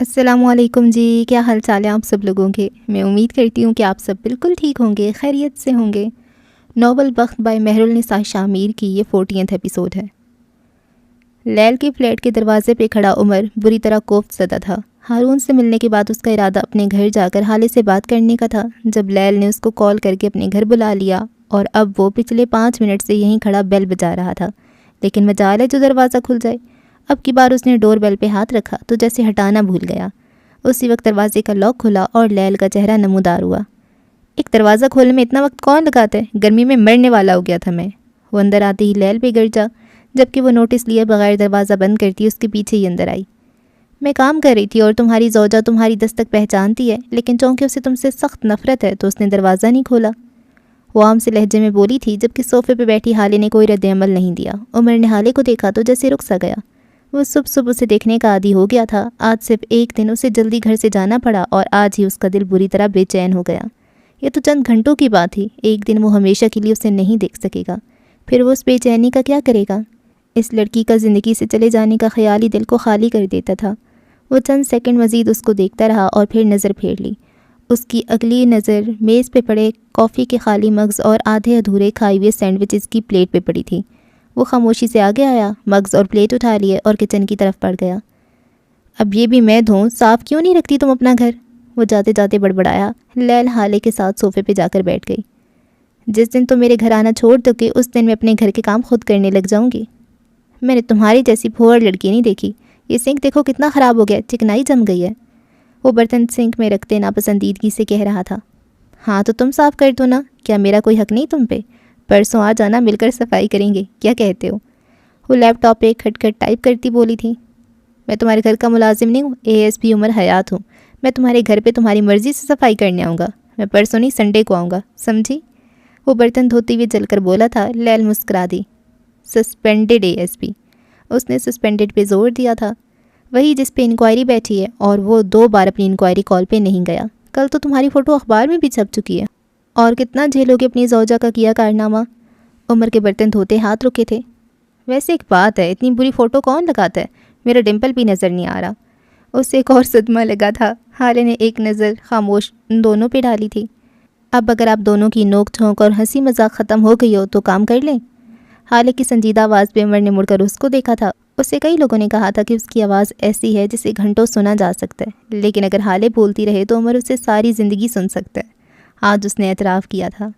السلام علیکم جی، کیا حال چال ہے آپ سب لوگوں کے؟ میں امید کرتی ہوں کہ آپ سب بالکل ٹھیک ہوں گے، خیریت سے ہوں گے۔ ناول بخت بائی مہرالنساء شامیر کی یہ 40واں ایپیسوڈ ہے۔ لیل کے فلیٹ کے دروازے پہ کھڑا عمر بری طرح کوفت زدہ تھا۔ ہارون سے ملنے کے بعد اس کا ارادہ اپنے گھر جا کر حالے سے بات کرنے کا تھا، جب لیل نے اس کو کال کر کے اپنے گھر بلا لیا اور اب وہ پچھلے 5 منٹ سے یہیں کھڑا بیل بجا رہا تھا، لیکن مجال ہے جو دروازہ کھل جائے۔ اب کی بار اس نے ڈور بیل پہ ہاتھ رکھا تو جیسے ہٹانا بھول گیا۔ اسی وقت دروازے کا لاک کھلا اور لیل کا چہرہ نمودار ہوا۔ ایک دروازہ کھولنے میں اتنا وقت کون لگاتا ہے؟ گرمی میں مرنے والا ہو گیا تھا میں۔ وہ اندر آتے ہی لیل پہ گر جا، جبکہ وہ نوٹس لیے بغیر دروازہ بند کرتی اس کے پیچھے ہی اندر آئی۔ میں کام کر رہی تھی اور تمہاری زوجہ تمہاری دستک پہچانتی ہے، لیکن چونکہ اسے تم سے سخت نفرت ہے تو اس نے دروازہ نہیں کھولا۔ وہ عام سے لہجے میں بولی تھی، جبکہ صوفے پہ بیٹھی حالے نے کوئی رد عمل نہیں دیا۔ عمر نے حالے کو دیکھا تو جیسے رک سا گیا۔ وہ صبح اسے دیکھنے کا عادی ہو گیا تھا۔ آج صرف ایک دن اسے جلدی گھر سے جانا پڑا اور آج ہی اس کا دل بری طرح بے چین ہو گیا۔ یہ تو چند گھنٹوں کی بات تھی، ایک دن وہ ہمیشہ کے لیے اسے نہیں دیکھ سکے گا، پھر وہ اس بے چینی کا کیا کرے گا؟ اس لڑکی کا زندگی سے چلے جانے کا خیال ہی دل کو خالی کر دیتا تھا۔ وہ چند سیکنڈ مزید اس کو دیکھتا رہا اور پھر نظر پھیر لی۔ اس کی اگلی نظر میز پہ پڑے کافی کے خالی مگز اور آدھے ادھورے کھائے ہوئے سینڈوچز کی پلیٹ پہ پڑی تھی۔ وہ خاموشی سے آگے آیا، مگز اور پلیٹ اٹھا لیے اور کچن کی طرف بڑھ گیا۔ اب یہ بھی میں دھوں، صاف کیوں نہیں رکھتی تم اپنا گھر؟ وہ جاتے جاتے بڑبڑایا۔ لیل حالے کے ساتھ صوفے پہ جا کر بیٹھ گئی۔ جس دن تم میرے گھر آنا چھوڑ دو گے اس دن میں اپنے گھر کے کام خود کرنے لگ جاؤں گی۔ میں نے تمہاری جیسی پھوڑ لڑکی نہیں دیکھی۔ یہ سنک دیکھو کتنا خراب ہو گیا، چکنائی جم گئی ہے۔ وہ برتن سنک میں رکھتے ناپسندیدگی سے کہہ رہا تھا۔ ہاں تو تم صاف کر دو نا، کیا میرا کوئی حق نہیں تم پہ؟ پرسوں آ جانا، مل کر صفائی کریں گے، کیا کہتے ہو؟ وہ لیپ ٹاپ پہ کھٹ کھٹ ٹائپ کرتی بولی تھی۔ میں تمہارے گھر کا ملازم نہیں ہوں، ASP عمر حیات ہوں۔ میں تمہارے گھر پہ تمہاری مرضی سے صفائی کرنے آؤں گا۔ میں پرسوں نہیں، سنڈے کو آؤں گا، سمجھی؟ وہ برتن دھوتے ہوئے جل کر بولا تھا۔ لیل مسکرا دی۔ سسپینڈڈ ASP، اس نے سسپینڈڈ پہ زور دیا تھا، وہی جس پہ انکوائری بیٹھی ہے، اور وہ 2 بار اپنی انکوائری کال پہ نہیں گیا۔ کل تو تمہاری فوٹو اخبار میں بھی چھپ چکی ہے، اور کتنا جھیلو گے اپنی زوجہ کا کیا کارنامہ؟ عمر کے برتن دھوتے ہاتھ رکے تھے۔ ویسے ایک بات ہے، اتنی بری فوٹو کون لگاتا ہے؟ میرا ڈمپل بھی نظر نہیں آ رہا۔ اسے ایک اور صدمہ لگا تھا۔ حالے نے ایک نظر خاموش ان دونوں پہ ڈالی تھی۔ اب اگر آپ دونوں کی نوک جھونک اور ہنسی مذاق ختم ہو گئی ہو تو کام کر لیں۔ حالے کی سنجیدہ آواز پہ عمر نے مڑ کر اس کو دیکھا تھا۔ اسے کئی لوگوں نے کہا تھا کہ اس کی آواز ایسی ہے جسے گھنٹوں سنا جا سکتا ہے، لیکن اگر حالے بولتی رہے تو عمر اسے ساری زندگی سن سکتا ہے۔ آج اس نے اعتراف کیا تھا۔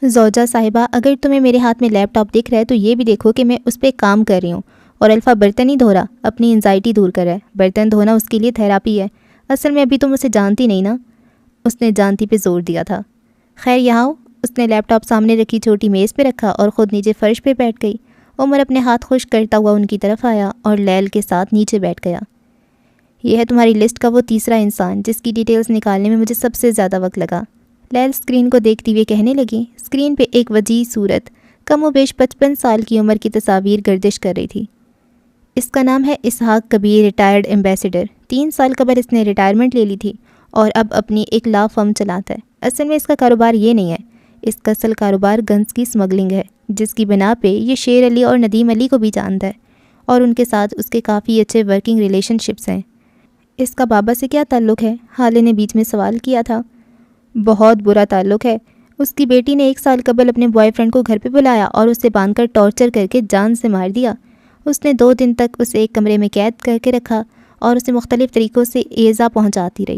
زوجہ صاحبہ، اگر تمہیں میرے ہاتھ میں لیپ ٹاپ دکھ رہا ہے تو یہ بھی دیکھو کہ میں اس پہ کام کر رہی ہوں، اور الفا برتن ہی دھو رہا، اپنی انزائٹی دور کر رہا ہے۔ برتن دھونا اس کے لیے تھیراپی ہے۔ اصل میں ابھی تم اسے جانتی نہیں نا۔ اس نے جانتی پہ زور دیا تھا۔ خیر یہاں ہو۔ اس نے لیپ ٹاپ سامنے رکھی چھوٹی میز پہ رکھا اور خود نیچے فرش پہ بیٹھ گئی۔ عمر اپنے ہاتھ خشک کرتا ہوا ان کی طرف آیا اور لیل کے ساتھ نیچے بیٹھ گیا۔ یہ ہے تمہاری لسٹ کا وہ تیسرا انسان جس کی ڈیٹیلز نکالنے میں مجھے سب سے زیادہ وقت لگا۔ لیل اسکرین کو دیکھتی ہوئے کہنے لگی۔ اسکرین پہ ایک وجیح صورت، کم و بیش 55 سال کی عمر کی تصاویر گردش کر رہی تھی۔ اس کا نام ہے اسحاق کبیر، ریٹائرڈ ایمبیسڈر۔ 3 سال قبل اس نے ریٹائرمنٹ لے لی تھی اور اب اپنی ایک لا فرم چلاتا ہے۔ اصل میں اس کا کاروبار یہ نہیں ہے، اس کا اصل کاروبار گنز کی سمگلنگ ہے، جس کی بنا پہ یہ شیر علی اور ندیم علی کو بھی جانتا ہے، اور ان کے ساتھ اس کے کافی اچھے ورکنگ ریلیشن شپس ہیں۔ اس کا بابا سے کیا تعلق ہے؟ حالے نے بیچ میں سوال کیا تھا۔ بہت برا تعلق ہے۔ اس کی بیٹی نے 1 سال قبل اپنے بوائے فرینڈ کو گھر پہ بلایا اور اسے باندھ کر ٹارچر کر کے جان سے مار دیا۔ اس نے 2 دن تک اسے ایک کمرے میں قید کر کے رکھا اور اسے مختلف طریقوں سے ایذا پہنچاتی رہی،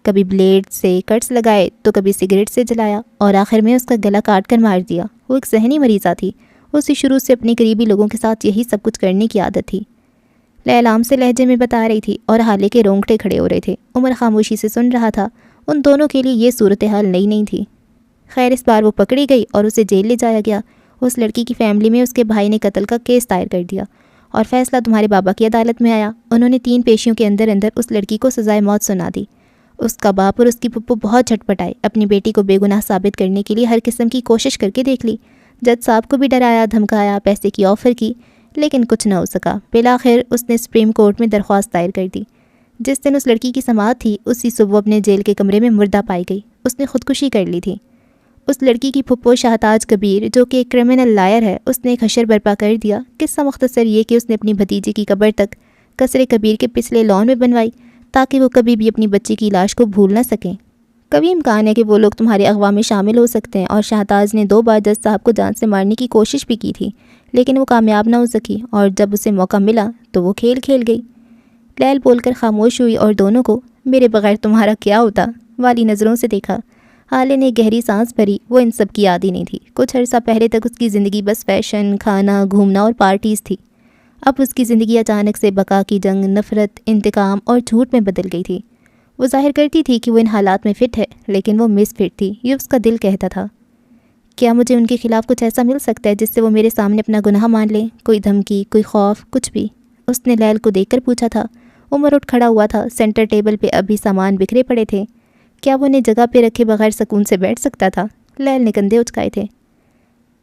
کبھی بلیڈ سے کٹس لگائے تو کبھی سگریٹ سے جلایا، اور آخر میں اس کا گلا کاٹ کر مار دیا۔ وہ ایک ذہنی مریضہ تھی۔ اسی شروع سے اپنے قریبی لوگوں کے ساتھ یہی سب کچھ کرنے کی عادت تھی۔ لیل عام سے لہجے میں بتا رہی تھی اور حالے کے رونگٹے کھڑے ہو رہے تھے۔ عمر خاموشی سے سن رہا تھا۔ ان دونوں کے لیے یہ صورتحال نئی نہیں تھی۔ خیر اس بار وہ پکڑی گئی اور اسے جیل لے جایا گیا۔ اس لڑکی کی فیملی میں اس کے بھائی نے قتل کا کیس دائر کر دیا اور فیصلہ تمہارے بابا کی عدالت میں آیا۔ انہوں نے 3 پیشیوں کے اندر اس لڑکی کو سزائے موت سنا دی۔ اس کا باپ اور اس کی پھپھو بہت جھٹپٹ آئے، اپنی بیٹی کو بے گناہ ثابت کرنے کے لیے ہر قسم کی کوشش کر کے دیکھ لی۔ جج صاحب کو بھی ڈرایا، دھمکایا، پیسے کی آفر کی، لیکن کچھ نہ ہو سکا۔ بالآخر اس نے سپریم کورٹ میں درخواست دائر کر دی۔ جس دن اس لڑکی کی سماعت تھی اسی صبح اپنے جیل کے کمرے میں مردہ پائی گئی۔ اس نے خودکشی کر لی تھی۔ اس لڑکی کی پھپھو شہتاج کبیر، جو کہ ایک کرمنل لائر ہے، اس نے ایک حشر برپا کر دیا۔ قصہ مختصر یہ کہ اس نے اپنی بھتیجی کی قبر تک قصر کبیر کے پچھلے لان میں بنوائی تاکہ وہ کبھی بھی اپنی بچی کی لاش کو بھول نہ سکیں۔ کبھی امکان ہے کہ وہ لوگ تمہارے اغوا میں شامل ہو سکتے ہیں، اور شہتاج نے 2 بار جج صاحب کو جان سے مارنے کی کوشش بھی کی تھی، لیکن وہ کامیاب نہ ہو سکی، اور جب اسے موقع ملا تو وہ کھیل کھیل گئی۔ لیل بول کر خاموش ہوئی اور دونوں کو میرے بغیر تمہارا کیا ہوتا والی نظروں سے دیکھا۔ حالے نے گہری سانس بھری، وہ ان سب کی عادی نہیں تھی۔ کچھ عرصہ پہلے تک اس کی زندگی بس فیشن، کھانا، گھومنا اور پارٹیز تھی۔ اب اس کی زندگی اچانک سے بقا کی جنگ، نفرت، انتقام اور جھوٹ میں بدل گئی تھی۔ وہ ظاہر کرتی تھی کہ وہ ان حالات میں فٹ ہے، لیکن وہ مس فٹ تھی، یہ اس کا دل کہتا تھا۔ کیا مجھے ان کے خلاف کچھ ایسا مل سکتا ہے جس سے وہ میرے سامنے اپنا گناہ مان لیں؟ کوئی دھمکی، کوئی خوف، کچھ بھی؟ اس نے لیل کو دیکھ کر پوچھا تھا۔ عمر اٹھ کھڑا ہوا تھا۔ سینٹر ٹیبل پہ ابھی سامان بکھرے پڑے تھے۔ کیا وہ انہیں جگہ پہ رکھے بغیر سکون سے بیٹھ سکتا تھا؟ لیل نے کندھے اچکائے تھے۔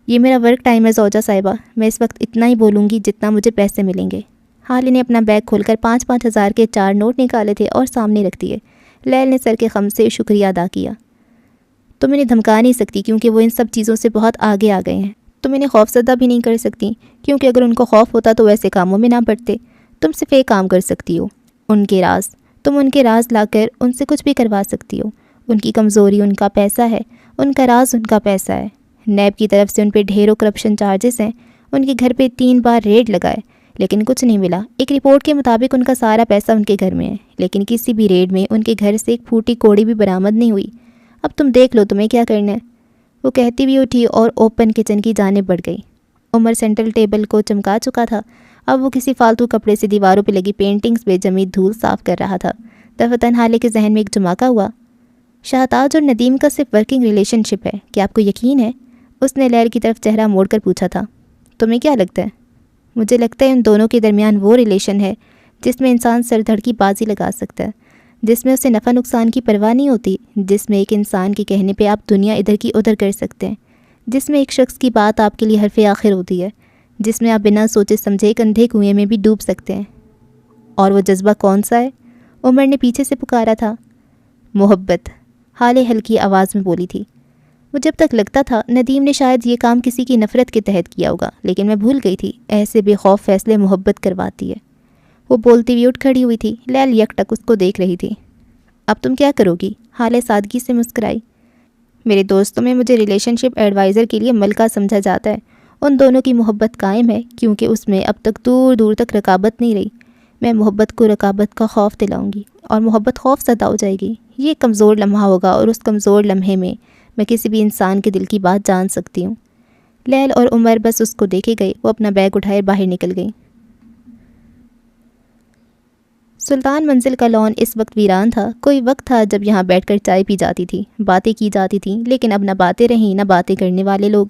یہ میرا ورک ٹائم ہے زوجہ صاحبہ، میں اس وقت اتنا ہی بولوں گی جتنا مجھے پیسے ملیں گے۔ حالی نے اپنا بیگ کھول کر 5-5 ہزار کے 4 نوٹ نکالے تھے اور سامنے رکھ دیے۔ لیل نے سر کے خم سے شکریہ ادا کیا۔ تم انہیں دھمکا نہیں سکتی کیونکہ وہ ان سب چیزوں سے بہت آگے آ گئے ہیں۔ تم انہیں خوف زدہ بھی نہیں کر سکتی کیونکہ اگر ان کو خوف ہوتا تو ویسے کاموں میں نہ پڑتے۔ تم صرف ایک کام کر سکتی ہو، ان کے راز۔ تم ان کے راز لا کر ان سے کچھ بھی کروا سکتی ہو۔ ان کی کمزوری ان کا پیسہ ہے، ان کا راز ان کا پیسہ ہے۔ نیب کی طرف سے ان پہ ڈھیروں کرپشن چارجز ہیں۔ ان کے گھر پہ 3 بار ریڈ لگائے لیکن کچھ نہیں ملا۔ ایک رپورٹ کے مطابق ان کا سارا پیسہ ان کے گھر میں ہے، لیکن کسی بھی ریڈ میں ان کے گھر سے ایک پھوٹی کوڑی بھی برآمد نہیں ہوئی۔ اب تم دیکھ لو تمہیں کیا کرنا ہے۔ وہ کہتی بھی اٹھی اور اوپن کچن کی جانب بڑھ گئی۔ عمر سینٹرل ٹیبل کو چمکا چکا تھا۔ اب وہ کسی فالتو کپڑے سے دیواروں پہ لگی پینٹنگز پہ جمی دھول صاف کر رہا تھا۔ دفتن حالے کے ذہن میں ایک جھماکہ ہوا۔ شہتاج اور ندیم کا صرف ورکنگ ریلیشن شپ ہے، کیا آپ کو یقین ہے؟ اس نے لیل کی طرف چہرہ موڑ کر پوچھا تھا۔ تمہیں کیا لگتا ہے؟ مجھے لگتا ہے ان دونوں کے درمیان وہ ریلیشن ہے جس میں انسان سر دھڑ کی بازی لگا سکتا ہے، جس میں اسے نفع نقصان کی پرواہ نہیں ہوتی، جس میں ایک انسان کے کہنے پہ آپ دنیا ادھر کی ادھر کر سکتے ہیں، جس میں ایک شخص کی بات آپ کے لیے حرف آخر ہوتی ہے، جس میں آپ بنا سوچے سمجھے ایک اندھے کنویں میں بھی ڈوب سکتے ہیں۔ اور وہ جذبہ کون سا ہے؟ عمر نے پیچھے سے پکارا تھا۔ محبت، حالے ہلکی آواز میں بولی تھی۔ مجھے اب تک لگتا تھا ندیم نے شاید یہ کام کسی کی نفرت کے تحت کیا ہوگا، لیکن میں بھول گئی تھی ایسے بے خوف فیصلے محبت کرواتی ہے۔ وہ بولتی ہوئی اٹھ کھڑی ہوئی تھی۔ لیل یک ٹک اس کو دیکھ رہی تھی۔ اب تم کیا کرو گی؟ حالے سادگی سے مسکرائی۔ میرے دوستوں میں مجھے ریلیشن شپ ایڈوائزر کے لیے ملکہ سمجھا جاتا ہے۔ ان دونوں کی محبت قائم ہے کیونکہ اس میں اب تک دور دور تک رقابت نہیں رہی۔ میں محبت کو رقابت کا خوف دلاؤں گی اور محبت خوف زدہ ہو جائے گی۔ یہ کمزور لمحہ ہوگا اور اس کمزور لمحے میں کسی بھی انسان کے دل کی بات جان سکتی ہوں۔ لیل اور عمر بس اس کو دیکھے گئے۔ وہ اپنا بیگ اٹھائے باہر نکل گئی۔ سلطان منزل کا لان اس وقت ویران تھا۔ کوئی وقت تھا جب یہاں بیٹھ کر چائے پی جاتی تھی، باتیں کی جاتی تھیں، لیکن اب نہ باتیں رہیں نہ باتیں کرنے والے لوگ۔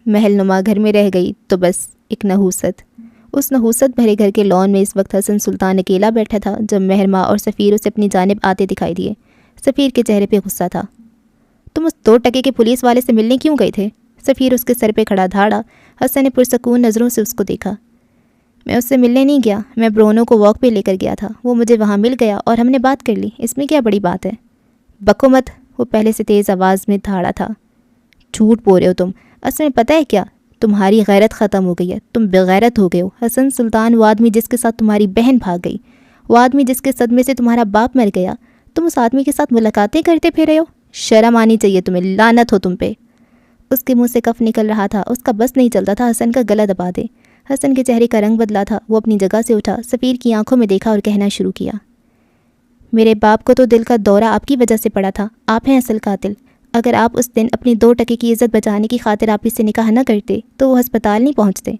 محل نما گھر میں رہ گئی تو بس ایک نحوست۔ اس نحوست بھرے گھر کے لان میں اس وقت حسن سلطان اکیلا بیٹھا تھا جب مہرماں اور سفیر اسے اپنی جانب آتے دکھائی دیے۔ سفیر کے چہرے پہ غصہ تھا۔ تم اس 2 ٹکے کے پولیس والے سے ملنے کیوں گئے تھے؟ سفیر اس کے سر پہ کھڑا دھاڑا۔ حسن نے پرسکون نظروں سے اس کو دیکھا۔ میں اس سے ملنے نہیں گیا، میں برونو کو واک پہ لے کر گیا تھا۔ وہ مجھے وہاں مل گیا اور ہم نے بات کر لی، اس میں کیا بڑی بات ہے؟ بکو مت، وہ پہلے سے تیز آواز میں دھاڑا تھا۔ جھوٹ بول رہے ہو تم، اصل میں پتہ ہے کیا؟ تمہاری غیرت ختم ہو گئی ہے، تم بغیرت ہو گئے ہو۔ حسن سلطان، وہ آدمی جس کے ساتھ تمہاری بہن بھاگ گئی، وہ آدمی جس کے صدمے سے تمہارا باپ مر گیا، تم اس آدمی کے ساتھ ملاقاتیں کرتے پھر رہے ہو؟ شرم آنی چاہیے تمہیں، لعنت ہو تم پہ۔ اس کے منہ سے کف نکل رہا تھا، اس کا بس نہیں چلتا تھا حسن کا گلا دبا دے۔ حسن کے چہرے کا رنگ بدلا تھا۔ وہ اپنی جگہ سے اٹھا، سفیر کی آنکھوں میں دیکھا اور کہنا شروع کیا۔ میرے باپ کو تو دل کا دورہ آپ کی وجہ سے پڑا تھا، آپ ہیں اصل قاتل۔ اگر آپ اس دن اپنی 2 ٹکے کی عزت بچانے کی خاطر آپ اس سے نکاح نہ کرتے تو وہ ہسپتال نہیں پہنچتے،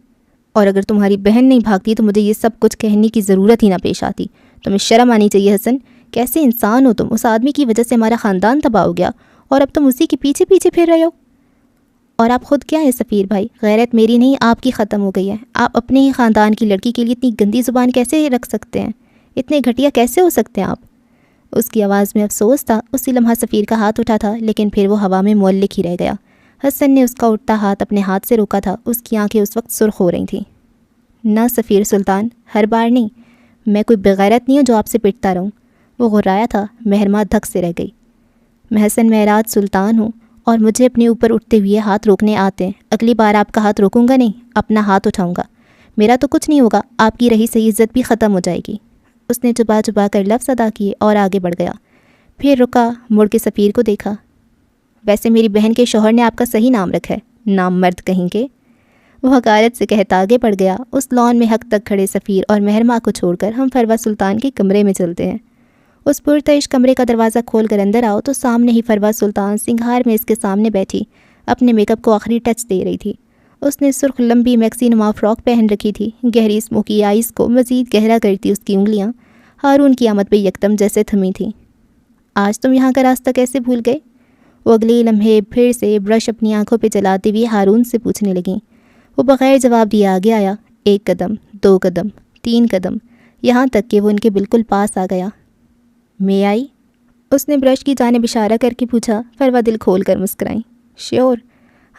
اور اگر تمہاری بہن نہیں بھاگتی تو مجھے یہ سب کچھ کہنے کی ضرورت ہی نہ پیش آتی۔ تمہیں شرم آنی چاہیے حسن، کیسے انسان ہو تم؟ اس آدمی کی وجہ سے ہمارا خاندان تباہ ہو گیا اور اب تم اسی کے پیچھے پیچھے پھر رہے ہو۔ اور آپ خود کیا ہے سفیر بھائی؟ غیرت میری نہیں آپ کی ختم ہو گئی ہے۔ آپ اپنے ہی خاندان کی لڑکی کے لیے اتنی گندی زبان کیسے رکھ سکتے ہیں؟ اتنے گھٹیا کیسے ہو سکتے ہیں آپ؟ اس کی آواز میں افسوس تھا۔ اسی لمحہ سفیر کا ہاتھ اٹھا تھا لیکن پھر وہ ہوا میں معلق ہی رہ گیا۔ حسن نے اس کا اٹھتا ہاتھ اپنے ہاتھ سے روکا تھا۔ اس کی آنکھیں اس وقت سرخ ہو رہی تھیں۔ نہ سفیر سلطان، ہر بار نہیں، میں کوئی بغیرت نہیں ہوں جو آپ سے پٹتا رہوں۔ وہ غرایا تھا۔ مہرماں دھک سے رہ گئی۔ میں حسن معراج سلطان ہوں اور مجھے اپنے اوپر اٹھتے ہوئے ہاتھ روکنے آتے ہیں۔ اگلی بار آپ کا ہاتھ روکوں گا نہیں، اپنا ہاتھ اٹھاؤں گا۔ میرا تو کچھ نہیں ہوگا، آپ کی رہی صحیح عزت بھی ختم ہو جائے گی۔ اس نے چبا چبا کر لفظ ادا کیے اور آگے بڑھ گیا. پھر رکا, مڑ کے سفیر کو دیکھا. ویسے میری بہن کے شوہر نے آپ کا صحیح نام رکھا ہے, نام مرد کہیں کے. وہ حقارت سے کہتا آگے بڑھ گیا. اس لان میں حق تک کھڑے سفیر اور مہرماں کو چھوڑ کر ہم فروا سلطان کے کمرے میں چلتے ہیں. اس پرتعش کمرے کا دروازہ کھول کر اندر آؤ تو سامنے ہی فروا سلطان سنگھار میں اس کے سامنے بیٹھی اپنے میک اپ کو آخری ٹچ دے رہی تھی. اس نے سرخ لمبی میکسی نما فراک پہن رکھی تھی. گہری اسموکی آئیز کو مزید گہرا کرتی اس کی انگلیاں ہارون کی آمد پہ یکدم جیسے تھمی تھیں. آج تم یہاں کا راستہ کیسے بھول گئے؟ وہ اگلے لمحے پھر سے برش اپنی آنکھوں پہ چلاتے ہوئے ہارون سے پوچھنے لگیں. وہ بغیر جواب دیے آگے آیا. 1 قدم 2 قدم 3 قدم, یہاں تک کہ وہ ان کے بالکل پاس آ گیا. میں آئی؟ اس نے برش کی جانب اشارہ کر کے پوچھا. فروا دل کھول کر مسکرائیں. شیور.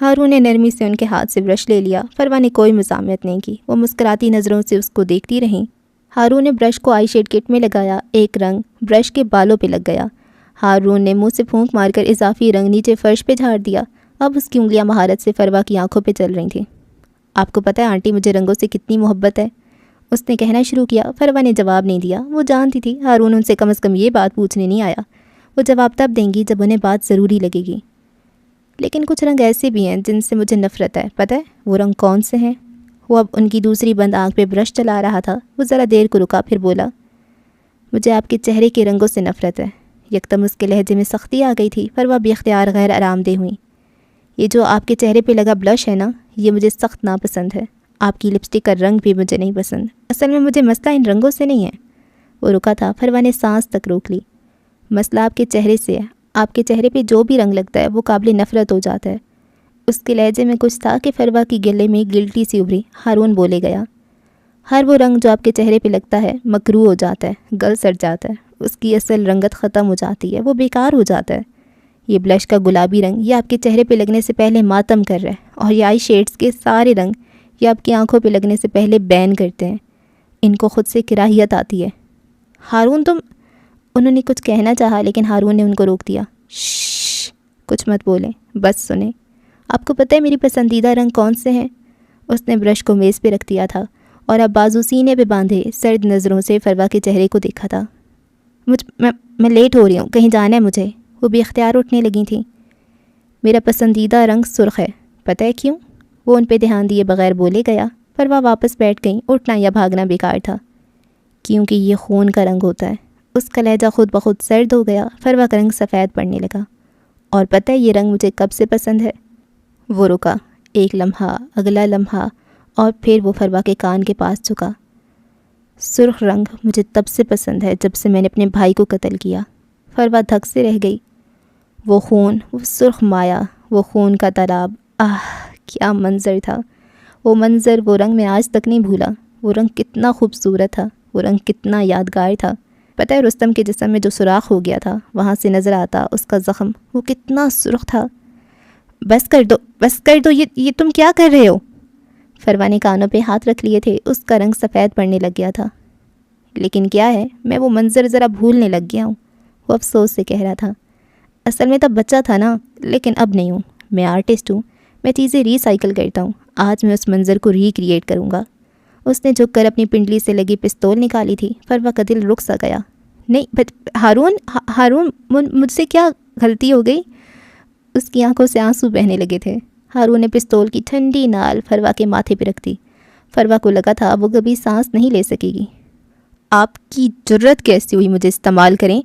ہارون نے نرمی سے ان کے ہاتھ سے برش لے لیا. فروا نے کوئی مزاحمت نہیں کی. وہ مسکراتی نظروں سے اس کو دیکھتی رہیں. ہارون نے برش کو آئی شیڈ کٹ میں لگایا. ایک رنگ برش کے بالوں پہ لگ گیا. ہارون نے منہ سے پھونک مار کر اضافی رنگ نیچے فرش پہ جھاڑ دیا. اب اس کی انگلیاں مہارت سے فروا کی آنکھوں پہ چل رہی تھیں. آپ کو پتہ ہے آنٹی مجھے رنگوں سے کتنی محبت ہے؟ اس نے کہنا شروع کیا. فروا نے جواب نہیں دیا. وہ جانتی تھی ہارون ان سے کم از کم یہ بات پوچھنے نہیں آیا. وہ جواب تب دیں گی جب انہیں بات ضروری لگے گی. لیکن کچھ رنگ ایسے بھی ہیں جن سے مجھے نفرت ہے. پتہ ہے وہ رنگ کون سے ہیں؟ وہ اب ان کی دوسری بند آنکھ پہ برش چلا رہا تھا. وہ ذرا دیر کو رکا, پھر بولا. مجھے آپ کے چہرے کے رنگوں سے نفرت ہے. یکدم اس کے لہجے میں سختی آ گئی تھی. فروا بے اختیار غیر آرام دہ ہوئی. یہ جو آپ کے چہرے پہ لگا بلش ہے نا, یہ مجھے سخت ناپسند ہے. آپ کی لپسٹک کا رنگ بھی مجھے نہیں پسند. اصل میں مجھے مسئلہ ان رنگوں سے نہیں ہے. وہ رکا تھا. فروا نے سانس تک روک لی. مسئلہ آپ کے چہرے سے ہے. آپ کے چہرے پہ جو بھی رنگ لگتا ہے وہ قابل نفرت ہو جاتا ہے. اس کے لہجے میں کچھ تھا کہ فروا کی گلے میں گلٹی سی ابھری. ہارون بولے گیا. ہر وہ رنگ جو آپ کے چہرے پہ لگتا ہے مکروہ ہو جاتا ہے, گل سڑ جاتا ہے. اس کی اصل رنگت ختم ہو جاتی ہے, وہ بیکار ہو جاتا ہے. یہ بلش کا گلابی رنگ یہ آپ کے چہرے پہ لگنے سے پہلے ماتم کر رہا ہے, اور یہ آئی شیڈز کے سارے رنگ یہ آپ کی آنکھوں پہ لگنے سے پہلے بین کرتے ہیں. ان کو خود سے کراہیت آتی ہے. ہارون تم... انہوں نے کچھ کہنا چاہا لیکن ہارون نے ان کو روک دیا. شش, کچھ مت بولیں, بس سنیں. آپ کو پتہ ہے میری پسندیدہ رنگ کون سے ہیں؟ اس نے برش کو میز پہ رکھ دیا تھا اور اب بازو سینے پہ باندھے سرد نظروں سے فروا کے چہرے کو دیکھا تھا. میں لیٹ ہو رہی ہوں, کہیں جانا ہے مجھے. وہ بے اختیار اٹھنے لگی تھیں. میرا پسندیدہ رنگ سرخ ہے. پتہ ہے کیوں؟ وہ ان پہ دھیان دیے بغیر بولے گیا. فروا واپس بیٹھ گئیں. اٹھنا یا بھاگنا بیکار تھا. کیونکہ یہ خون کا رنگ ہوتا ہے. اس کا لہجہ خود بخود سرد ہو گیا. فروا کا رنگ سفید پڑنے لگا. اور پتہ ہے یہ رنگ مجھے کب سے پسند ہے؟ وہ رکا. ایک لمحہ, اگلا لمحہ, اور پھر وہ فروا کے کان کے پاس جھکا. سرخ رنگ مجھے تب سے پسند ہے جب سے میں نے اپنے بھائی کو قتل کیا. فروا دھک سے رہ گئی. وہ خون, وہ سرخ مایا, وہ خون کا تالاب. کیا منظر تھا. وہ منظر, وہ رنگ میں آج تک نہیں بھولا. وہ رنگ کتنا خوبصورت تھا. وہ رنگ کتنا یادگار تھا. پتہ ہے رستم کے جسم میں جو سوراخ ہو گیا تھا, وہاں سے نظر آتا اس کا زخم, وہ کتنا سرخ تھا. بس کر دو, بس کر دو, یہ تم کیا کر رہے ہو؟ فروا نے کانوں پہ ہاتھ رکھ لیے تھے. اس کا رنگ سفید پڑنے لگ گیا تھا. لیکن کیا ہے, میں وہ منظر ذرا بھولنے لگ گیا ہوں. وہ افسوس سے کہہ رہا تھا. اصل میں تب بچہ تھا نا, لیکن اب نہیں ہوں. میں آرٹسٹ ہوں. میں چیزیں ری سائیکل کرتا ہوں. آج میں اس منظر کو ری کریٹ کروں گا. اس نے جھک کر اپنی پنڈلی سے لگی پستول نکالی تھی. فروا کا دل رک سا گیا. نہیں ہارون مجھ سے کیا غلطی ہو گئی؟ اس کی آنکھوں سے آنسو بہنے لگے تھے. ہارون نے پستول کی ٹھنڈی نال فروا کے ماتھے پہ رکھ دی. فروا کو لگا تھا وہ کبھی سانس نہیں لے سکے گی. آپ کی جرت کیسی ہوئی مجھے استعمال کریں؟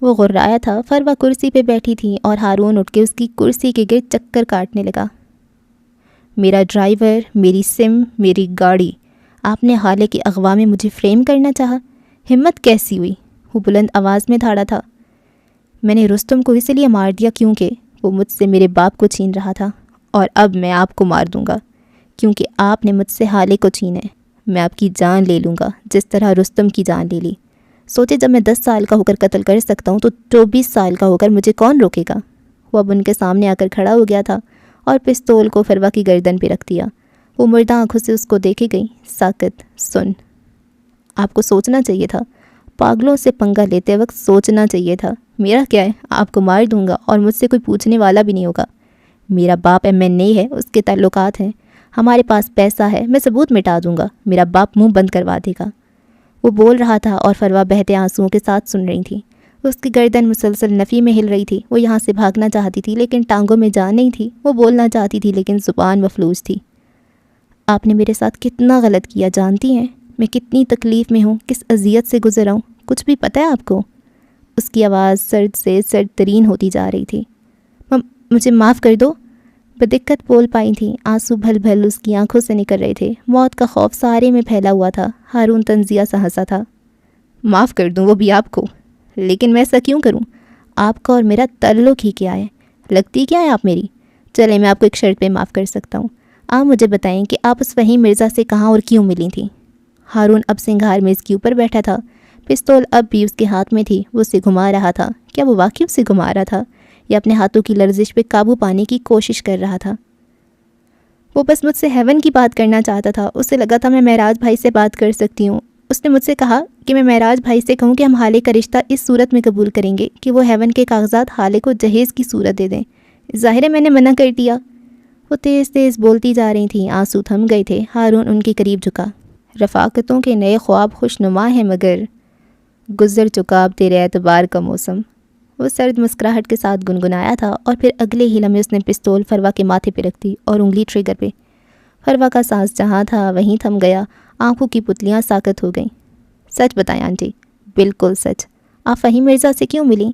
وہ غرایا تھا. فروا کرسی پہ بیٹھی تھی اور ہارون اٹھ کے اس کی کرسی کے گرد چکر کاٹنے لگا. میرا ڈرائیور, میری سم, میری گاڑی, آپ نے حالے کے اغوا میں مجھے فریم کرنا چاہا. ہمت کیسی ہوئی؟ وہ بلند آواز میں دھاڑا تھا. میں نے رستم کو اس لیے مار دیا کیونکہ وہ مجھ سے میرے باپ کو چھین رہا تھا, اور اب میں آپ کو مار دوں گا کیونکہ آپ نے مجھ سے حالے کو چھینا ہے. میں آپ کی جان لے لوں گا جس طرح رستم کی جان لے لی. سوچے جب میں 10 سال کا ہو کر قتل کر سکتا ہوں تو 24 سال کا ہو کر مجھے کون روکے گا؟ وہ اب ان کے سامنے آ کر کھڑا ہو گیا تھا اور پستول کو فروا کی گردن پہ رکھ دیا. وہ مردہ آنکھوں سے اس کو دیکھے گئی. ساکت, سن, آپ کو سوچنا چاہیے تھا. پاگلوں سے پنگا لیتے وقت سوچنا چاہیے تھا. میرا کیا ہے, آپ کو مار دوں گا اور مجھ سے کوئی پوچھنے والا بھی نہیں ہوگا. میرا باپ MNA ہے, اس کے تعلقات ہیں, ہمارے پاس پیسہ ہے, میں ثبوت مٹا دوں گا, میرا باپ منہ بند کروا دے گا. وہ بول رہا تھا اور فروا بہتے آنسوؤں کے ساتھ سن رہی تھی۔ اس کی گردن مسلسل نفی میں ہل رہی تھی۔ وہ یہاں سے بھاگنا چاہتی تھی لیکن ٹانگوں میں جان نہیں تھی۔ وہ بولنا چاہتی تھی لیکن زبان مفلوج تھی۔ آپ نے میرے ساتھ کتنا غلط کیا جانتی ہیں؟ میں کتنی تکلیف میں ہوں، کس اذیت سے گزرا ہوں، کچھ بھی پتہ ہے آپ کو؟ اس کی آواز سرد سے سرد ترین ہوتی جا رہی تھی۔ مجھے معاف کر دو، بدقت بول پائی تھی۔ آنسو بھل بھل اس کی آنکھوں سے نکل رہے تھے۔ موت کا خوف سارے میں پھیلا ہوا تھا۔ ہارون تنزیہ سا ہنسا تھا۔ معاف کر دوں، وہ بھی آپ کو؟ لیکن میں ایسا کیوں کروں؟ آپ کا اور میرا تعلق ہی کیا ہے؟ لگتی کیا ہے آپ میری؟ چلے میں آپ کو ایک شرط پہ معاف کر سکتا ہوں۔ آپ مجھے بتائیں کہ آپ اس فہیم مرزا سے کہاں اور کیوں ملی تھیں؟ ہارون اب سنگھار میز کے اوپر بیٹھا تھا۔ پستول اب بھی اس کے ہاتھ میں تھی۔ وہ اسے گھما رہا تھا۔ کیا وہ واقعی اسے گھما رہا تھا یا اپنے ہاتھوں کی لرزش پہ قابو پانے کی کوشش کر رہا تھا؟ وہ بس مجھ سے ہیون کی بات کرنا چاہتا تھا۔ اسے لگا تھا میں معراج بھائی سے بات کر سکتی ہوں۔ اس نے مجھ سے کہا کہ میں معراج بھائی سے کہوں کہ ہم حالے کا رشتہ اس صورت میں قبول کریں گے کہ وہ ہیون کے کاغذات حالے کو جہیز کی صورت دے دیں۔ ظاہر ہے میں نے منع کر دیا۔ وہ تیز تیز بولتی جا رہی تھیں۔ آنسو تھم گئے تھے۔ ہارون ان کے قریب جھکا۔ رفاقتوں کے نئے خواب خوش نما ہیں مگر گزر چکا اب تیرے اعتبار کا موسم۔ وہ سرد مسکراہٹ کے ساتھ گنگنایا تھا اور پھر اگلے ہی لمحے اس نے پستول فروا کے ماتھے پہ رکھ دی اور انگلی ٹریگر پہ۔ فروا کا سانس جہاں تھا وہیں تھم گیا۔ آنکھوں کی پتلیاں ساکت ہو گئیں۔ سچ بتائیں آنٹی، بالکل سچ، آپ فہیم مرزا سے کیوں ملیں؟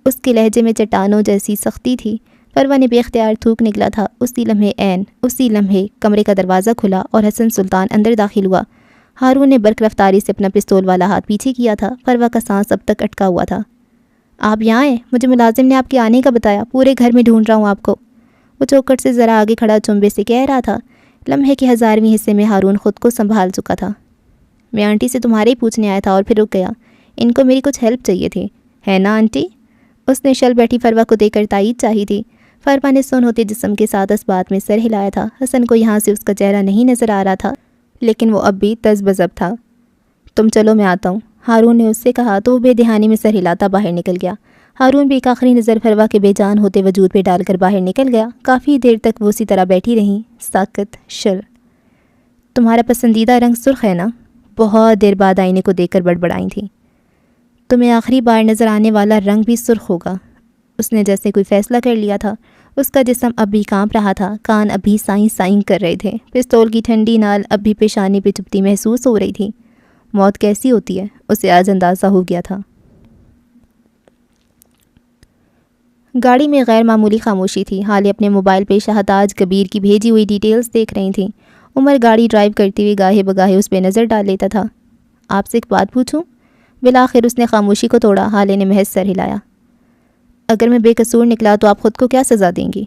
اس کے لہجے میں چٹانوں جیسی سختی تھی۔ فروا نے بے اختیار تھوک نکلا تھا۔ اسی لمحے کمرے کا دروازہ کھلا اور حسن سلطان اندر داخل ہوا۔ ہارون نے برق رفتاری سے اپنا پستول والا ہاتھ پیچھے کیا تھا۔ فروا کا سانس اب تک اٹکا ہوا تھا۔ آپ یہاں ہیں؟ مجھے ملازم نے آپ کے آنے کا بتایا۔ پورے گھر میں ڈھونڈ رہا ہوں آپ کو۔ وہ چوکٹ سے ذرا آگے کھڑا چنبے سے کہہ رہا تھا۔ لمحے کے 1000ویں حصے میں ہارون خود کو سنبھال چکا تھا۔ میں آنٹی سے تمہارے ہی پوچھنے آیا تھا اور پھر رک گیا۔ ان کو میری کچھ ہیلپ چاہیے تھی، ہے نا آنٹی؟ اس نے شل بیٹھی فروا کو دے کر تائید چاہی تھی۔ فروا نے سن ہوتے جسم کے ساتھ اس بات میں سر ہلایا تھا۔ حسن کو یہاں سے اس کا چہرہ نہیں نظر آ رہا تھا لیکن وہ اب بھی تز بزب تھا۔ تم چلو میں آتا ہوں، ہارون نے اس سے کہا تو وہ بے دہانی میں سر ہلاتا باہر نکل گیا۔ ہارون بھی ایک آخری نظر فروا کے بے جان ہوتے وجود پہ ڈال کر باہر نکل گیا۔ کافی دیر تک وہ اسی طرح بیٹھی رہیں، ساکت شل۔ تمہارا پسندیدہ رنگ سرخ ہے نا؟ بہت دیر بعد آئینے کو دیکھ کر بڑبڑائی تھیں۔ تمہیں آخری بار نظر آنے والا رنگ بھی سرخ ہوگا۔ اس نے جیسے کوئی فیصلہ کر لیا تھا۔ اس کا جسم اب بھی کانپ رہا تھا، کان اب بھی سائیں سائیں کر رہے تھے، پستول کی ٹھنڈی نال اب بھی پیشانی پہ چبھتی محسوس ہو رہی تھی۔ موت کیسی ہوتی ہے اسے آج اندازہ ہو گیا تھا۔ گاڑی میں غیر معمولی خاموشی تھی۔ حالے اپنے موبائل پہ شہتاج کبیر کی بھیجی ہوئی ڈیٹیلز دیکھ رہی تھیں۔ عمر گاڑی ڈرائیو کرتے ہوئے گاہے بگاہے اس پہ نظر ڈال لیتا تھا۔ آپ سے ایک بات پوچھوں؟ بالآخر اس نے خاموشی کو توڑا۔ حالے نے محض سر ہلایا۔ اگر میں بے قصور نکلا تو آپ خود کو کیا سزا دیں گی؟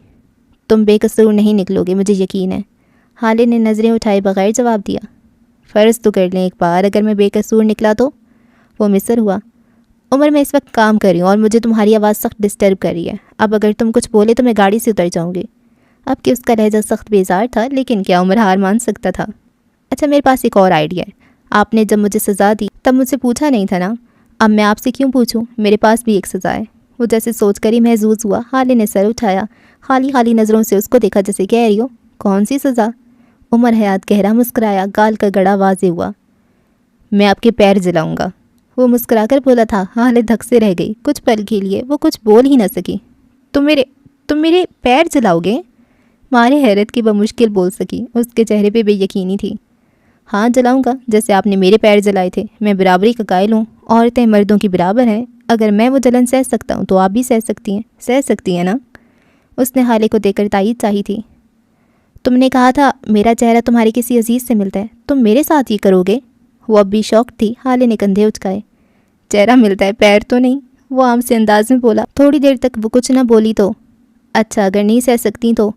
تم بے قصور نہیں نکلو گے، مجھے یقین ہے۔ حالے نے نظریں اٹھائے بغیر جواب دیا۔ فرض تو کر لیں ایک بار، اگر میں بے قصور نکلا تو؟ وہ مصر ہوا۔ عمر میں اس وقت کام کر رہی ہوں اور مجھے تمہاری آواز سخت ڈسٹرب کر رہی ہے۔ اب اگر تم کچھ بولے تو میں گاڑی سے اتر جاؤں گی۔ اب کہ اس کا لہجہ سخت بیزار تھا لیکن کیا عمر ہار مان سکتا تھا؟ اچھا میرے پاس ایک اور آئیڈیا ہے۔ آپ نے جب مجھے سزا دی تب مجھ سے پوچھا نہیں تھا نا؟ اب میں آپ سے کیوں پوچھوں؟ میرے پاس بھی ایک سزا ہے۔ وہ جیسے سوچ کر ہی محظوظ ہوا۔ حالے نے سر اٹھایا، خالی خالی نظروں سے اس کو دیکھا جیسے کہہ رہی ہو کون سی سزا؟ عمر حیات گہرا مسکرایا، گال کا گڑا واضح ہوا۔ میں آپ کے پیر جلاؤں گا۔ وہ مسکرا کر بولا تھا۔ حالے دھک سے رہ گئی۔ کچھ پل کے لیے وہ کچھ بول ہی نہ سکی۔ تم میرے پیر جلاؤ گے؟ مارے حیرت کی بمشکل بول سکی۔ اس کے چہرے پہ بے یقینی تھی۔ ہاں جلاؤں گا، جیسے آپ نے میرے پیر جلائے تھے۔ میں برابری کا قائل ہوں، عورتیں مردوں کی برابر ہیں۔ اگر میں وہ جلن سہ سکتا ہوں تو آپ بھی سہ سکتی ہیں نا؟ اس نے حالے کو دیکھ کر تائید چاہی تھی۔ تم نے کہا تھا میرا چہرہ تمہارے کسی عزیز سے ملتا ہے، تم میرے ساتھ یہ کرو گے؟ وہ اب بھی شوق تھی۔ حالے نے کندھے اچکائے۔ چہرہ ملتا ہے، پیر تو نہیں، وہ عام سے انداز میں بولا۔ تھوڑی دیر تک وہ کچھ نہ بولی تو اچھا اگر نہیں سہ سکتی تو؟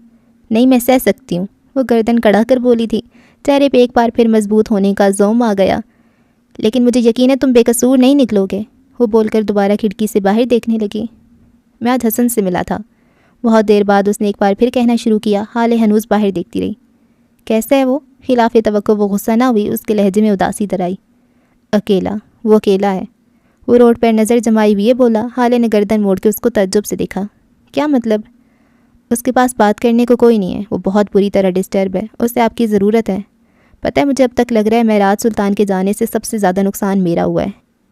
نہیں میں سہ سکتی ہوں، وہ گردن کڑا کر بولی تھی۔ چہرے پہ ایک بار پھر مضبوط ہونے کا زوم آ گیا۔ لیکن مجھے یقین ہے تم بے قصور نہیں نکلو گے، وہ بول کر دوبارہ کھڑکی سے باہر دیکھنے لگی۔ میں آج حسن سے ملا تھا۔ بہت دیر بعد اس نے ایک بار پھر کہنا شروع کیا۔ حالے ہنوز باہر دیکھتی رہی۔ کیسا ہے وہ؟ خلاف توقع وہ غصہ نہ ہوئی، اس کے لہجے میں اداسی درائی۔ اکیلا، وہ اکیلا ہے۔ وہ روڈ پر نظر جمائی ہوئے بولا۔ حالے نے گردن موڑ کے اس کو تعجب سے دیکھا۔ کیا مطلب؟ اس کے پاس بات کرنے کو کوئی نہیں ہے، وہ بہت بری طرح ڈسٹرب ہے، اسے آپ کی ضرورت ہے۔ پتہ ہے مجھے اب تک لگ رہا ہے معراج سلطان کے جانے سے سب سے زیادہ نقصان میرا ہوا ہے،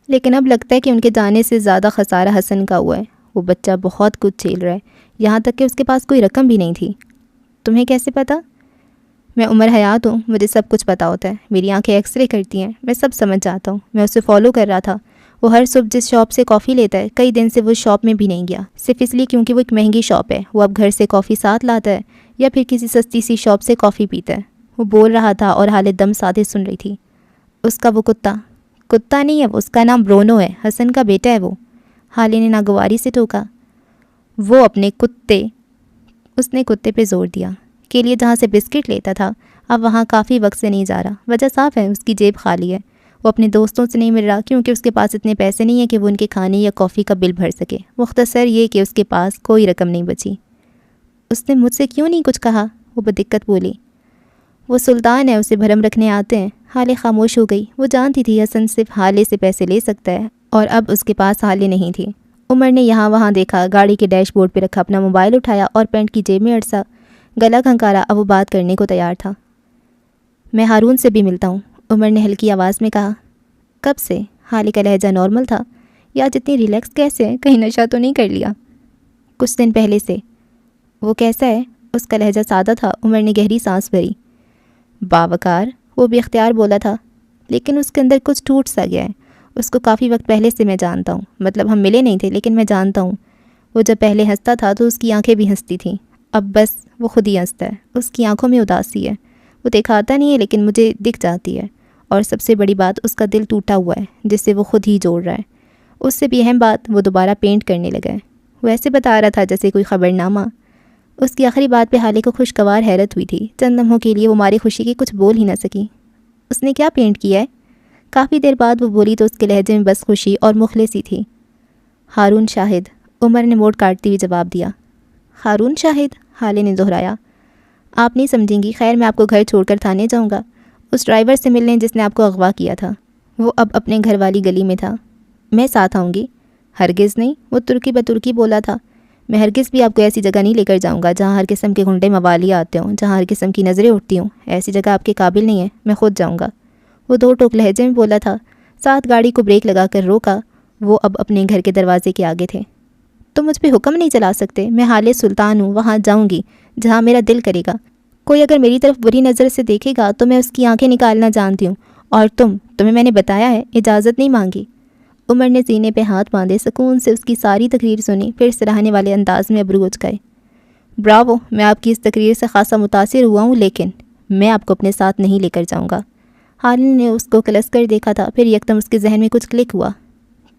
لیکن اب لگتا ہے کہ ان کے جانے سے زیادہ خسارہ حسن کا ہوا ہے۔ وہ بچہ بہت کچھ جھیل رہا ہے، یہاں تک کہ اس کے پاس کوئی رقم بھی نہیں تھی۔ تمہیں کیسے پتہ؟ میں عمر حیات ہوں، مجھے سب کچھ پتہ ہوتا ہے، میری آنکھیں ایکس رے کرتی ہیں، میں سب سمجھ جاتا ہوں۔ میں اسے فالو کر رہا تھا، وہ ہر صبح جس شاپ سے کافی لیتا ہے، کئی دن سے وہ شاپ میں بھی نہیں گیا، صرف اس لیے کیونکہ وہ ایک مہنگی شاپ ہے۔ وہ اب گھر سے کافی ساتھ لاتا ہے یا پھر کسی سستی سی شاپ سے کافی پیتا ہے۔ وہ بول رہا تھا اور حالت دم سادے سن رہی تھی۔ اس کا وہ کتا نہیں ہے، اس کا نام برونو ہے، حسن کا بیٹا ہے وہ، حالے نے ناگواری سے ٹوکا۔ وہ اپنے کتے، اس نے کتے پہ زور دیا، کے لیے جہاں سے بسکٹ لیتا تھا اب وہاں کافی وقت سے نہیں جا رہا۔ وجہ صاف ہے، اس کی جیب خالی ہے، وہ اپنے دوستوں سے نہیں مل رہا کیونکہ اس کے پاس اتنے پیسے نہیں ہیں کہ وہ ان کے کھانے یا کافی کا بل بھر سکے۔ مختصر یہ کہ اس کے پاس کوئی رقم نہیں بچی۔ اس نے مجھ سے کیوں نہیں کچھ کہا؟ وہ بدقت بولی۔ وہ سلطان ہے، اسے بھرم رکھنے آتے ہیں۔ حالے خاموش ہو گئی، وہ جانتی تھی حسن صرف حالے سے پیسے لے سکتا ہے اور اب اس کے پاس حالے نہیں تھی۔ عمر نے یہاں وہاں دیکھا، گاڑی کے ڈیش بورڈ پہ رکھا اپنا موبائل اٹھایا اور پینٹ کی جیب میں اڑسا، گلا کھنکارا۔ اب وہ بات کرنے کو تیار تھا۔ میں ہارون سے بھی ملتا ہوں، عمر نے ہلکی آواز میں کہا۔ کب سے؟ حالے کا لہجہ نارمل تھا، یا جتنی ریلیکس کیسے ہے، کہیں نشہ تو نہیں کر لیا؟ کچھ دن پہلے سے۔ وہ کیسا ہے؟ اس کا لہجہ سادہ تھا۔ عمر نے گہری سانس بھری۔ باوقار، وہ بھی اختیار بولا تھا، لیکن اس کے اندر کچھ ٹوٹ سا گیا ہے۔ اس کو کافی وقت پہلے سے میں جانتا ہوں، مطلب ہم ملے نہیں تھے لیکن میں جانتا ہوں۔ وہ جب پہلے ہنستا تھا تو اس کی آنکھیں بھی ہنستی تھیں، اب بس وہ خود ہی ہنستا ہے۔ اس کی آنکھوں میں اداسی ہے، وہ دکھاتا نہیں ہے لیکن مجھے دکھ جاتی ہے۔ اور سب سے بڑی بات، اس کا دل ٹوٹا ہوا ہے جس سے وہ خود ہی جوڑ رہا ہے۔ اس سے بھی اہم بات، وہ دوبارہ پینٹ کرنے لگا ہے۔ وہ ایسے بتا رہا تھا جیسے کوئی خبر نامہ۔ اس کی آخری بات پہ حالے کو خوشگوار حیرت ہوئی تھی۔ چند لمحوں کے لیے وہ ماری خوشی کی کچھ بول ہی نہ سکی۔ اس نے کیا پینٹ کیا ہے؟ کافی دیر بعد وہ بولی تو اس کے لہجے میں بس خوشی اور مخلصی تھی۔ ہارون شاہد، عمر نے موڑ کاٹتی ہوئی جواب دیا۔ ہارون شاہد؟ حالے نے دہرایا۔ آپ نہیں سمجھیں گی، خیر میں آپ کو گھر چھوڑ کر تھانے جاؤں گا، اس ڈرائیور سے ملنے جس نے آپ کو اغوا کیا تھا۔ وہ اب اپنے گھر والی گلی میں تھا۔ میں ساتھ آؤں گی؟ ہرگز نہیں، وہ ترکی بترکی بولا تھا۔ میں ہرگز بھی آپ کو ایسی جگہ نہیں لے کر جاؤں گا جہاں ہر قسم کے گنڈے موالی آتے ہوں، جہاں ہر قسم کی نظریں اٹھتی ہوں۔ ایسی جگہ آپ کے قابل نہیں ہے، میں خود جاؤں گا۔ وہ دو ٹوک لہجے میں بولا تھا، ساتھ گاڑی کو بریک لگا کر روکا۔ وہ اب اپنے گھر کے دروازے کے آگے تھے۔ تم مجھ پہ حکم نہیں چلا سکتے، میں حالے سلطان ہوں، وہاں جاؤں گی جہاں میرا دل کرے گا۔ کوئی اگر میری طرف بری نظر سے دیکھے گا تو میں اس کی آنکھیں نکالنا جانتی ہوں، اور تمہیں میں نے بتایا ہے، اجازت نہیں مانگی۔ عمر نے سینے پہ ہاتھ باندھے، سکون سے اس کی ساری تقریر سنی، پھر سراہنے والے انداز میں ابرو اچکائے۔ براوو، میں آپ کی اس تقریر سے خاصا متاثر ہوا ہوں، لیکن میں آپ کو اپنے ساتھ نہیں لے کر جاؤں گا۔ حالے نے اس کو کلس کر دیکھا تھا، پھر یکدم اس کے ذہن میں کچھ کلک ہوا۔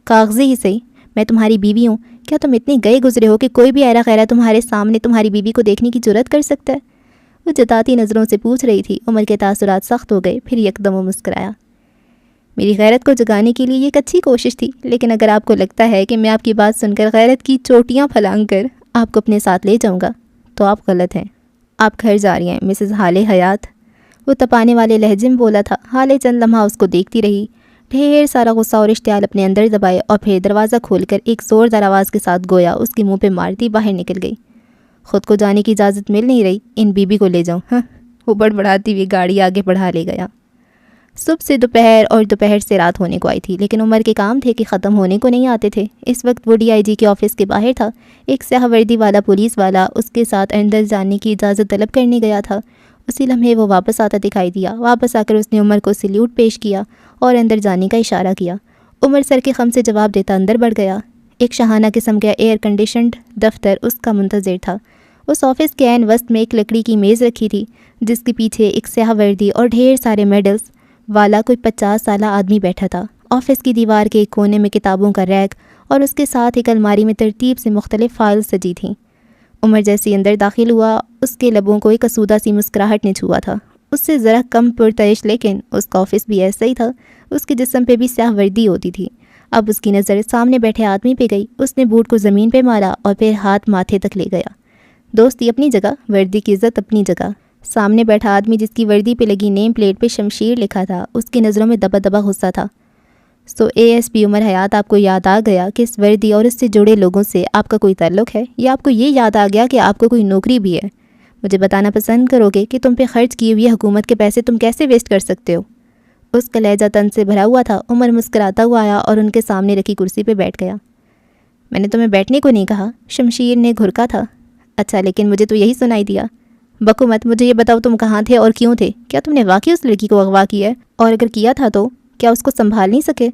کاغذی ہی صحیح، میں تمہاری بیوی ہوں، کیا تم اتنے گئے گزرے ہو کہ کوئی بھی ایرا غیرہ تمہارے سامنے تمہاری بیوی کو دیکھنے کی جرات کر سکتا ہے؟ وہ جتاتی نظروں سے پوچھ رہی تھی۔ عمر کے تاثرات سخت ہو گئے، پھر یکدم وہ مسکرایا۔ میری غیرت کو جگانے کے لیے یہ ایک اچھی کوشش تھی، لیکن اگر آپ کو لگتا ہے کہ میں آپ کی بات سن کر غیرت کی چوٹیاں پھلانگ کر آپ کو اپنے ساتھ لے جاؤں گا تو آپ غلط ہیں۔ آپ گھر جا رہی ہیں مسز حالے حیات، وہ تپانے والے لہجے میں بولا تھا۔ حالے چند لمحہ اس کو دیکھتی رہی، ڈھیر سارا غصہ اور اشتعال اپنے اندر دبائے، اور پھر دروازہ کھول کر ایک زوردار آواز کے ساتھ گویا اس کے منہ پہ مارتی باہر نکل گئی۔ خود کو جانے کی اجازت مل نہیں رہی، ان بیوی کو لے جاؤں؟ ہاں، وہ بڑبڑاتی ہوئی گاڑی آگے بڑھا لے گیا۔ صبح سے دوپہر اور دوپہر سے رات ہونے کو آئی تھی، لیکن عمر کے کام تھے کہ ختم ہونے کو نہیں آتے تھے۔ اس وقت وہ DIG کے آفس کے باہر تھا۔ ایک سیاہ وردی والا پولیس والا اس کے ساتھ اندر جانے کی اجازت طلب کرنے گیا تھا۔ اسی لمحے وہ واپس آتا دکھائی دیا۔ واپس آ کر اس نے عمر کو سلیوٹ پیش کیا اور اندر جانے کا اشارہ کیا۔ عمر سر کے خم سے جواب دیتا اندر بڑھ گیا۔ ایک شاہانہ قسم کا ایئر کنڈیشنڈ دفتر اس کا منتظر تھا۔ اس آفس کے عین وسط میں ایک لکڑی کی میز رکھی تھی، جس کے پیچھے ایک سیاہ وردی اور ڈھیر سارے میڈلز والا کوئی 50 سالہ آدمی بیٹھا تھا۔ آفس کی دیوار کے ایک کونے میں کتابوں کا ریک اور اس کے ساتھ ایک الماری میں ترتیب سے مختلف فائلز سجی تھیں۔ عمر جیسے اندر داخل ہوا، اس کے لبوں کو ایک اسودہ سی مسکراہٹ نے چھوا تھا۔ اس سے ذرا کم پرتعش، لیکن اس کا آفس بھی ایسا ہی تھا۔ اس کے جسم پہ بھی سیاہ وردی ہوتی تھی۔ اب اس کی نظر سامنے بیٹھے آدمی پہ گئی۔ اس نے بوٹ کو زمین پہ مارا اور پھر ہاتھ ماتھے تک لے گیا۔ دوستی اپنی جگہ، وردی کی عزت اپنی جگہ۔ سامنے بیٹھا آدمی جس کی وردی پہ لگی نیم پلیٹ پہ شمشیر لکھا تھا، اس کی نظروں میں دبا دبا غصہ تھا۔ ASP عمر حیات، آپ کو یاد آ گیا کہ اس وردی اور اس سے جڑے لوگوں سے آپ کا کوئی تعلق ہے، یا آپ کو یہ یاد آ گیا کہ آپ کو کوئی نوکری بھی ہے؟ مجھے بتانا پسند کرو گے کہ تم پہ خرچ کیے ہوئے حکومت کے پیسے تم کیسے ویسٹ کر سکتے ہو؟ اس کا لہجہ تن سے بھرا ہوا تھا۔ عمر مسکراتا ہوا آیا اور ان کے سامنے رکھی کرسی پہ بیٹھ گیا۔ میں نے تمہیں بیٹھنے کو نہیں کہا، شمشیر نے گھرکا تھا۔ اچھا، لیکن مجھے تو یہی سنائی دیا۔ بکو مت، مجھے یہ بتاؤ تم کہاں تھے اور کیوں تھے؟ کیا تم نے واقعی اس لڑکی کو اغوا کیا ہے؟ اور اگر کیا تھا تو کیا اس کو سنبھال نہیں سکے؟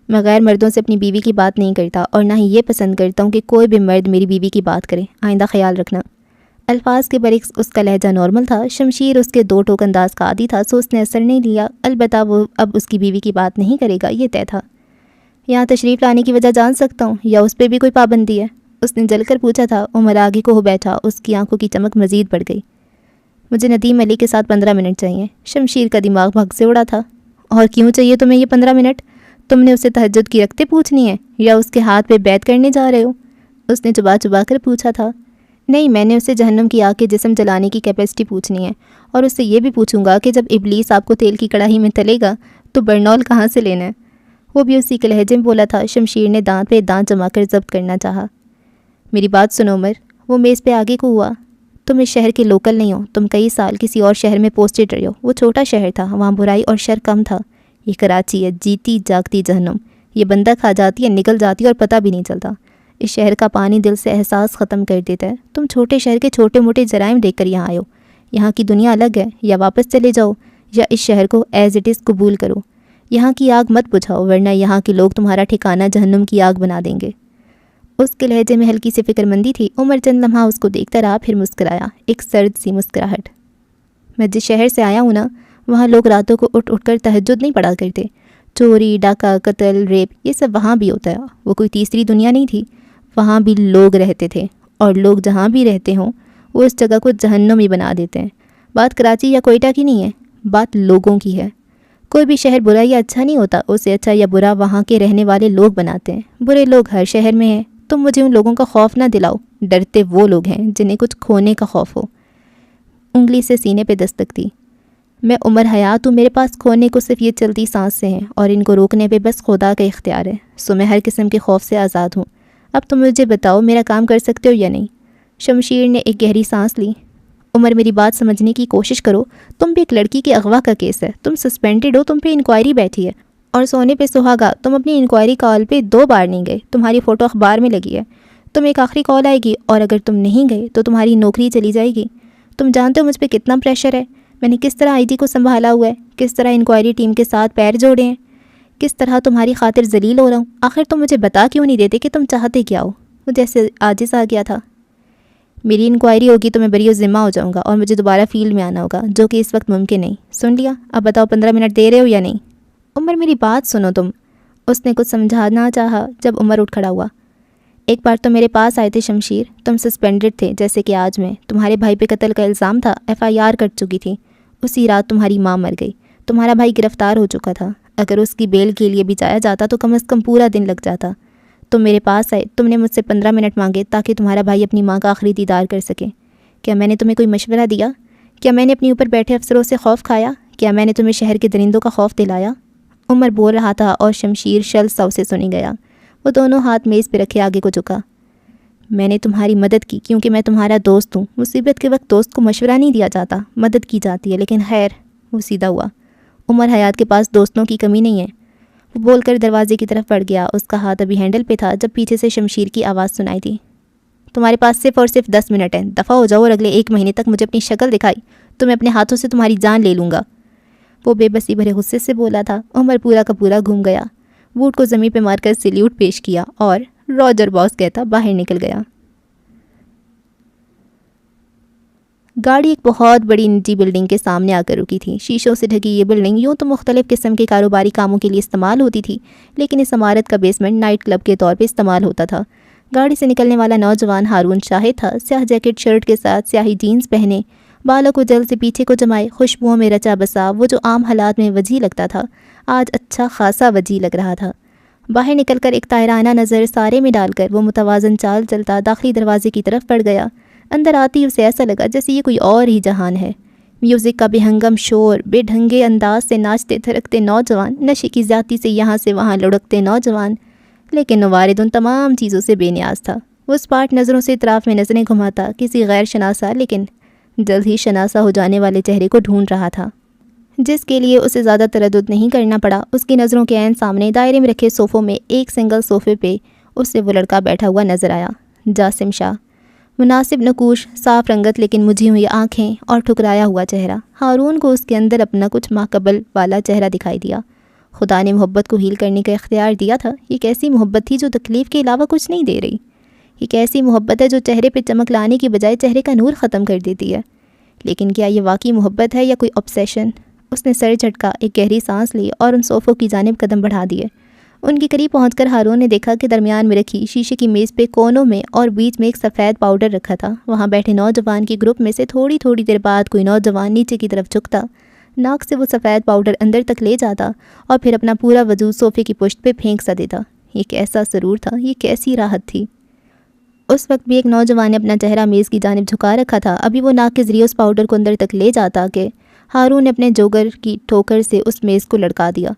میں غیر مردوں سے اپنی بیوی کی بات نہیں کرتا اور نہ ہی یہ پسند کرتا ہوں کہ کوئی بھی مرد میری بیوی کی بات کرے، آئندہ خیال رکھنا۔ الفاظ کے برعکس اس کا لہجہ نارمل تھا۔ شمشیر اس کے دو ٹوک انداز کا عادی تھا، سو اس نے اثر نہیں لیا۔ البتہ وہ اب اس کی بیوی کی بات نہیں کرے گا، یہ طے تھا۔ یہاں تشریف لانے کی وجہ جان سکتا ہوں یا اس پہ بھی کوئی پابندی ہے؟ اس نے جل کر پوچھا تھا۔ عمر آگے کو ہو بیٹھا، اس کی آنکھوں کی چمک مزید بڑھ گئی۔ مجھے ندیم علی کے ساتھ 15 منٹ چاہیے۔ شمشیر کا دماغ بھگ سے اڑا تھا۔ اور کیوں چاہیے تمہیں یہ 15 منٹ؟ تم نے اسے تہجد کی رکھتے پوچھنی ہے یا اس کے ہاتھ پہ بیعت کرنے جا رہے ہو؟ اس نے چبا چبا کر پوچھا تھا۔ نہیں، میں نے اسے جہنم کی آگ کے جسم جلانے کی کیپیسٹی پوچھنی ہے، اور اس سے یہ بھی پوچھوں گا کہ جب ابلیس آپ کو تیل کی کڑاہی میں تلے گا تو برنول کہاں سے لینا ہے؟ وہ بھی اسی کے لہجے میں بولا تھا۔ شمشیر نے دانت پہ دانت جما کر ضبط کرنا چاہا۔ میری بات سنو عمر، وہ میز پہ آگے کو ہوا۔ تم اس شہر کے لوکل نہیں ہو، تم کئی سال کسی اور شہر میں پوسٹڈ رہے ہو۔ وہ چھوٹا شہر تھا، وہاں برائی اور شر کم تھا۔ یہ کراچی ہے، جیتی جاگتی جہنم۔ یہ بندہ کھا جاتی ہے، نکل جاتی ہے اور پتہ بھی نہیں چلتا۔ اس شہر کا پانی دل سے احساس ختم کر دیتا ہے۔ تم چھوٹے شہر کے چھوٹے موٹے جرائم دیکھ کر یہاں آئے ہو۔ یہاں کی دنیا الگ ہے، یا واپس چلے جاؤ یا اس شہر کو ایز اٹ از قبول کرو۔ یہاں کی آگ مت بجھاؤ، ورنہ یہاں کے لوگ تمہارا ٹھکانہ جہنم کی آگ بنا دیں گے۔ اس کے لہجے میں ہلکی سی فکر مندی تھی۔ عمر چند لمحہ اس کو دیکھتا رہا، پھر مسکرایا، ایک سرد سی مسکراہٹ۔ میں جس شہر سے آیا ہوں نا، وہاں لوگ راتوں کو اٹھ کر تہجد نہیں پڑھا کرتے۔ چوری، ڈاکہ، قتل، ریپ، یہ سب وہاں بھی ہوتا ہے۔ وہ کوئی تیسری دنیا نہیں تھی، وہاں بھی لوگ رہتے تھے، اور لوگ جہاں بھی رہتے ہوں وہ اس جگہ کو جہنم ہی بنا دیتے ہیں۔ بات کراچی یا کوئٹہ کی نہیں ہے، بات لوگوں کی ہے۔ کوئی بھی شہر برا یا اچھا نہیں ہوتا، اسے اچھا یا برا وہاں کے رہنے والے لوگ بناتے ہیں۔ برے لوگ ہر شہر میں ہیں۔ تم مجھے ان لوگوں کا خوف نہ دلاؤ، ڈرتے وہ لوگ ہیں جنہیں کچھ کھونے کا خوف ہو۔ انگلی سے سینے پہ دستک دی۔ میں عمر حیات ہوں، میرے پاس کھونے کو صرف یہ چلتی سانس سے ہیں، اور ان کو روکنے پہ بس خدا کا اختیار ہے۔ سو میں ہر قسم کے خوف سے آزاد ہوں۔ اب تم مجھے بتاؤ، میرا کام کر سکتے ہو یا نہیں؟ شمشیر نے ایک گہری سانس لی۔ عمر، میری بات سمجھنے کی کوشش کرو۔ تم پہ ایک لڑکی کے اغوا کا کیس ہے، تم سسپینڈڈ ہو، تم پہ انکوائری بیٹھی ہے، اور سونے پہ سہاگا، تم اپنی انکوائری کال پہ 2 بار نہیں گئے، تمہاری فوٹو اخبار میں لگی ہے۔ تم ایک آخری کال آئے گی، اور اگر تم نہیں گئے تو تمہاری نوکری چلی جائے گی۔ تم جانتے ہو مجھ پہ کتنا پریشر ہے، میں نے کس طرح آئی ٹی کو سنبھالا ہوا ہے، کس طرح انکوائری ٹیم کے ساتھ پیر جوڑے ہیں، کس طرح تمہاری خاطر ذلیل ہو رہا ہوں۔ آخر تم مجھے بتا کیوں نہیں دیتے کہ تم چاہتے کیا ہو؟ مجھے ایسے عاجز آ گیا تھا۔ میری انکوائری ہوگی تو میں بری و ذمہ ہو جاؤں گا، اور مجھے دوبارہ فیلڈ میں آنا ہوگا، جو کہ اس وقت ممکن نہیں۔ سن لیا؟ اب بتاؤ 15 منٹ دے رہے ہو یا نہیں؟ عمر، میری بات سنو تم۔ اس نے کچھ سمجھانا چاہا جب عمر اٹھ کھڑا ہوا۔ ایک بار تو میرے پاس آئے تھے شمشیر، تم سسپینڈڈ تھے جیسے کہ آج میں۔ تمہارے بھائی پہ قتل کا الزام تھا، FIR کٹ چکی تھی۔ اسی رات تمہاری ماں مر گئی، تمہارا بھائی گرفتار ہو چکا تھا۔ اگر اس کی بیل کے لیے بھی جایا جاتا تو کم از کم پورا دن لگ جاتا۔ تم میرے پاس آئے، تم نے مجھ سے 15 منٹ مانگے تاکہ تمہارا بھائی اپنی ماں کا آخری دیدار کر سکے۔ کیا میں نے تمہیں کوئی مشورہ دیا؟ کیا میں نے اپنی اوپر بیٹھے افسروں سے خوف کھایا؟ کیا میں نے تمہیں شہر کے درندوں کا خوف دلایا؟ عمر بول رہا تھا اور شمشیر شل سو سے سنی گیا۔ وہ دونوں ہاتھ میز پہ رکھے آگے کو جھکا۔ میں نے تمہاری مدد کی کیونکہ میں تمہارا دوست ہوں۔ مصیبت کے وقت دوست کو مشورہ نہیں دیا جاتا، مدد کی جاتی ہے۔ لیکن خیر، وہ سیدھا ہوا۔ عمر حیات کے پاس دوستوں کی کمی نہیں ہے۔ وہ بول کر دروازے کی طرف بڑھ گیا۔ اس کا ہاتھ ابھی ہینڈل پہ تھا جب پیچھے سے شمشیر کی آواز سنائی دی۔ تمہارے پاس صرف اور صرف 10 منٹ ہیں، دفع ہو جاؤ، اور اگلے 1 مہینے تک مجھے اپنی شکل دکھائی تو میں اپنے ہاتھوں سے تمہاری جان لے لوں گا۔ وہ بے بسی بھرے غصے سے بولا تھا۔ عمر پورا کا پورا گھوم گیا، بوٹ کو زمین پہ مار کر سلیوٹ پیش کیا اور روجر باس کہتا باہر نکل گیا۔ گاڑی ایک بہت بڑی نجی بلڈنگ کے سامنے آ کر رکی تھی۔ شیشوں سے ڈھکی یہ بلڈنگ یوں تو مختلف قسم کے کاروباری کاموں کے لیے استعمال ہوتی تھی، لیکن اس عمارت کا بیسمنٹ نائٹ کلب کے طور پہ استعمال ہوتا تھا۔ گاڑی سے نکلنے والا نوجوان ہارون شاہد تھا، سیاہ جیکٹ شرٹ کے ساتھ سیاہی جینز پہنے، بالوں کو جلد سے پیچھے کو جمائے، خوشبوؤں میں رچا بسا۔ وہ جو عام حالات میں وجیح لگتا تھا، آج اچھا خاصا وجیح لگ رہا تھا۔ باہر نکل کر ایک طاہرانہ نظر سارے میں ڈال کر وہ متوازن چال چلتا داخلی دروازے کی طرف بڑھ گیا۔ اندر آتی ہی اسے ایسا لگا جیسے یہ کوئی اور ہی جہان ہے۔ میوزک کا بے ہنگم شور، بے ڈھنگے انداز سے ناچتے تھرکتے نوجوان، نشے کی زیادتی سے یہاں سے وہاں لڑکتے نوجوان، لیکن نوارد ان تمام چیزوں سے بے نیاز تھا۔ وہ اسپاٹ نظروں سے اطراف میں نظریں گھماتا، کسی غیر شناسا لیکن جلد ہی شناسا ہو جانے والے چہرے کو ڈھونڈ رہا تھا، جس کے لیے اسے زیادہ تردد نہیں کرنا پڑا۔ اس کی نظروں کے عین سامنے دائرے میں رکھے صوفوں میں ایک سنگل صوفے پہ اسے وہ لڑکا بیٹھا ہوا نظر آیا، جاسم شاہ۔ مناسب نقوش، صاف رنگت لیکن مجھی ہوئی آنکھیں اور ٹھکرایا ہوا چہرہ۔ ہارون کو اس کے اندر اپنا کچھ ماہ قبل والا چہرہ دکھائی دیا۔ خدا نے محبت کو ہیل کرنے کا اختیار دیا تھا۔ یہ کیسی محبت تھی جو تکلیف کے علاوہ کچھ نہیں دے رہی؟ یہ کیسی محبت ہے جو چہرے پہ چمک لانے کی بجائے چہرے کا نور ختم کر دیتی ہے؟ لیکن کیا یہ واقعی محبت ہے یا کوئی obsession؟ اس نے سر جھٹکا، ایک گہری سانس لی اور ان صوفوں کی جانب قدم بڑھا دیے۔ ان کے قریب پہنچ کر ہارون نے دیکھا کہ درمیان میں رکھی شیشے کی میز پہ کونوں میں اور بیچ میں ایک سفید پاؤڈر رکھا تھا۔ وہاں بیٹھے نوجوان کے گروپ میں سے تھوڑی دیر بعد کوئی نوجوان نیچے کی طرف جھکتا، ناک سے وہ سفید پاؤڈر اندر تک لے جاتا اور پھر اپنا پورا وجود صوفے کی پشت پہ پھینک سا دیتا۔ یہ کیسا سرور تھا، یہ کیسی راحت تھی۔ اس وقت بھی ایک نوجوان نے اپنا چہرہ میز کی جانب جھکا رکھا تھا۔ ابھی وہ ناک کے ذریعے اس پاؤڈر کو اندر تک لے جاتا کہ ہارون نے اپنے جوگر کی ٹھوکر سے اس میز کو لڑکا دیا۔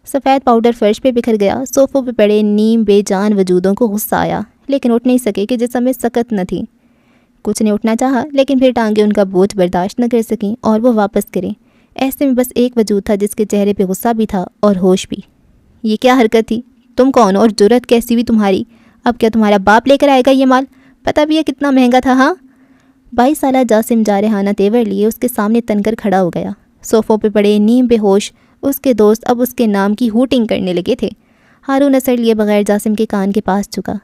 سفید پاؤڈر فرش پہ بکھر گیا۔ صوفوں پہ پڑے نیم بے جان وجودوں کو غصہ آیا، لیکن اٹھ نہیں سکے کہ جسم میں سکت نہ تھی۔ کچھ نے اٹھنا چاہا لیکن پھر ٹانگیں ان کا بوجھ برداشت نہ کر سکیں اور وہ واپس کریں۔ ایسے میں بس ایک وجود تھا جس کے چہرے پہ غصہ بھی تھا اور ہوش بھی۔ یہ کیا حرکت تھی؟ تم کون ہو اور جرت کیسی ہوئی تمہاری؟ اب کیا تمہارا باپ لے کر آئے گا یہ مال؟ پتہ بھی ہے کتنا مہنگا تھا؟ ہاں 22 سالہ جاسم جارحانہ تیور لیے اس کے سامنے تن کر کھڑا ہو گیا۔ صوفوں پہ پڑے نیم بے ہوش اس کے دوست اب اس کے نام کی ہوٹنگ کرنے لگے تھے۔ ہارون اثر لیے بغیر جاسم کے کان کے پاس جھکا۔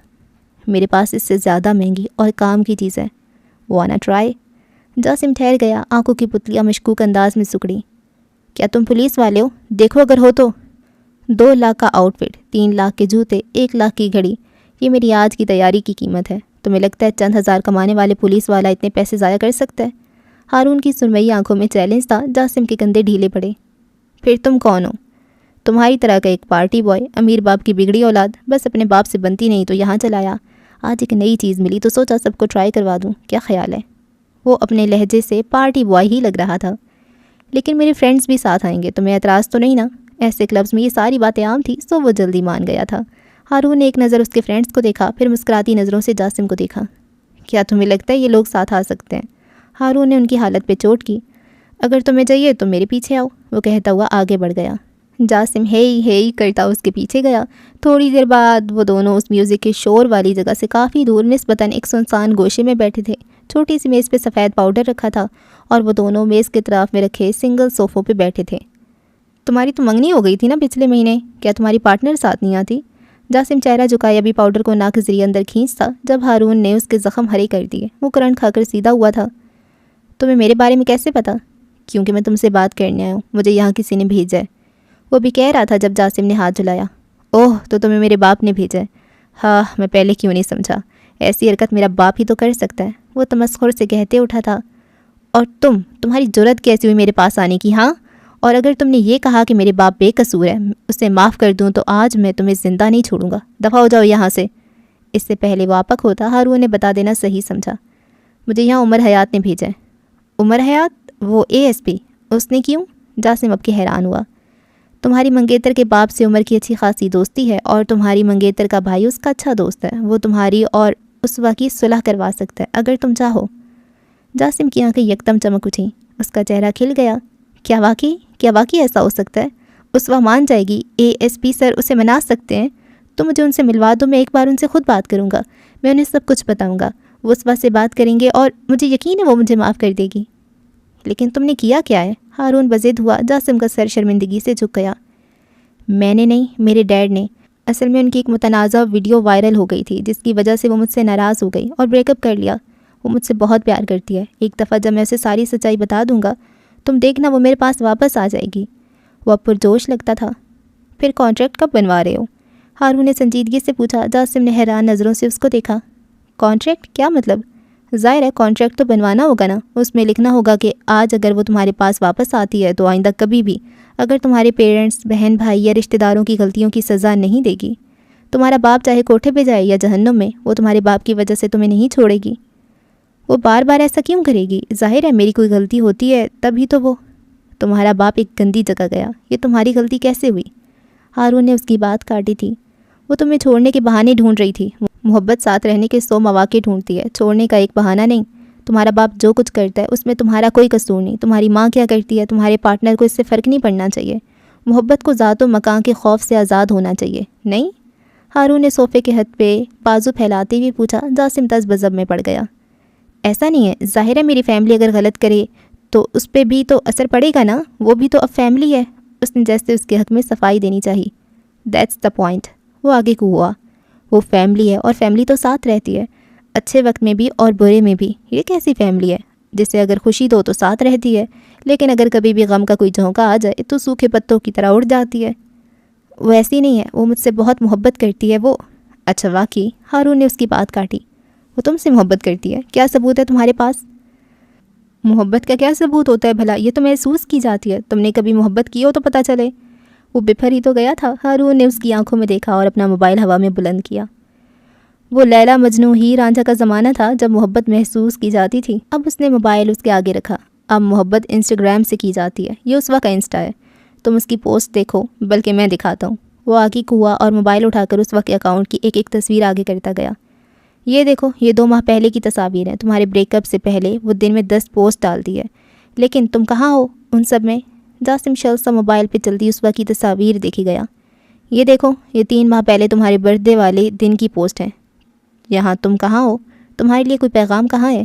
میرے پاس اس سے زیادہ مہنگی اور کام کی چیز ہے، وانا ٹرائی؟ جاسم ٹھہر گیا، آنکھوں کی پتلیاں مشکوک انداز میں سکڑی۔ کیا تم پولیس والے ہو؟ دیکھو اگر ہو تو۔ 2 لاکھ کا آؤٹ فٹ، 3 لاکھ کے جوتے، 1 لاکھ کی گھڑی، یہ میری آج کی تیاری کی قیمت ہے۔ تمہیں لگتا ہے چند ہزار کمانے والے پولیس والا اتنے پیسے ضائع کر سکتا ہے؟ ہارون کی سرمئی آنکھوں میں چیلنج تھا۔ جاسم کے کندھے ڈھیلے پڑے۔ پھر تم کون ہو؟ تمہاری طرح کا ایک پارٹی بوائے، امیر باپ کی بگڑی اولاد، بس اپنے باپ سے بنتی نہیں تو یہاں چلایا۔ آج ایک نئی چیز ملی تو سوچا سب کو ٹرائی کروا دوں، کیا خیال ہے؟ وہ اپنے لہجے سے پارٹی بوائے ہی لگ رہا تھا۔ لیکن میرے فرینڈز بھی ساتھ آئیں گے، تمہیں اعتراض تو نہیں نا؟ ایسے کلبز میں یہ ساری باتیں عام تھی، سو وہ جلدی مان گیا تھا۔ ہارون نے ایک نظر اس کے فرینڈز کو دیکھا، پھر مسکراتی نظروں سے جاسم کو دیکھا۔ کیا تمہیں لگتا ہے یہ لوگ ساتھ آ سکتے ہیں؟ ہارون نے ان کی حالت پہ چوٹ کی۔ اگر تمہیں چاہیے تو میرے پیچھے آؤ، وہ کہتا ہوا آگے بڑھ گیا۔ جاسم ہی کرتا اس کے پیچھے گیا۔ تھوڑی دیر بعد وہ دونوں اس میوزک کے شور والی جگہ سے کافی دور نسبتاً ایک سنسان گوشے میں بیٹھے تھے۔ چھوٹی سی میز پہ سفید پاؤڈر رکھا تھا اور وہ دونوں میز کے طرف میں رکھے سنگل صوفوں پہ بیٹھے تھے۔ تمہاری تو منگنی ہو گئی تھی نا پچھلے مہینے، کیا تمہاری پارٹنر ساتھ نہیں آتی؟ جاسم چہرہ جھکائے ابھی پاؤڈر کو ناک کے ذریعے اندر کھینچتا جب ہارون نے اس کے زخم ہرے کر دیے۔ وہ کرنٹ کھا کر سیدھا ہوا تھا۔ تمہیں میرے بارے میں کیسے پتا؟ کیونکہ میں تم سے بات کرنے آیا ہوں، مجھے یہاں کسی نے بھیجا ہے۔ وہ بھی کہہ رہا تھا جب جاسم نے ہاتھ جھلایا۔ اوہ، تو تمہیں میرے باپ نے بھیجا ہے؟ ہاں، میں پہلے کیوں نہیں سمجھا، ایسی حرکت میرا باپ ہی تو کر سکتا ہے، وہ تمسخر سے کہتے اٹھا تھا۔ اور تمہاری جرت کیسی ہوئی میرے پاس آنے کی؟ ہاں، اور اگر تم نے یہ کہا کہ میرے باپ بے قصور ہے، اسے معاف کر دوں تو آج میں تمہیں زندہ نہیں چھوڑوں گا، دفع ہو جاؤ یہاں سے۔ اس سے پہلے وہ آپک ہوتا، ہارون نے بتا دینا صحیح سمجھا۔ مجھے یہاں عمر حیات نے بھیجا ہے۔ عمر حیات؟ وہ ASP؟ اس نے کیوں؟ جاسم اب کے حیران ہوا۔ تمہاری منگیتر کے باپ سے عمر کی اچھی خاصی دوستی ہے اور تمہاری منگیتر کا بھائی اس کا اچھا دوست ہے، وہ تمہاری اور اسوا کی صلح کروا سکتا ہے اگر تم چاہو۔ جاسم کی آنکھیں یکدم چمک اٹھیں، اس کا چہرہ کھل گیا۔ کیا واقعی ایسا ہو سکتا ہے؟ اسوا مان جائے گی؟ ASP سر اسے منا سکتے ہیں؟ تو مجھے ان سے ملوا دو، میں ایک بار ان سے خود بات کروں گا، میں انہیں سب کچھ بتاؤں گا، وہ اسوا سے بات کریں گے اور مجھے یقین ہے وہ مجھے معاف کر دے گی۔ لیکن تم نے کیا ہے؟ ہارون بضد ہوا۔ جاسم کا سر شرمندگی سے جھک گیا۔ میں نے نہیں، میرے ڈیڈ نے۔ اصل میں ان کی ایک متنازع ویڈیو وائرل ہو گئی تھی جس کی وجہ سے وہ مجھ سے ناراض ہو گئی اور بریک اپ کر لیا۔ وہ مجھ سے بہت پیار کرتی ہے، ایک دفعہ جب میں اسے ساری سچائی بتا دوں گا تم دیکھنا وہ میرے پاس واپس آ جائے گی۔ وہ اب پرجوش لگتا تھا۔ پھر کانٹریکٹ کب بنوا رہے ہو؟ ہارون نے سنجیدگی سے پوچھا۔ جاسم نے حیران نظروں سے اس کو دیکھا۔ کانٹریکٹ؟ کیا مطلب؟ ظاہر ہے کانٹریکٹ تو بنوانا ہوگا نا، اس میں لکھنا ہوگا کہ آج اگر وہ تمہارے پاس واپس آتی ہے تو آئندہ کبھی بھی اگر تمہارے پیرنٹس، بہن بھائی یا رشتہ داروں کی غلطیوں کی سزا نہیں دے گی، تمہارا باپ چاہے کوٹھے پہ جائے یا جہنم میں، وہ تمہارے باپ کی وجہ سے تمہیں نہیں چھوڑے گی۔ وہ بار بار ایسا کیوں کرے گی؟ ظاہر ہے میری کوئی غلطی ہوتی ہے تبھی تو وہ تمہارا باپ ایک گندی جگہ گیا، یہ تمہاری غلطی کیسے ہوئی؟ ہارون نے اس کی بات کاٹی تھی۔ وہ تمہیں چھوڑنے کے بہانے ڈھونڈ رہی تھی۔ محبت ساتھ رہنے کے 100 مواقع ڈھونڈتی ہے، چھوڑنے کا ایک بہانہ نہیں۔ تمہارا باپ جو کچھ کرتا ہے اس میں تمہارا کوئی قصور نہیں. تمہاری ماں کیا کرتی ہے تمہارے پارٹنر کو اس سے فرق نہیں پڑنا چاہیے. محبت کو ذات و مکان کے خوف سے آزاد ہونا چاہیے. نہیں؟ ہارون نے صوفے کے ہتھ پہ بازو پھیلاتے ہوئے پوچھا. جاسم تز بزب میں پڑ گیا. ایسا نہیں ہے. ظاہر ہے میری فیملی اگر غلط کرے تو اس پہ بھی تو اثر پڑے گا نا. وہ بھی تو اب فیملی ہے. اس نے جیسے اس کے حق میں صفائی دینی چاہی. That's the point. وہ آگے کو ہوا. وہ فیملی ہے اور فیملی تو ساتھ رہتی ہے, اچھے وقت میں بھی اور برے میں بھی. یہ کیسی فیملی ہے جسے اگر خوشی دو تو ساتھ رہتی ہے, لیکن اگر کبھی بھی غم کا کوئی جھونکا آ جائے تو سوکھے پتوں کی طرح اڑ جاتی ہے. وہ ایسی نہیں ہے. وہ مجھ سے بہت محبت کرتی ہے. وہ اچھا واقعی؟ ہارون نے اس کی بات کاٹی. وہ تم سے محبت کرتی ہے؟ کیا ثبوت ہے تمہارے پاس؟ محبت کا کیا ثبوت ہوتا ہے بھلا؟ یہ تو محسوس کی جاتی ہے. تم نے کبھی محبت کی ہو تو پتہ چلے. وہ بپھر ہی تو گیا تھا. ہارون نے اس کی آنکھوں میں دیکھا اور اپنا موبائل ہوا میں بلند کیا. وہ لیلا مجنوں ہیر رانجھا کا زمانہ تھا جب محبت محسوس کی جاتی تھی. اب اس نے موبائل اس کے آگے رکھا. اب محبت انسٹاگرام سے کی جاتی ہے. یہ اس وقت کا انسٹا ہے. تم اس کی پوسٹ دیکھو, بلکہ میں دکھاتا ہوں. وہ آگے کو ہوا اور موبائل اٹھا کر اس وقت کے اکاؤنٹ کی ایک ایک تصویر آگے کرتا گیا. یہ دیکھو, یہ 2 ماہ پہلے کی تصاویر ہیں. تمہارے بریک اپ سے پہلے وہ دن میں 10 پوسٹ ڈالتی ہے, لیکن تم کہاں ہو ان سب میں؟ جاسم شلسا موبائل پہ چلتی اس وقت کی تصاویر دیکھی گیا. یہ دیکھو, یہ 3 ماہ پہلے تمہارے برتھ ڈے والے دن کی پوسٹ ہے. یہاں تم کہاں ہو؟ تمہارے لیے کوئی پیغام کہاں ہے؟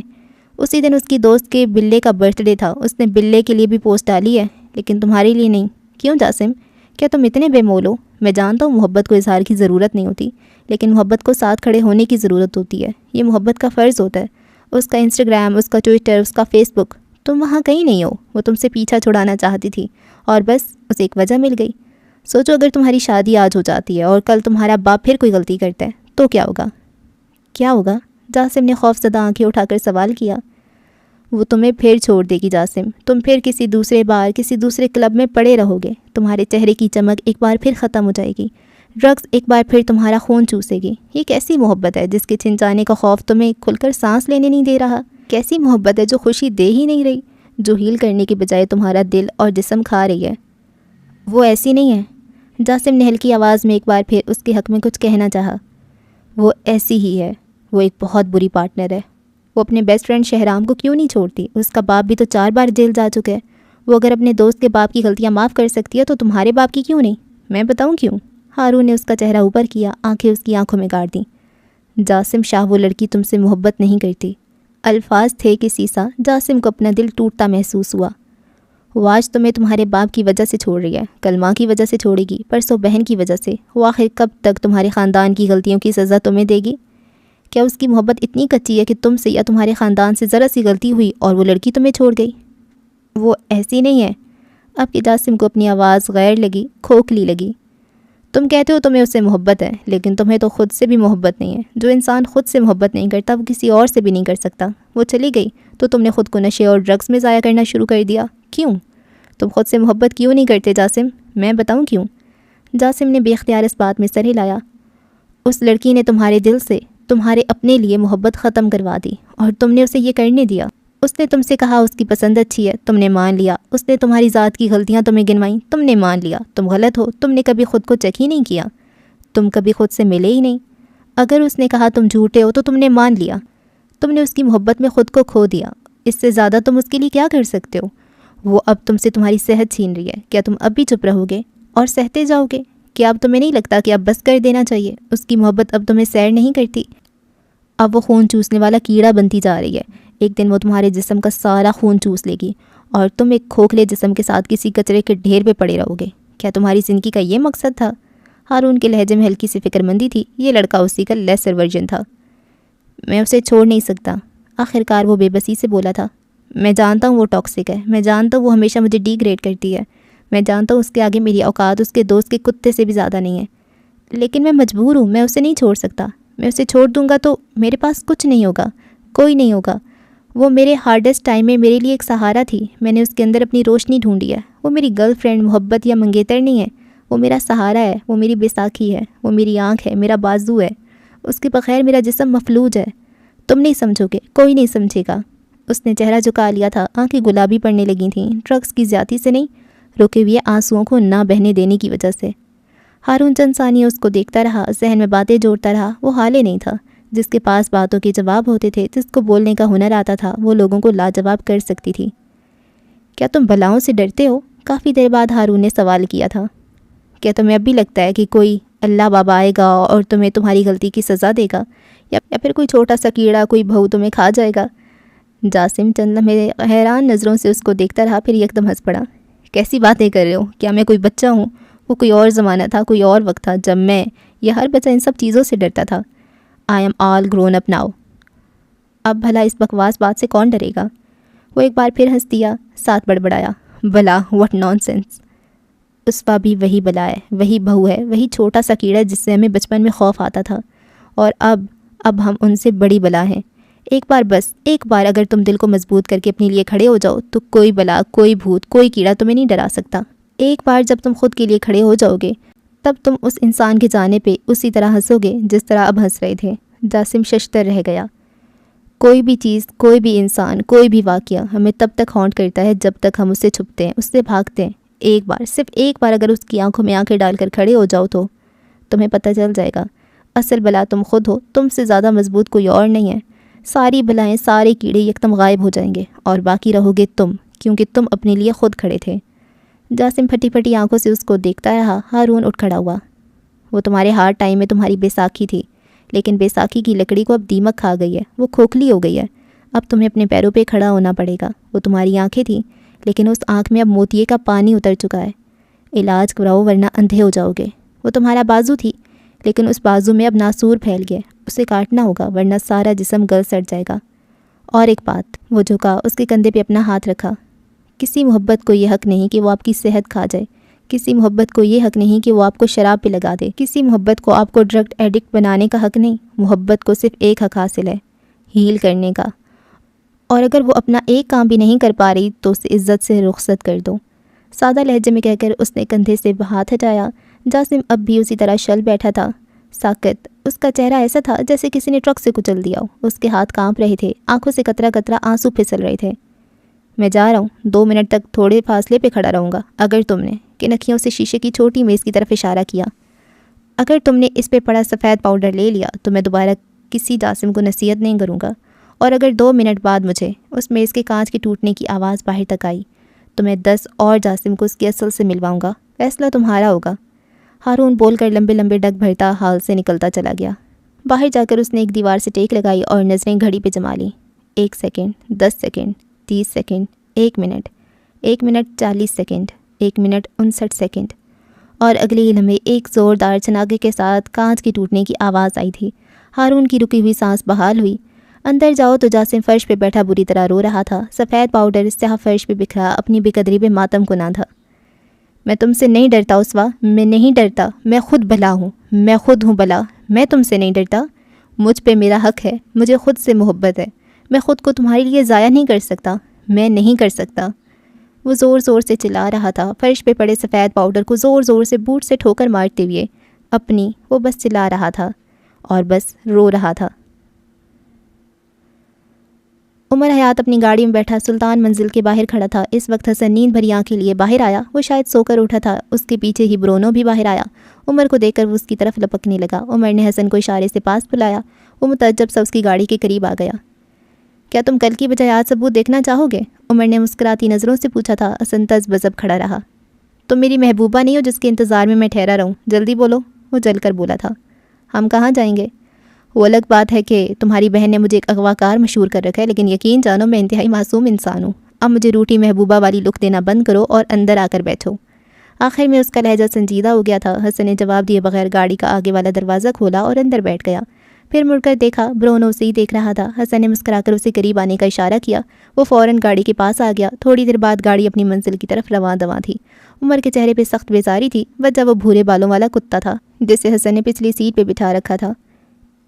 اسی دن اس کی دوست کے بلے کا برتھ ڈے تھا. اس نے بلے کے لیے بھی پوسٹ ڈالی ہے, لیکن تمہارے لیے نہیں. کیوں جاسم؟ کیا تم اتنے بے مول ہو؟ میں جانتا ہوں محبت کو اظہار کی ضرورت نہیں ہوتی, لیکن محبت کو ساتھ کھڑے ہونے کی ضرورت ہوتی ہے. یہ محبت کا فرض ہوتا ہے. اس کا انسٹاگرام, اس کا ٹویٹر, اس کا فیس بک, تم وہاں کہیں نہیں ہو. وہ تم سے پیچھا چھڑانا چاہتی تھی اور بس اسے ایک وجہ مل گئی. سوچو اگر تمہاری شادی آج ہو جاتی ہے اور کل تمہارا باپ پھر کوئی غلطی کرتا ہے تو کیا ہوگا؟ کیا ہوگا؟ جاسم نے خوف زدہ آنکھیں اٹھا کر سوال کیا. وہ تمہیں پھر چھوڑ دے گی جاسم. تم پھر کسی دوسرے بار کسی دوسرے کلب میں پڑے رہو گے. تمہارے چہرے کی چمک ایک بار پھر ختم ہو جائے گی. ڈرگز ایک بار پھر تمہارا خون چوسے گی. یہ کیسی محبت ہے جس کے چھن جانے کا خوف تمہیں کھل کر سانس لینے نہیں دے رہا؟ کیسی محبت ہے جو خوشی دے ہی نہیں رہی, جو ہیل کرنے کے بجائے تمہارا دل اور جسم کھا رہی ہے؟ وہ ایسی نہیں ہے. جاسم نے ہلکی آواز میں ایک بار پھر اس کے حق میں کچھ کہنا چاہا. وہ ایسی ہی ہے. وہ ایک بہت بری پارٹنر ہے. وہ اپنے بیسٹ فرینڈ شہرام کو کیوں نہیں چھوڑتی؟ اس کا باپ بھی تو 4 بار جیل جا چکا ہے. وہ اگر اپنے دوست کے باپ کی غلطیاں معاف کر سکتی ہے تو تمہارے باپ کی کیوں نہیں؟ میں بتاؤں کیوں؟ ہارون نے اس کا چہرہ اوپر کیا, آنکھیں اس کی آنکھوں میں گاڑ دیں. جاسم شاہ, وہ لڑکی تم سے محبت نہیں کرتی. الفاظ تھے کہ سیسا. جاسم کو اپنا دل ٹوٹتا محسوس ہوا. وہ آج تمہیں تمہارے باپ کی وجہ سے چھوڑ رہی ہے, کل ماں کی وجہ سے چھوڑے گی, پرسوں بہن کی وجہ سے. وہ آخر کب تک تمہارے خاندان کی غلطیوں کی سزا تمہیں دے گی؟ کیا اس کی محبت اتنی کچی ہے کہ تم سے یا تمہارے خاندان سے ذرا سی غلطی ہوئی اور وہ لڑکی تمہیں چھوڑ گئی؟ وہ ایسی نہیں ہے. اب کہ جاسم کو اپنی آواز غیر لگی, کھوکھلی لگی. تم کہتے ہو تمہیں اس سے محبت ہے, لیکن تمہیں تو خود سے بھی محبت نہیں ہے. جو انسان خود سے محبت نہیں کرتا وہ کسی اور سے بھی نہیں کر سکتا. وہ چلی گئی تو تم نے خود کو نشے اور ڈرگس میں ضائع کرنا شروع کر دیا. کیوں؟ تم خود سے محبت کیوں نہیں کرتے جاسم؟ میں بتاؤں کیوں؟ جاسم نے بے اختیار اس بات میں سر ہلایا. اس لڑکی نے تمہارے دل سے تمہارے اپنے لیے محبت ختم کروا دی اور تم نے اسے یہ کرنے دیا. اس نے تم سے کہا اس کی پسند اچھی ہے, تم نے مان لیا. اس نے تمہاری ذات کی غلطیاں تمہیں گنوائیں, تم نے مان لیا. تم غلط ہو. تم نے کبھی خود کو چیک ہی نہیں کیا. تم کبھی خود سے ملے ہی نہیں. اگر اس نے کہا تم جھوٹے ہو تو تم نے مان لیا. تم نے اس کی محبت میں خود کو کھو دیا. اس سے زیادہ تم اس کے لیے کیا کر سکتے ہو؟ وہ اب تم سے تمہاری صحت چھین رہی ہے. کیا تم اب بھی چپ رہو گے اور سہتے جاؤ گے؟ کیا اب تمہیں نہیں لگتا کہ اب بس کر دینا چاہیے؟ اس کی محبت اب تمہیں سیر نہیں کرتی. اب وہ خون چوسنے والا کیڑا بنتی جا رہی ہے. ایک دن وہ تمہارے جسم کا سارا خون چوس لے گی اور تم ایک کھوکھلے جسم کے ساتھ کسی کچرے کے ڈھیر پہ پڑے رہو گے. کیا تمہاری زندگی کا یہ مقصد تھا؟ ہارون کے لہجے میں ہلکی سی فکر مندی تھی. یہ لڑکا اسی کا لیسر ورژن تھا. میں اسے چھوڑ نہیں سکتا. آخرکار وہ بے بسی سے بولا تھا. میں جانتا ہوں وہ ٹاکسک ہے. میں جانتا ہوں وہ ہمیشہ مجھے ڈی گریڈ کرتی ہے. میں جانتا ہوں اس کے آگے میری اوقات اس کے دوست کے کتے سے بھی زیادہ نہیں ہے. لیکن میں مجبور ہوں. میں اسے نہیں چھوڑ سکتا. میں اسے چھوڑ دوں گا تو میرے پاس کچھ نہیں ہوگا, کوئی نہیں ہوگا. وہ میرے ہارڈسٹ ٹائم میں میرے لیے ایک سہارا تھی. میں نے اس کے اندر اپنی روشنی ڈھونڈی ہے. وہ میری گرل فرینڈ, محبت یا منگیتر نہیں ہے. وہ میرا سہارا ہے. وہ میری بیساکھی ہے. وہ میری آنکھ ہے, میرا بازو ہے. اس کے بغیر میرا جسم مفلوج ہے. تم نہیں سمجھو گے, کوئی نہیں سمجھے گا. اس نے چہرہ جھکا لیا تھا. آنکھیں گلابی پڑنے لگی تھیں. ڈرگس کی زیادتی سے نہیں, رکے ہوئے آنسوؤں کو نہ بہنے دینے کی وجہ سے. ہارون چند ثانیے اس کو دیکھتا رہا, ذہن میں باتیں جوڑتا رہا. وہ حالے نہیں تھا. جس کے پاس باتوں کے جواب ہوتے تھے، جس کو بولنے کا ہنر آتا تھا، وہ لوگوں کو لاجواب کر سکتی تھی۔ کیا تم بلاؤں سے ڈرتے ہو؟ کافی دیر بعد ہارون نے سوال کیا تھا۔ کیا تمہیں اب بھی لگتا ہے کہ کوئی اللہ بابا آئے گا اور تمہیں تمہاری غلطی کی سزا دے گا، یا پھر کوئی چھوٹا سا کیڑا، کوئی بہو تمہیں کھا جائے گا؟ جاسم چند لمحے حیران نظروں سے اس کو دیکھتا رہا، پھر یکدم ہنس پڑا۔ کیسی باتیں کر رہے ہو؟ کیا میں کوئی بچہ ہوں؟ وہ کوئی اور زمانہ تھا، کوئی اور وقت تھا جب میں یا ہر بچہ ان سب چیزوں سے ڈرتا تھا۔ I am all grown up now. اب بھلا اس بکواس بات سے کون ڈرے گا؟ وہ ایک بار پھر ہنس دیا، ساتھ بڑبڑایا، بلا واٹ نان سینس۔ اسوا بھی وہی بلا ہے، وہی بہو ہے، وہی چھوٹا سا کیڑا جس سے ہمیں بچپن میں خوف آتا تھا، اور اب ہم ان سے بڑی بلا ہیں۔ ایک بار، بس ایک بار اگر تم دل کو مضبوط کر کے اپنے لیے کھڑے ہو جاؤ تو کوئی بلا، کوئی بھوت، کوئی کیڑا تمہیں نہیں ڈرا سکتا۔ ایک بار جب تم خود کے لیے کھڑے ہو جاؤ گے، تب تم اس انسان کے جانے پہ اسی طرح ہنسو گے جس طرح اب ہنس رہے تھے۔ جاسم ششدر رہ گیا۔ کوئی بھی چیز، کوئی بھی انسان، کوئی بھی واقعہ ہمیں تب تک ہانٹ کرتا ہے جب تک ہم اس سے چھپتے ہیں، اس سے بھاگتے ہیں۔ ایک بار، صرف ایک بار اگر اس کی آنکھوں میں آنکھیں ڈال کر کھڑے ہو جاؤ تو تمہیں پتہ چل جائے گا اصل بلا تم خود ہو، تم سے زیادہ مضبوط کوئی اور نہیں ہے۔ ساری بلائیں، سارے کیڑے یکدم غائب ہو جائیں گے اور باقی رہو گے تم، کیونکہ تم اپنے لیے خود کھڑے تھے۔ جاسم پھٹی پھٹی آنکھوں سے اس کو دیکھتا رہا۔ ہارون اٹھ کھڑا ہوا۔ وہ تمہارے ہارڈ ٹائم میں تمہاری بیساکھی تھی، لیکن بیساکھی کی لکڑی کو اب دیمک کھا گئی ہے، وہ کھوکھلی ہو گئی ہے۔ اب تمہیں اپنے پیروں پہ کھڑا ہونا پڑے گا۔ وہ تمہاری آنکھیں تھیں، لیکن اس آنکھ میں اب موتیے کا پانی اتر چکا ہے۔ علاج کراؤ ورنہ اندھے ہو جاؤ گے۔ وہ تمہارا بازو تھی، لیکن اس بازو میں اب ناسور پھیل گیا، اسے کاٹنا ہوگا ورنہ سارا جسم گل سڑ جائے گا۔ اور ایک بات، وہ جھکا، اس کے کندھے پہ اپنا ہاتھ رکھا۔ کسی محبت کو یہ حق نہیں کہ وہ آپ کی صحت کھا جائے، کسی محبت کو یہ حق نہیں کہ وہ آپ کو شراب پہ لگا دے، کسی محبت کو آپ کو ڈرگ ایڈکٹ بنانے کا حق نہیں۔ محبت کو صرف ایک حق حاصل ہے، ہیل کرنے کا، اور اگر وہ اپنا ایک کام بھی نہیں کر پا رہی تو اسے عزت سے رخصت کر دو۔ سادہ لہجے میں کہہ کر اس نے کندھے سے ہاتھ ہٹایا۔ جاسم اب بھی اسی طرح شل بیٹھا تھا، ساکت۔ اس کا چہرہ ایسا تھا جیسے کسی نے ٹرک سے کچل دیا ہو۔ اس کے ہاتھ کانپ رہے تھے، آنکھوں سے قطرہ قطرہ آنسو پھسل رہے تھے۔ میں جا رہا ہوں، 2 منٹ تک تھوڑے فاصلے پہ کھڑا رہوں گا اگر تم نے، کنکھیوں سے شیشے کی چھوٹی میز کی طرف اشارہ کیا، اگر تم نے اس پہ پڑا سفید پاؤڈر لے لیا تو میں دوبارہ کسی جاسم کو نصیحت نہیں کروں گا، اور اگر 2 منٹ بعد مجھے اس میز کے کانچ کے ٹوٹنے کی آواز باہر تک آئی تو میں 10 اور جاسم کو اس کی اصل سے ملواؤں گا۔ فیصلہ تمہارا ہوگا۔ ہارون بول کر لمبے لمبے ڈگ بھرتا حال سے نکلتا چلا گیا۔ باہر جا کر اس نے ایک دیوار سے ٹیک لگائی اور نظریں گھڑی پہ جما لیں۔ 1 second, 10 second, 30 second, 1 minute, 1 minute 40 second, 1 minute 59 second, اور اگلے ہی لمحے ایک زوردار چھناکے کے ساتھ کانچ کی ٹوٹنے کی آواز آئی تھی۔ ہارون کی رکی ہوئی سانس بحال ہوئی۔ اندر جاؤ تو جاسم فرش پہ بیٹھا بری طرح رو رہا تھا۔ سفید پاؤڈر سیاہ فرش پہ بکھرا اپنی بے قدری پہ ماتم کنا تھا۔ میں تم سے نہیں ڈرتا اسوا، میں نہیں ڈرتا، میں خود بلا ہوں، میں خود ہوں بلا، میں تم سے نہیں ڈرتا۔ مجھ پہ میرا حق ہے، مجھے خود سے محبت ہے، میں خود کو تمہارے لیے ضائع نہیں کر سکتا، میں نہیں کر سکتا۔ وہ زور زور سے چلا رہا تھا، فرش پہ پڑے سفید پاؤڈر کو زور زور سے بوٹ سے ٹھوکر مارتے ہوئے۔ وہ بس چلا رہا تھا اور بس رو رہا تھا۔ عمر حیات اپنی گاڑی میں بیٹھا سلطان منزل کے باہر کھڑا تھا۔ اس وقت حسن نیند بھری آنکھیں لیے باہر آیا۔ وہ شاید سو کر اٹھا تھا۔ اس کے پیچھے ہی برونو بھی باہر آیا۔ عمر کو دیکھ کر وہ اس کی طرف لپکنے لگا۔ عمر نے حسن کو اشارے سے پاس بلایا۔ وہ متعجب سا اس کی گاڑی کے قریب آ گیا۔ کیا تم کل کی بجائے آج ثبوت دیکھنا چاہو گے؟ عمر نے مسکراتی نظروں سے پوچھا تھا۔ حسن تز بزب کھڑا رہا۔ تم میری محبوبہ نہیں ہو جس کے انتظار میں ٹھہرا رہوں، جلدی بولو، وہ جل کر بولا تھا۔ ہم کہاں جائیں گے؟ وہ الگ بات ہے کہ تمہاری بہن نے مجھے ایک اغوا کار مشہور کر رکھا ہے، لیکن یقین جانو میں انتہائی معصوم انسان ہوں۔ اب مجھے روٹی محبوبہ والی لک دینا بند کرو اور اندر آ کر بیٹھو۔ آخر میں اس کا لہجہ سنجیدہ ہو گیا تھا۔ حسن نے جواب دیے بغیر گاڑی کا آگے والا دروازہ کھولا اور اندر بیٹھ گیا۔ پھر مڑ کر دیکھا، برونو اسے ہی دیکھ رہا تھا۔ حسن نے مسکرا کر اسے قریب آنے کا اشارہ کیا۔ وہ فوراً گاڑی کے پاس آ گیا۔ تھوڑی دیر بعد گاڑی اپنی منزل کی طرف رواں دواں تھی۔ عمر کے چہرے پہ سخت بیزاری تھی، وجہ وہ بھورے بالوں والا کتا تھا جسے حسن نے پچھلی سیٹ پہ بٹھا رکھا تھا۔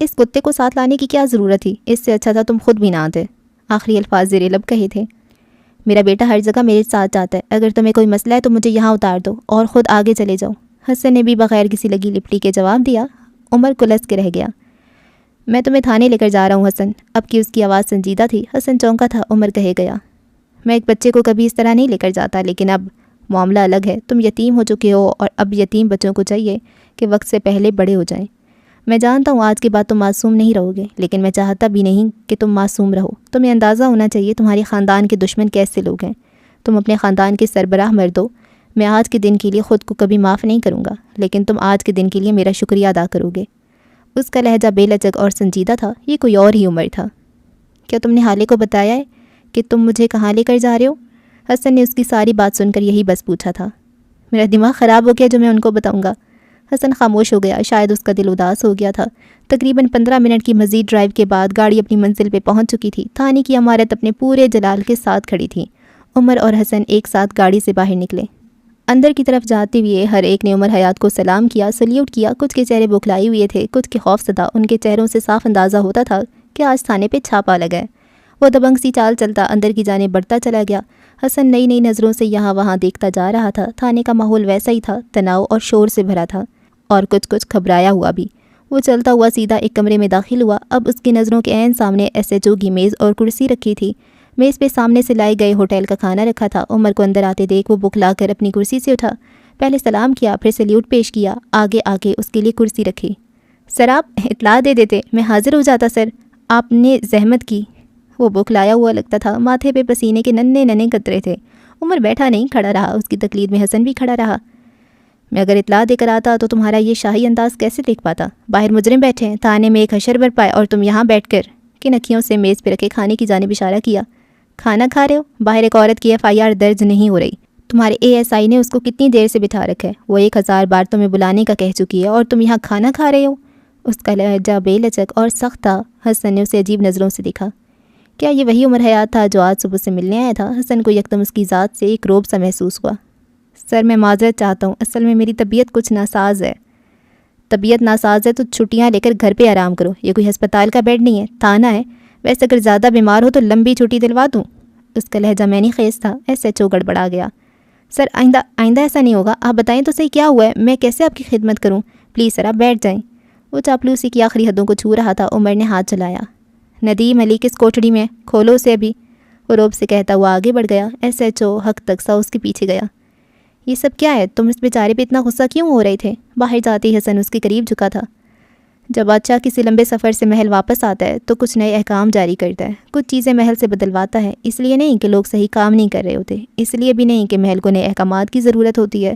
اس کتے کو ساتھ لانے کی کیا ضرورت تھی؟ اس سے اچھا تھا تم خود بھی نہ آتے۔ آخری الفاظ زیر لب کہے تھے۔ میرا بیٹا ہر جگہ میرے ساتھ جاتا ہے، اگر تمہیں کوئی مسئلہ ہے تو مجھے یہاں اتار دو اور خود آگے چلے جاؤ۔ حسن نے بھی بغیر کسی لگی لپٹی کے جواب دیا۔ عمر کلس کے رہ گیا۔ میں تمہیں تھانے لے کر جا رہا ہوں حسن۔ اب کی اس کی آواز سنجیدہ تھی۔ حسن چونکا تھا۔ عمر کہے گیا، میں ایک بچے کو کبھی اس طرح نہیں لے کر جاتا، لیکن اب معاملہ الگ ہے۔ تم یتیم ہو چکے ہو اور اب یتیم بچوں کو چاہیے کہ وقت سے پہلے بڑے ہو جائیں۔ میں جانتا ہوں آج کے بعد تم معصوم نہیں رہو گے، لیکن میں چاہتا بھی نہیں کہ تم معصوم رہو۔ تمہیں اندازہ ہونا چاہیے تمہارے خاندان کے دشمن کیسے لوگ ہیں۔ تم اپنے خاندان کے سربراہ مرد ہو۔ میں آج کے دن کے لیے خود کو کبھی معاف نہیں کروں گا، لیکن تم آج کے دن کے لیے میرا شکریہ ادا کرو گے۔ اس کا لہجہ بے لچک اور سنجیدہ تھا، یہ کوئی اور ہی عمر تھا۔ کیا تم نے حالے کو بتایا ہے کہ تم مجھے کہاں لے کر جا رہے ہو؟ حسن نے اس کی ساری بات سن کر یہی بس پوچھا تھا۔ میرا دماغ خراب ہو گیا جو میں ان کو بتاؤں گا۔ حسن خاموش ہو گیا، شاید اس کا دل اداس ہو گیا تھا۔ تقریباً 15 منٹ کی مزید ڈرائیو کے بعد گاڑی اپنی منزل پہ پہنچ چکی تھی۔ تھانے کی عمارت اپنے پورے جلال کے ساتھ کھڑی تھی۔ عمر اور حسن ایک ساتھ گاڑی سے باہر نکلے۔ اندر کی طرف جاتے ہوئے ہر ایک نے عمر حیات کو سلام کیا، سلیوٹ کیا۔ کچھ کے چہرے بکھلائے ہوئے تھے، کچھ کے خوف زدہ۔ ان کے چہروں سے صاف اندازہ ہوتا تھا کہ آج تھانے پہ چھاپا لگا ہے۔ وہ دبنگ سی چال چلتا اندر کی جانب بڑھتا چلا گیا۔ حسن نئی نئی نظروں سے یہاں وہاں دیکھتا جا رہا تھا۔ تھانے کا ماحول ویسا ہی تھا، تناؤ اور شور سے بھرا تھا، اور کچھ گھبرایا ہوا بھی۔ وہ چلتا ہوا سیدھا ایک کمرے میں داخل ہوا۔ اب اس کی نظروں کے عین سامنے ایس ایچ او کی میز اور کرسی رکھی تھی۔ میز پہ سامنے سے لائے گئے ہوٹل کا کھانا رکھا تھا۔ عمر کو اندر آتے دیکھ وہ بکھلا کر اپنی کرسی سے اٹھا، پہلے سلام کیا، پھر سلیوٹ پیش کیا، آگے آ کے اس کے لیے کرسی رکھی۔ سر آپ اطلاع دے دیتے، میں حاضر ہو جاتا سر، آپ نے زحمت کی۔ وہ بکھلایا ہوا لگتا تھا، ماتھے پہ پسینے کے ننھے ننھے قطرے تھے۔ عمر بیٹھا نہیں، کھڑا رہا۔ اس کی تقلید میں حسن بھی کھڑا رہا۔ میں اگر اطلاع دے کر آتا تو تمہارا یہ شاہی انداز کیسے دیکھ پاتا؟ باہر مجرم بیٹھے ہیں، تھانے میں ایک حشر برپا ہے، اور تم یہاں بیٹھ کر کن اکھیوں سے میز پہ رکھے کھانے کی جانب اشارہ کیا۔ کھانا کھا رہے ہو؟ باہر ایک عورت کی FIR درج نہیں ہو رہی۔ تمہارے ASI نے اس کو کتنی دیر سے بٹھا رکھا ہے؟ وہ 1000 بار تمہیں بلانے کا کہہ چکی ہے، اور تم یہاں کھانا کھا رہے ہو؟ اس کا لہجہ بے لچک اور سخت تھا۔ حسن نے اسے عجیب نظروں سے دیکھا۔ کیا یہ وہی عمر حیات تھا جو آج صبح سے ملنے آیا تھا؟ حسن کو یکدم اس کی ذات سے ایک رعب سا محسوس ہوا۔ سر میں معذرت چاہتا ہوں، اصل میں میری طبیعت کچھ ناساز ہے۔ طبیعت ناساز ہے تو چھٹیاں لے کر گھر پہ آرام کرو، یہ کوئی ہسپتال کا بیڈ نہیں ہے، تھانہ ہے۔ ویسے اگر زیادہ بیمار ہو تو لمبی چھٹی دلوا دوں۔ اس کا لہجہ میں نہیں خیز تھا۔ SHO گڑبڑا گیا۔ سر آئندہ ایسا نہیں ہوگا، آپ بتائیں تو صحیح کیا ہوا ہے، میں کیسے آپ کی خدمت کروں؟ پلیز سر آپ بیٹھ جائیں۔ وہ چاپلوسی کی آخری حدوں کو چھو رہا تھا۔ عمر نے ہاتھ چلایا۔ ندیم علی کس کوٹڑی میں؟ کھولو اسے ابھی، وہ روب سے کہتا ہوا آگے بڑھ گیا۔ SHO حق تک سا اس کے پیچھے گیا۔ یہ سب کیا ہے؟ تم اس بیچارے پہ اتنا غصہ کیوں ہو رہے تھے؟ باہر جاتے ہی حسن اس کے قریب جھکا تھا۔ جب بادشاہ کسی لمبے سفر سے محل واپس آتا ہے تو کچھ نئے احکام جاری کرتا ہے، کچھ چیزیں محل سے بدلواتا ہے۔ اس لیے نہیں کہ لوگ صحیح کام نہیں کر رہے ہوتے، اس لیے بھی نہیں کہ محل کو نئے احکامات کی ضرورت ہوتی ہے،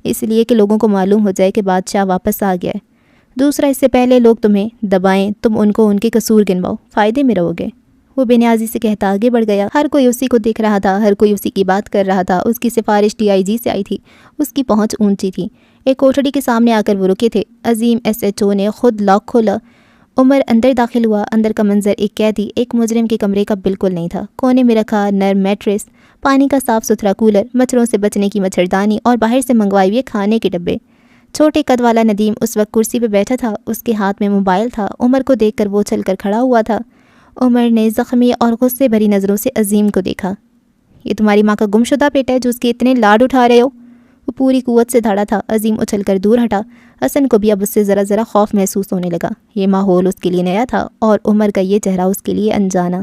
اس لیے کہ لوگوں کو معلوم ہو جائے کہ بادشاہ واپس آ گیا ہے۔ دوسرا، اس سے پہلے لوگ تمہیں دبائیں، تم ان کو ان کے قصور گنواؤ، فائدے میں رہو گے۔ وہ بے نیازی سے کہتا آگے بڑھ گیا۔ ہر کوئی اسی کو دیکھ رہا تھا، ہر کوئی اسی کی بات کر رہا تھا۔ اس کی سفارش DIG سے آئی تھی، اس کی پہنچ اونچی تھی۔ ایک کوٹڑی کے سامنے آ کر وہ رکے تھے۔ عظیم SHO نے خود لاک کھولا۔ عمر اندر داخل ہوا۔ اندر کا منظر ایک قیدی، ایک مجرم کے کمرے کا بالکل نہیں تھا۔ کونے میں رکھا نرم میٹریس، پانی کا صاف ستھرا کولر، مچھروں سے بچنے کی مچھردانی اور باہر سے منگوائے ہوئے کھانے کے ڈبے۔ چھوٹے قد والا ندیم اس وقت کرسی پہ بیٹھا تھا، اس کے ہاتھ میں موبائل تھا۔ عمر کو دیکھ کر وہ چل کر کھڑا ہوا تھا۔ عمر نے زخمی اور غصے بھری نظروں سے عظیم کو دیکھا۔ یہ تمہاری ماں کا گمشدہ بیٹا ہے جو اس کے اتنے لاڈ اٹھا رہے ہو؟ وہ پوری قوت سے دھڑا تھا۔ عظیم اچھل کر دور ہٹا۔ حسن کو بھی اب اس سے ذرا ذرا خوف محسوس ہونے لگا۔ یہ ماحول اس کے لیے نیا تھا اور عمر کا یہ چہرہ اس کے لیے انجانا۔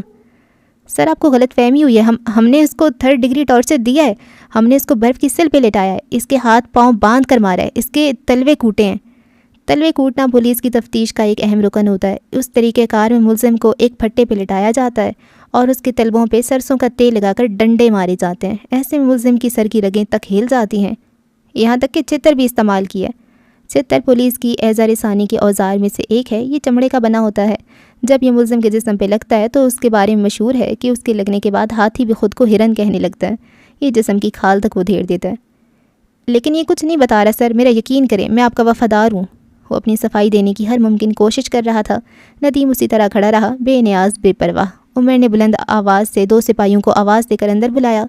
سر آپ کو غلط فہمی ہوئی ہے، ہم نے اس کو 3rd ڈگری ٹارچر دیا ہے، ہم نے اس کو برف کی سل پہ لٹایا ہے، اس کے ہاتھ پاؤں باندھ کر مارا ہے، اس کے تلوے کوٹے ہیں۔ تلوے کوٹنا پولیس کی تفتیش کا ایک اہم رکن ہوتا ہے۔ اس طریقہ کار میں ملزم کو ایک پھٹے پہ لٹایا جاتا ہے اور اس کے تلووں پہ سرسوں کا تیل لگا کر ڈنڈے مارے جاتے ہیں۔ ایسے میں ملزم کی سر کی رگیں تک ہل جاتی ہیں، یہاں تک کہ چتر بھی استعمال کیا ہے۔ چتر پولیس کی اعزا رسانی کے اوزار میں سے ایک ہے۔ یہ چمڑے کا بنا ہوتا ہے۔ جب یہ ملزم کے جسم پہ لگتا ہے تو اس کے بارے میں مشہور ہے کہ اس کے لگنے کے بعد ہاتھی بھی خود کو ہرن کہنے لگتا ہے۔ یہ جسم کی کھال تک وہ دھیر دیتا ہے۔ لیکن یہ کچھ نہیں بتا رہا سر، میرا یقین کریں، میں آپ کا وفادار ہوں۔ وہ اپنی صفائی دینے کی ہر ممکن کوشش کر رہا تھا۔ ندیم اسی طرح کھڑا رہا، بے نیاز، بے پرواہ۔ عمر نے بلند آواز سے 2 سپاہیوں کو آواز دے کر اندر بلایا۔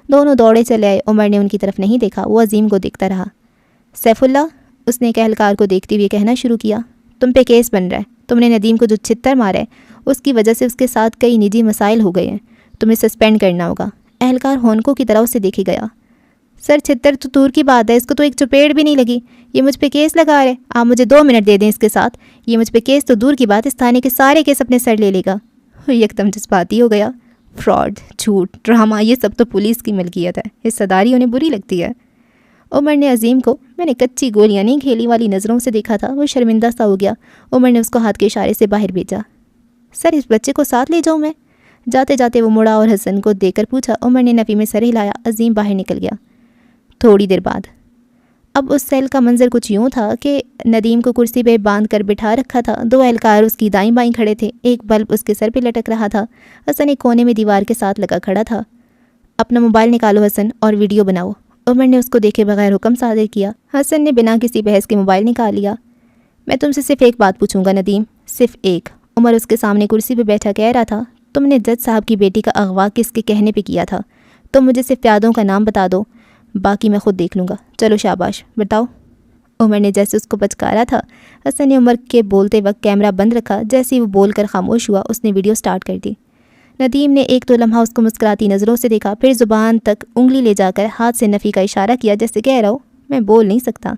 دونوں دوڑے چلے آئے۔ عمر نے ان کی طرف نہیں دیکھا، وہ عظیم کو دیکھتا رہا۔ سیف اللہ، اس نے ایک اہلکار کو دیکھتے ہوئے کہنا شروع کیا، تم پہ کیس بن رہا ہے۔ تم نے ندیم کو جو چھتر مارا ہے اس کی وجہ سے اس کے ساتھ کئی نجی مسائل ہو گئے ہیں، تمہیں سسپینڈ کرنا ہوگا۔ اہلکار ہونکو کی طرح اسے دیکھے گیا۔ سر چھتر تو دور کی بات ہے، اس کو تو ایک چپیڑ بھی نہیں لگی، یہ مجھ پہ کیس لگا رہے۔ آپ مجھے 2 منٹ دے دیں اس کے ساتھ، یہ مجھ پہ کیس تو دور کی بات، اس تھانے کے سارے کیس اپنے سر لے لے گا۔ وہ یکدم جذباتی ہو گیا۔ فراڈ، جھوٹ، ڈرامہ، یہ سب تو پولیس کی ملکیت ہے، حصہ داری انہیں بری لگتی ہے۔ عمر نے عظیم کو میں نے کچی گولیاں نہیں کھیلی والی نظروں سے دیکھا تھا۔ وہ شرمندہ سا ہو گیا۔ عمر نے اس کو ہاتھ کے اشارے سے باہر بھیجا۔ سر اس بچے کو ساتھ لے جاؤں میں؟ جاتے جاتے وہ مڑا اور حسن کو دیکھ کر پوچھا۔ عمر نے نفی میں سر ہلایا۔ عظیم باہر نکل گیا۔ تھوڑی دیر بعد اب اس سیل کا منظر کچھ یوں تھا کہ ندیم کو کرسی پہ باندھ کر بٹھا رکھا تھا۔ 2 اہلکار اس کی دائیں بائیں کھڑے تھے۔ ایک بلب اس کے سر پہ لٹک رہا تھا۔ حسن ایک کونے میں دیوار کے ساتھ لگا کھڑا تھا۔ اپنا موبائل نکالو حسن اور ویڈیو بناؤ۔ عمر نے اس کو دیکھے بغیر حکم صادر کیا۔ حسن نے بنا کسی بحث کے موبائل نکال لیا۔ میں تم سے صرف ایک بات پوچھوں گا ندیم، صرف ایک۔ عمر اس کے سامنے کرسی پہ بیٹھا کہہ رہا تھا، تم نے جج صاحب کی بیٹی کا اغوا کس کے کہنے پہ کیا تھا؟ تم مجھے صرف پیادوں کا نام بتا دو، باقی میں خود دیکھ لوں گا۔ چلو شاباش بتاؤ۔ عمر نے جیسے اس کو پچکارا تھا، حسن نے عمر کے بولتے وقت کیمرہ بند رکھا۔ جیسے وہ بول کر خاموش ہوا، اس نے ویڈیو سٹارٹ کر دی۔ ندیم نے ایک دو لمحہ اس کو مسکراتی نظروں سے دیکھا، پھر زبان تک انگلی لے جا کر ہاتھ سے نفی کا اشارہ کیا، جیسے کہہ رہا ہو میں بول نہیں سکتا۔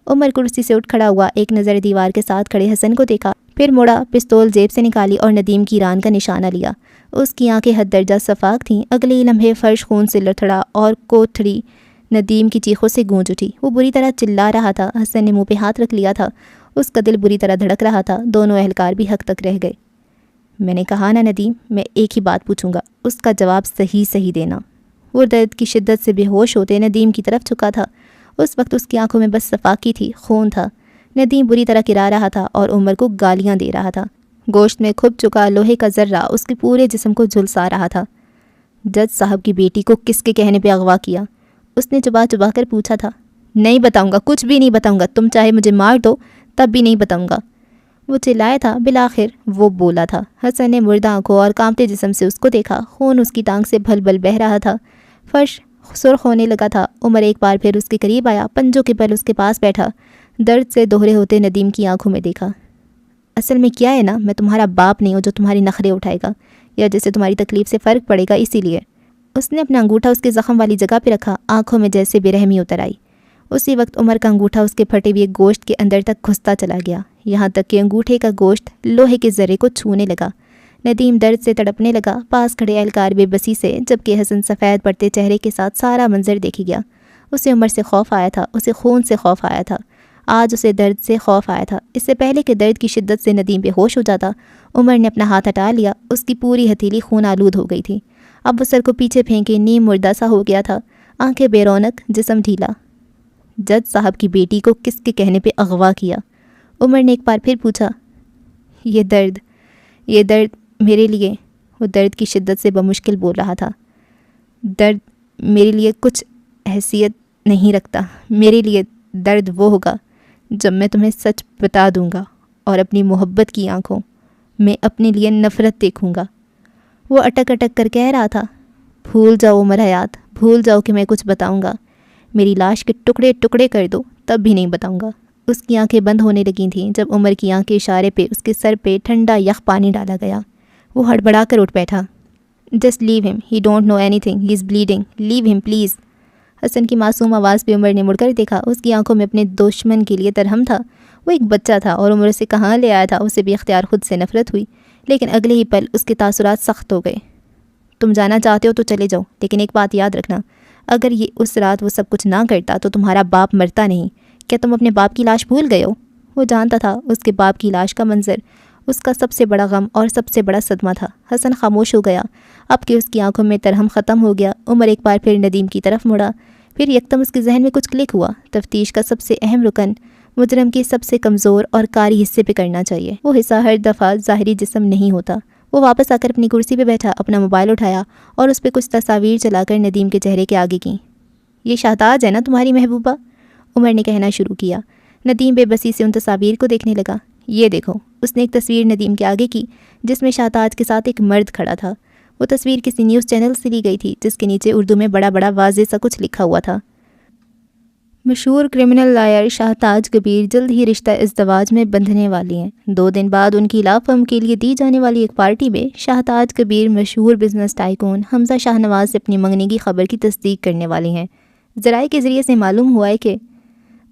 عمر کرسی سے اٹھ کھڑا ہوا، ایک نظر دیوار کے ساتھ کھڑے حسن کو دیکھا، پھر مڑا، پستول جیب سے نکالی اور ندیم کی ران کا نشانہ لیا۔ اس کی آنکھیں حد درجہ صفاق تھیں۔ اگلے ہی لمحے فرش خون سے لتھڑا اور کوٹھڑی ندیم کی چیخوں سے گونج اٹھی۔ وہ بری طرح چلا رہا تھا۔ حسن نے منہ پہ ہاتھ رکھ لیا تھا۔ اس کا دل بری طرح دھڑک رہا تھا۔ دونوں اہلکار بھی حق تک رہ گئے۔ میں نے کہا نا ندیم، میں ایک ہی بات پوچھوں گا، اس کا جواب صحیح دینا۔ وہ درد کی شدت سے بے ہوش ہوتے ندیم کی طرف جھکا تھا۔ اس وقت اس کی آنکھوں میں بس صفاقی تھی، خون تھا۔ ندیم بری طرح کرا رہا تھا اور عمر کو گالیاں دے رہا تھا۔ گوشت میں کھپ چکا لوہے کا ذرہ اس کے پورے جسم کو جھلسا رہا تھا۔ جج صاحب کی بیٹی کو کس کے کہنے پہ اغوا کیا؟ اس نے چبا چبا کر پوچھا تھا۔ نہیں بتاؤں گا، کچھ بھی نہیں بتاؤں گا، تم چاہے مجھے مار دو تب بھی نہیں بتاؤں گا۔ وہ چلایا تھا، بالآخر وہ بولا تھا۔ حسن نے مردہ آنکھوں اور کانپتے جسم سے اس کو دیکھا۔ خون اس کی ٹانگ سے بھل بھل بہہ رہا تھا۔ فرش سرخ ہونے لگا تھا۔ عمر ایک بار پھر اس کے قریب آیا، پنجوں کے بل اس کے پاس بیٹھا، درد سے دوہرے ہوتے ندیم کی آنکھوں میں دیکھا۔ اصل میں کیا ہے نا، میں تمہارا باپ نہیں ہوں جو تمہاری نخرے اٹھائے گا یا جس سے تمہاری تکلیف سے فرق پڑے گا، اسی لیے۔ اس نے اپنا انگوٹھا اس کے زخم والی جگہ پہ رکھا، آنکھوں میں جیسے بے رحمی اتر آئی۔ اسی وقت عمر کا انگوٹھا اس کے پھٹے ہوئے گوشت کے اندر تک گھستا چلا گیا، یہاں تک کہ انگوٹھے کا گوشت لوہے کے ذرے کو چھونے لگا۔ ندیم درد سے تڑپنے لگا۔ پاس کھڑے اہلکار بے بسی سے، جبکہ حسن سفید پڑتے چہرے کے ساتھ سارا منظر دیکھی گیا۔ اسے عمر سے خوف آیا تھا، اسے خون سے خوف آیا تھا، آج اسے درد سے خوف آیا تھا۔ اس سے پہلے کہ درد کی شدت سے ندیم بے ہوش ہو جاتا، عمر نے اپنا ہاتھ ہٹا لیا۔ اس کی پوری ہتھیلی خون آلود ہو گئی تھی۔ اب وہ سر کو پیچھے پھینکے نیم مردہ سا ہو گیا تھا، آنکھیں بے رونق، جسم ڈھیلا۔ جج صاحب کی بیٹی کو کس کے کہنے پہ اغوا کیا؟ عمر نے ایک بار پھر پوچھا۔ یہ درد میرے لیے، وہ درد کی شدت سے بمشکل بول رہا تھا، درد میرے لیے کچھ حیثیت نہیں رکھتا۔ میرے لیے درد وہ ہوگا جب میں تمہیں سچ بتا دوں گا اور اپنی محبت کی آنکھوں میں اپنے لیے نفرت دیکھوں گا۔ وہ اٹک اٹک کر کہہ رہا تھا، بھول جاؤ عمر حیات، بھول جاؤ کہ میں کچھ بتاؤں گا، میری لاش کے ٹکڑے ٹکڑے کر دو تب بھی نہیں بتاؤں گا۔ اس کی آنکھیں بند ہونے لگی تھیں جب عمر کی آنکھ کے اشارے پہ اس کے سر پہ ٹھنڈا یخ پانی ڈالا گیا۔ وہ ہڑبڑا کر اٹھ بیٹھا۔ Just leave him, he don't know anything, he is bleeding, leave him please. حسن کی معصوم آواز پہ عمر نے مڑ کر دیکھا۔ اس کی آنکھوں میں اپنے دشمن کے لیے ترہم تھا۔ وہ ایک بچہ تھا اور عمر اسے کہاں لے آیا تھا، اسے بھی اختیار خود سے نفرت ہوئی، لیکن اگلے ہی پل اس کے تاثرات سخت ہو گئے۔ تم جانا چاہتے ہو تو چلے جاؤ، لیکن ایک بات یاد رکھنا، اگر یہ اس رات وہ سب کچھ نہ کرتا تو تمہارا باپ مرتا نہیں۔ کیا تم اپنے باپ کی لاش بھول گئے ہو؟ وہ جانتا تھا اس کے باپ کی لاش کا منظر اس کا سب سے بڑا غم اور سب سے بڑا صدمہ تھا۔ حسن خاموش ہو گیا، اب کہ اس کی آنکھوں میں ترہم ختم ہو گیا۔ عمر ایک بار پھر ندیم کی طرف مڑا، پھر یکدم اس کے ذہن میں کچھ کلک ہوا۔ تفتیش کا سب سے اہم رکن مجرم کے سب سے کمزور اور کاری حصے پہ کرنا چاہیے۔ وہ حصہ ہر دفعہ ظاہری جسم نہیں ہوتا۔ وہ واپس آ کر اپنی کرسی پہ بیٹھا، اپنا موبائل اٹھایا اور اس پہ کچھ تصاویر چلا کر ندیم کے چہرے کے آگے کیں۔ یہ شہتاج ہے نا تمہاری محبوبہ؟ عمر نے کہنا شروع کیا۔ ندیم بے بسی سے ان تصاویر کو دیکھنے لگا۔ یہ دیکھو، اس نے ایک تصویر ندیم کے آگے کی جس میں شہتاج کے ساتھ ایک مرد کھڑا تھا۔ وہ تصویر کسی نیوز چینل سے لی گئی تھی جس کے نیچے اردو میں بڑا بڑا واضح سا کچھ لکھا ہوا تھا، مشہور کرمنل لائر شہتاج کبیر جلد ہی رشتہ ازدواج میں بندھنے والی ہیں۔ 2 دن بعد ان کی لا فرم کے لیے دی جانے والی ایک پارٹی میں شہتاج کبیر مشہور بزنس ٹائکون حمزہ شاہ نواز سے اپنی منگنی کی خبر کی تصدیق کرنے والے ہیں۔ ذرائع کے ذریعے سے معلوم ہوا ہے کہ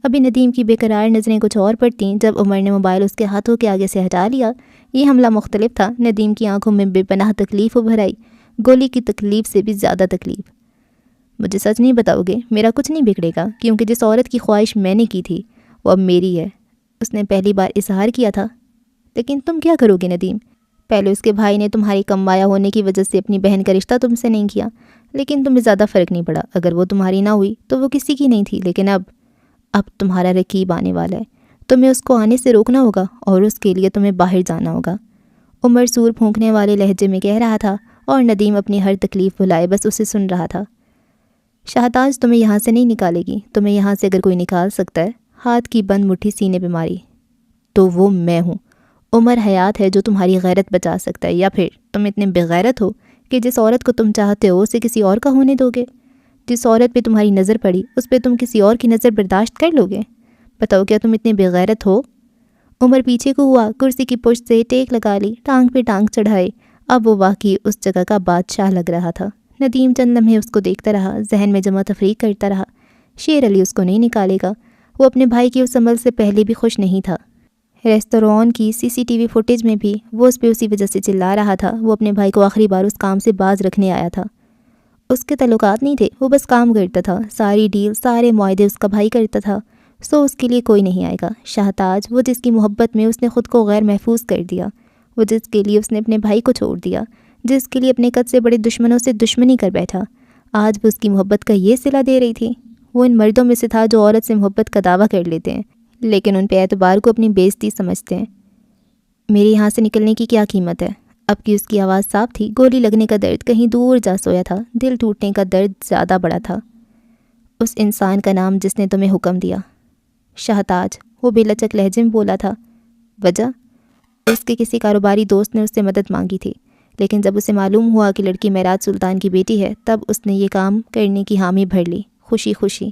ابھی ندیم کی بے قرار نظریں کچھ اور پر تھیں جب عمر نے موبائل اس کے ہاتھوں کے آگے سے ہٹا لیا۔ یہ حملہ مختلف تھا۔ ندیم کی آنکھوں میں بے پناہ تکلیف ابھر آئی، گولی کی تکلیف سے بھی زیادہ تکلیف۔ مجھے سچ نہیں بتاؤ گے؟ میرا کچھ نہیں بگڑے گا، کیونکہ جس عورت کی خواہش میں نے کی تھی وہ اب میری ہے۔ اس نے پہلی بار اظہار کیا تھا۔ لیکن تم کیا کرو گے ندیم؟ پہلے اس کے بھائی نے تمہاری کمایا ہونے کی وجہ سے اپنی بہن کا رشتہ تم سے نہیں کیا، لیکن تمہیں زیادہ فرق نہیں پڑا۔ اگر وہ تمہاری نہ ہوئی تو وہ کسی کی نہیں تھی، لیکن اب تمہارا رقیب آنے والا ہے، تمہیں اس کو آنے سے روکنا ہوگا اور اس کے لیے تمہیں باہر جانا ہوگا۔ عمر سور پھونکنے والے لہجے میں کہہ رہا تھا اور ندیم اپنی ہر تکلیف بھلائے بس اسے سن رہا تھا۔ شہتاج تمہیں یہاں سے نہیں نکالے گی، تمہیں یہاں سے اگر کوئی نکال سکتا ہے، ہاتھ کی بند مٹھی سینے پہ ماری، تو وہ میں ہوں۔ عمر حیات ہے جو تمہاری غیرت بچا سکتا ہے، یا پھر تم اتنے بغیرت ہو کہ جس عورت کو تم چاہتے ہو اسے کسی اور کا ہونے دو گے؟ جس عورت پہ تمہاری نظر پڑی اس پہ تم کسی اور کی نظر برداشت کر لو گے؟ بتاؤ کیا تم اتنے بغیرت ہو؟ عمر پیچھے کو ہوا، کرسی کی پشت سے ٹیک لگا لی، ٹانگ پہ ٹانگ چڑھائے۔ اب وہ واقعی اس جگہ کا بادشاہ لگ رہا تھا۔ ندیم چند لمحے اس کو دیکھتا رہا، ذہن میں جمع تفریق کرتا رہا۔ شیر علی اس کو نہیں نکالے گا۔ وہ اپنے بھائی کی اس عمل سے پہلے بھی خوش نہیں تھا۔ ریستوران کی CCTV فوٹیج میں بھی وہ اس پہ اسی وجہ سے چلا رہا تھا۔ وہ اپنے بھائی کو آخری بار اس کام سے باز رکھنے آیا تھا۔ اس کے تعلقات نہیں تھے، وہ بس کام کرتا تھا، ساری ڈیل سارے معاہدے اس کا بھائی کرتا تھا، سو اس کے لیے کوئی نہیں آئے گا۔ شہتاج، وہ جس کی محبت میں اس نے خود کو غیر محفوظ کر دیا، وہ جس کے لیے اس نے اپنے بھائی کو چھوڑ دیا، جس کے لیے اپنے قد سے بڑے دشمنوں سے دشمنی کر بیٹھا، آج وہ اس کی محبت کا یہ صلہ دے رہی تھی۔ وہ ان مردوں میں سے تھا جو عورت سے محبت کا دعویٰ کر لیتے ہیں لیکن ان پہ اعتبار کو اپنی بے عزتی سمجھتے ہیں۔ میرے یہاں سے نکلنے کی کیا قیمت ہے؟ اب کی اس کی آواز صاف تھی۔ گولی لگنے کا درد کہیں دور جا سویا تھا، دل ٹوٹنے کا درد زیادہ بڑا تھا۔ اس انسان کا نام جس نے تمہیں حکم دیا۔ شہتاج، وہ بے لچک لہجے میں بولا تھا۔ وجہ؟ اس کے کسی کاروباری دوست نے اس سے مدد مانگی تھی، لیکن جب اسے معلوم ہوا کہ لڑکی معراج سلطان کی بیٹی ہے تب اس نے یہ کام کرنے کی حامی بھر لی، خوشی خوشی۔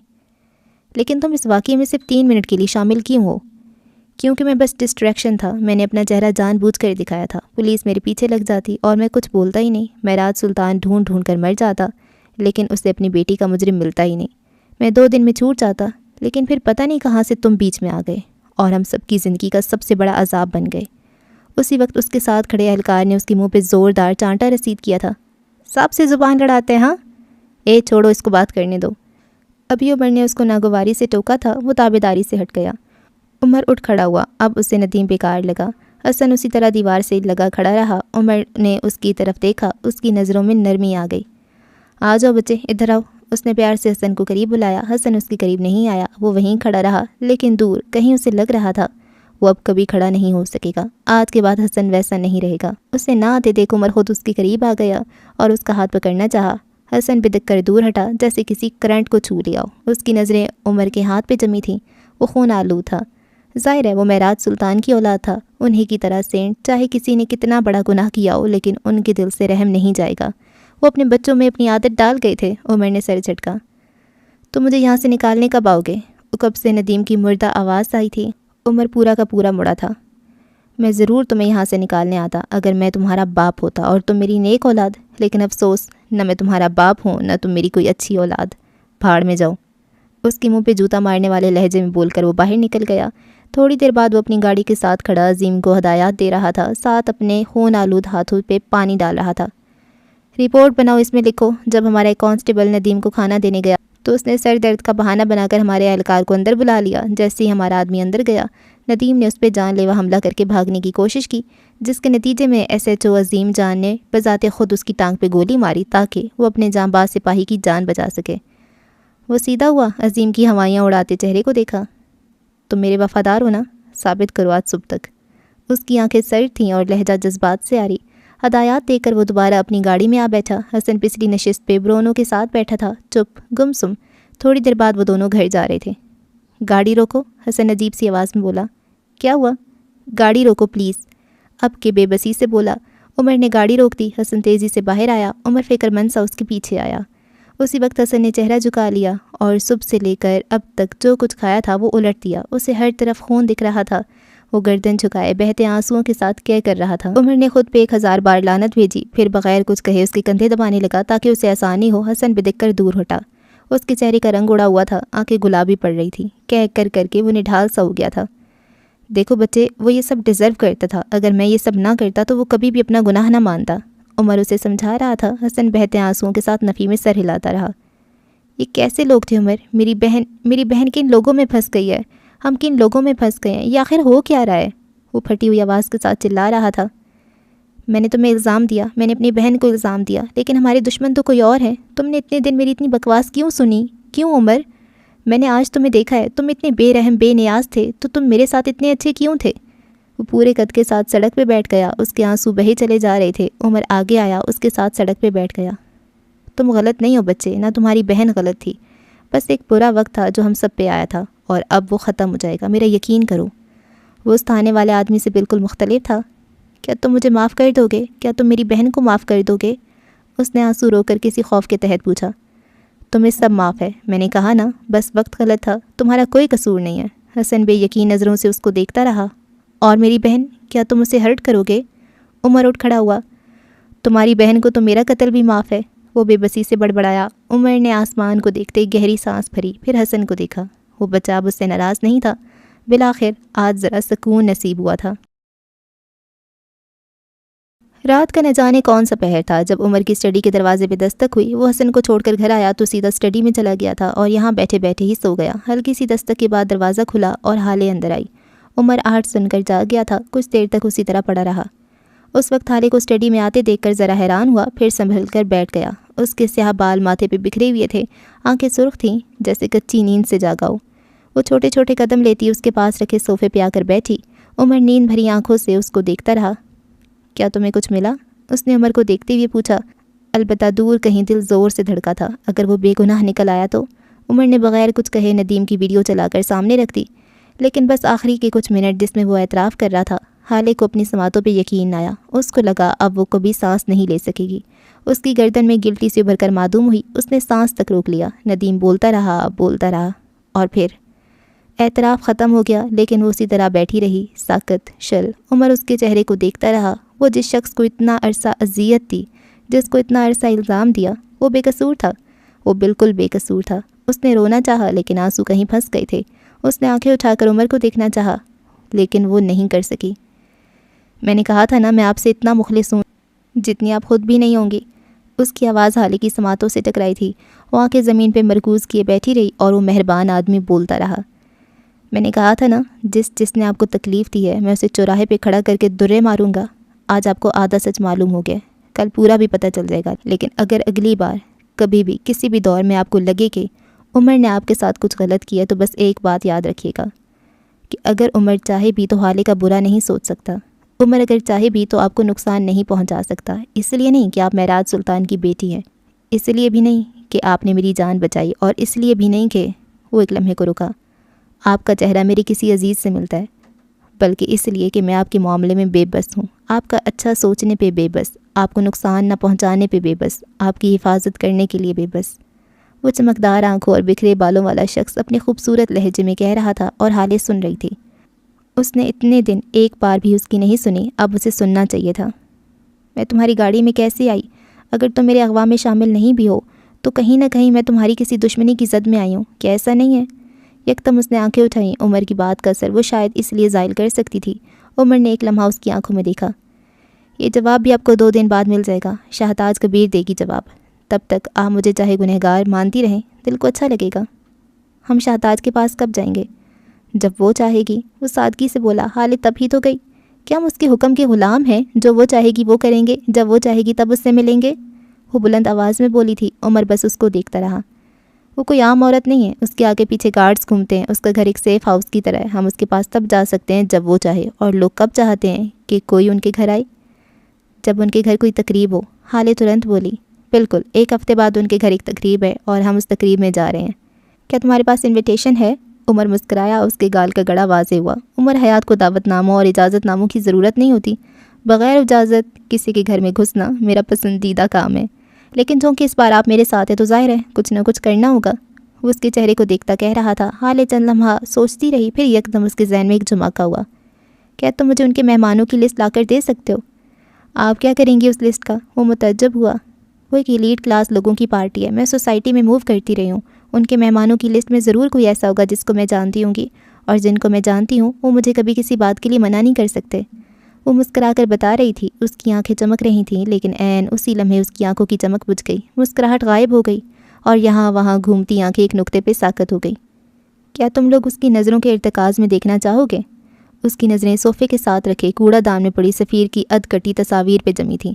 لیکن تم اس واقعے میں صرف 3 منٹ کے لیے شامل کیوں ہو؟ کیونکہ میں بس ڈسٹریکشن تھا، میں نے اپنا چہرہ جان بوجھ کر دکھایا تھا۔ پولیس میرے پیچھے لگ جاتی اور میں کچھ بولتا ہی نہیں، معراج سلطان ڈھونڈ ڈھونڈ کر مر جاتا لیکن اسے اپنی بیٹی کا مجرم ملتا ہی نہیں۔ میں 2 دن میں چھوٹ جاتا، لیکن پھر پتہ نہیں کہاں سے تم بیچ میں آ گئے اور ہم سب کی زندگی کا سب سے بڑا عذاب بن گئے۔ اسی وقت اس کے ساتھ کھڑے اہلکار نے اس کے منہ پہ زوردار چانٹا رسید کیا تھا۔ سب سے زبان لڑاتے ہیں ہاں؟ چھوڑو اس کو بات کرنے دو۔ ابھی عمر نے اس کو ناگواری سے ٹوکا تھا، وہ تابعداری سے ہٹ گیا۔ عمر اٹھ کھڑا ہوا، اب اسے ندیم بیکار لگا۔ حسن اسی طرح دیوار سے لگا کھڑا رہا۔ عمر نے اس کی طرف دیکھا، اس کی نظروں میں نرمی آ گئی۔ آ جاؤ بچے، ادھر آؤ۔ اس نے پیار سے حسن کو قریب بلایا۔ حسن اس کے قریب نہیں آیا، وہ وہیں کھڑا رہا، لیکن دور، کہیں اسے لگ رہا تھا وہ اب کبھی کھڑا نہیں ہو سکے گا۔ آج کے بعد حسن ویسا نہیں رہے گا۔ اسے نہ آتے دیکھ عمر خود اس کے قریب آ گیا اور اس کا ہاتھ پکڑنا چاہا۔ حسن بدک کر دور ہٹا، جیسے کسی کرنٹ کو چھو لیا ہو۔ اس کی نظریں عمر کے ہاتھ پہ جمی تھیں، وہ خون آلود تھا۔ ظاہر ہے وہ معراج سلطان کی اولاد تھا، انہی کی طرح سینٹ، چاہے کسی نے کتنا بڑا گناہ کیا ہو لیکن ان کے دل سے رحم نہیں جائے گا۔ وہ اپنے بچوں میں اپنی عادت ڈال گئے تھے۔ عمر نے سر جھٹکا۔ تو مجھے یہاں سے نکالنے کب آؤ گے؟ عقب سے ندیم کی مردہ آواز آئی تھی۔ عمر پورا کا پورا مڑا تھا۔ میں ضرور تمہیں یہاں سے نکالنے آتا اگر میں تمہارا باپ ہوتا اور تم میری نیک اولاد، لیکن افسوس، نہ میں تمہارا باپ ہوں نہ تم میری کوئی اچھی اولاد۔ بھاڑ میں جاؤ۔ اس کے منہ پہ جوتا مارنے والے لہجے میں بول کر وہ باہر نکل گیا۔ تھوڑی دیر بعد وہ اپنی گاڑی کے ساتھ کھڑا عظیم کو ہدایات دے رہا تھا، ساتھ اپنے خون آلود ہاتھوں پہ پانی ڈال رہا تھا۔ رپورٹ بناؤ، اس میں لکھو جب ہمارا ایک کانسٹیبل ندیم کو کھانا دینے گیا تو اس نے سر درد کا بہانہ بنا کر ہمارے اہلکار کو اندر بلا لیا۔ جیسے ہی ہمارا آدمی اندر گیا، ندیم نے اس پہ جان لیوا حملہ کر کے بھاگنے کی کوشش کی، جس کے نتیجے میں SHO عظیم جان نے بذات خود اس کی ٹانگ پہ گولی ماری تاکہ وہ اپنے جاں باز سپاہی کی جان بچا سکے۔ وہ سیدھا ہوا، عظیم کی ہوائیاں اڑاتے چہرے کو دیکھا۔ تم میرے وفادار ہو نا؟ ثابت کرو آج صبح تک۔ اس کی آنکھیں سرد تھیں اور لہجہ جذبات سے آ رہی۔ ہدایات دے کر وہ دوبارہ اپنی گاڑی میں آ بیٹھا۔ حسن پچھلی نشست پہ برونو کے ساتھ بیٹھا تھا، چپ گمسم۔ تھوڑی دیر بعد وہ دونوں گھر جا رہے تھے۔ گاڑی روکو، حسن عجیب سی آواز میں بولا۔ کیا ہوا؟ گاڑی روکو پلیز، اب کے بے بسی سے بولا۔ عمر نے گاڑی روک دی۔ حسن تیزی سے باہر آیا، عمر فکر مند سا اس کے پیچھے آیا۔ اسی وقت حسن نے چہرہ جھکا لیا اور صبح سے لے کر اب تک جو کچھ کھایا تھا وہ الٹ دیا۔ اسے ہر طرف خون دکھ رہا تھا۔ وہ گردن جھکائے بہتے آنسوؤں کے ساتھ کہہ کر رہا تھا۔ عمر نے خود پہ 1000 بار لعنت بھیجی، پھر بغیر کچھ کہے اس کے کندھے دبانے لگا تاکہ اسے آسانی ہو۔ حسن بدک کر دور ہٹا۔ اس کے چہرے کا رنگ اڑا ہوا تھا، آنکھیں گلابی پڑ رہی تھی۔ کہہ کر کے وہ نڈھال سا ہو گیا تھا۔ دیکھو بچے، وہ یہ سب ڈیزرو کرتا تھا، اگر میں یہ سب نہ کرتا تو وہ کبھی بھی اپنا گناہ نہ مانتا۔ عمر اسے سمجھا رہا تھا۔ حسن بہتے آنسوؤں کے ساتھ نفی میں سر ہلاتا رہا۔ یہ کیسے لوگ تھے عمر؟ میری بہن کن لوگوں میں پھنس گئی ہے، ہم کن لوگوں میں پھنس گئے ہیں، یہ آخر ہو کیا رہا ہے؟ وہ پھٹی ہوئی آواز کے ساتھ چلا رہا تھا۔ میں نے تمہیں الزام دیا، میں نے اپنی بہن کو الزام دیا، لیکن ہمارے دشمن تو کوئی اور ہیں۔ تم نے اتنے دن میری اتنی بکواس کیوں سنی؟ کیوں عمر؟ میں نے آج تمہیں دیکھا ہے، تم اتنے بے رحم بے نیاز تھے، تو تم میرے ساتھ اتنے اچھے کیوں تھے؟ وہ پورے قد کے ساتھ سڑک پہ بیٹھ گیا، اس کے آنسو بہے چلے جا رہے تھے۔ عمر آگے آیا، اس کے ساتھ سڑک پہ بیٹھ گیا۔ تم غلط نہیں ہو بچے، نہ تمہاری بہن غلط تھی، بس ایک برا وقت تھا جو ہم سب پہ آیا تھا، اور اب وہ ختم ہو جائے گا، میرا یقین کرو۔ وہ اس تھانے والے آدمی سے بالکل مختلف تھا۔ کیا تم مجھے معاف کر دو گے؟ کیا تم میری بہن کو معاف کر دو گے؟ اس نے آنسو رو کر کسی خوف کے تحت پوچھا۔ تمہیں سب معاف ہے، میں نے کہا نا، بس وقت غلط تھا، تمہارا کوئی قصور نہیں ہے۔ حسن بے یقین نظروں سے اس کو دیکھتا رہا۔ اور میری بہن، کیا تم اسے ہرٹ کرو گے؟ عمر اٹھ کھڑا ہوا۔ تمہاری بہن کو تو میرا قتل بھی معاف ہے، وہ بے بسی سے بڑبڑایا۔ عمر نے آسمان کو دیکھتے گہری سانس بھری، پھر حسن کو دیکھا۔ وہ بچہ اب اس سے ناراض نہیں تھا، بالآخر آج ذرا سکون نصیب ہوا تھا۔ رات کا نہ جانے کون سا پہر تھا جب عمر کی اسٹڈی کے دروازے پہ دستک ہوئی۔ وہ حسن کو چھوڑ کر گھر آیا تو سیدھا اسٹڈی میں چلا گیا تھا اور یہاں بیٹھے بیٹھے ہی سو گیا۔ ہلکی سی دستک کے بعد دروازہ کھلا اور حالے اندر آئی۔ عمر آہٹ سن کر جاگ گیا تھا، کچھ دیر تک اسی طرح پڑا رہا۔ اس وقت حالے کو اسٹڈی میں آتے دیکھ کر ذرا حیران ہوا، پھر سنبھل کر بیٹھ گیا۔ اس کے سیاہ بال ماتھے پہ بکھرے ہوئے تھے، آنکھیں سرخ تھیں جیسے کچی نیند سے جاگا ہو۔ وہ چھوٹے چھوٹے قدم لیتی اس کے پاس رکھے صوفے پہ آ کر بیٹھی۔ عمر نیند بھری آنکھوں سے اس کو دیکھتا رہا۔ کیا تمہیں کچھ ملا؟ اس نے عمر کو دیکھتے ہوئے پوچھا۔ البتہ دور کہیں دل زور سے دھڑکا تھا، اگر وہ بے گناہ نکل آیا تو۔ عمر نے بغیر کچھ کہے ندیم کی ویڈیو چلا کر سامنے رکھ دی، لیکن بس آخری کے کچھ منٹ جس میں وہ اعتراف کر رہا تھا، حالے کو اپنی سماعتوں پہ یقین آیا۔ اس کو لگا اب وہ کبھی سانس نہیں لے سکے گی۔ اس کی گردن میں گلٹی سے ابھر کر معدوم ہوئی، اس نے سانس تک روک لیا۔ ندیم بولتا رہا اور پھر اعتراف ختم ہو گیا، لیکن وہ اسی طرح بیٹھی رہی، ساکت شل۔ عمر اس کے چہرے کو دیکھتا رہا۔ وہ جس شخص کو اتنا عرصہ اذیت دی، جس کو اتنا عرصہ الزام دیا، وہ بے قصور تھا، وہ بالکل بے قصور تھا۔ اس نے رونا چاہا لیکن آنسو کہیں پھنس گئے تھے۔ اس نے آنکھیں اٹھا کر عمر کو دیکھنا چاہا لیکن وہ نہیں کر سکی۔ میں نے کہا تھا نا، میں آپ سے اتنا مخلص ہوں جتنی آپ خود بھی نہیں ہوں گی۔ اس کی آواز حالے کی سماعتوں سے ٹکرائی تھی۔ وہ آنکھیں زمین پہ مرکوز کیے بیٹھی رہی اور وہ مہربان آدمی بولتا رہا۔ میں نے کہا تھا نا، جس نے آپ کو تکلیف دی ہے، میں اسے چوراہے پہ کھڑا کر کے درے ماروں گا۔ آج آپ کو آدھا سچ معلوم ہو گیا، کل پورا بھی پتہ چل جائے گا، لیکن اگر اگلی بار کبھی بھی کسی بھی دور میں آپ کو لگے کہ عمر نے آپ کے ساتھ کچھ غلط کیا، تو بس ایک بات یاد رکھیے گا کہ اگر عمر چاہے بھی تو حالے کا برا نہیں سوچ سکتا۔ عمر اگر چاہے بھی تو آپ کو نقصان نہیں پہنچا سکتا، اس لیے نہیں کہ آپ معراج سلطان کی بیٹی ہیں، اس لیے بھی نہیں کہ آپ نے میری جان بچائی، اور اس لیے بھی نہیں کہ وہ ایک لمحے کو رکا، آپ کا چہرہ میرے کسی عزیز سے ملتا ہے، بلکہ اس لیے کہ میں آپ کے معاملے میں بے بس ہوں، آپ کا اچھا سوچنے پہ بے بس، آپ کو نقصان نہ پہنچانے پہ بے بس، آپ کی حفاظت کرنے کے لیے بے بس۔ وہ چمکدار آنکھوں اور بکھرے بالوں والا شخص اپنے خوبصورت لہجے میں کہہ رہا تھا اور حالے سن رہی تھی۔ اس نے اتنے دن ایک بار بھی اس کی نہیں سنی، اب اسے سننا چاہیے تھا۔ میں تمہاری گاڑی میں کیسے آئی؟ اگر تم میرے اغوا میں شامل نہیں بھی ہو تو کہیں نہ کہیں میں تمہاری کسی دشمنی کی زد میں آئی ہوں، کیا ایسا نہیں ہے؟ یکدم اس نے آنکھیں اٹھائیں۔ عمر کی بات کا اثر وہ شاید اس لیے زائل کر سکتی تھی۔ عمر نے ایک لمحہ اس کی آنکھوں میں دیکھا۔ یہ جواب بھی آپ کو 2 دن بعد مل جائے گا، شاہتاج کبیر دے گی جواب، تب تک آپ مجھے چاہے گنہگار مانتی رہیں، دل کو اچھا لگے گا۔ ہم شاہتاج کے پاس کب جائیں گے؟ جب وہ چاہے گی، وہ سادگی سے بولا۔ حالے تب ہی تو گئی، کیا ہم اس کے حکم کے غلام ہیں؟ جو وہ چاہے گی وہ کریں گے، جب وہ چاہے گی تب اس سے ملیں گے، وہ بلند آواز میں بولی تھی۔ عمر بس اس کو دیکھتا رہا۔ وہ کوئی عام عورت نہیں ہے، اس کے آگے پیچھے گارڈز گھومتے ہیں، اس کا گھر ایک سیف ہاؤس کی طرح ہے، ہم اس کے پاس تب جا سکتے ہیں جب وہ چاہے، اور لوگ کب چاہتے ہیں کہ کوئی ان کے گھر آئے؟ جب ان کے گھر کوئی تقریب ہو۔ حالے ترنت بولی۔ بالکل، 1 ہفتے بعد ان کے گھر ایک تقریب ہے اور ہم اس تقریب میں جا رہے ہیں۔ کیا تمہارے پاس انویٹیشن ہے؟ عمر مسکرایا، اس کے گال کا گڑا واضح ہوا۔ عمر حیات کو دعوت ناموں اور اجازت ناموں کی ضرورت نہیں ہوتی، بغیر اجازت کسی کے گھر میں گھسنا میرا پسندیدہ کام ہے، لیکن چونکہ اس بار آپ میرے ساتھ ہیں تو ظاہر ہے کچھ نہ کچھ کرنا ہوگا۔ وہ اس کے چہرے کو دیکھتا کہہ رہا تھا۔ حالے چند لمحہ سوچتی رہی، پھر یکدم اس کے ذہن میں ایک جھماکا ہوا۔ کیا تم مجھے ان کے مہمانوں کی لسٹ لا کر دے سکتے ہو؟ آپ کیا کریں گی اس لسٹ کا؟ وہ متعجب ہوا۔ وہ ایک ایلیٹ کلاس لوگوں کی پارٹی ہے، میں سوسائٹی میں موو کرتی رہی ہوں، ان کے مہمانوں کی لسٹ میں ضرور کوئی ایسا ہوگا جس کو میں جانتی ہوں گی، اور جن کو میں جانتی ہوں وہ مجھے کبھی کسی بات کے لیے منع نہیں کر سکتے۔ وہ مسکرا کر بتا رہی تھی، اس کی آنکھیں چمک رہی تھیں، لیکن عین اسی لمحے اس کی آنکھوں کی چمک بجھ گئی، مسکراہٹ غائب ہو گئی، اور یہاں وہاں گھومتی آنکھیں ایک نقطے پہ ساکت ہو گئی۔ کیا تم لوگ اس کی نظروں کے ارتکاز میں دیکھنا چاہو گے؟ اس کی نظریں صوفے کے ساتھ رکھے کوڑا دان میں پڑی سفیر کی اد کٹی تصاویر پہ جمی تھیں۔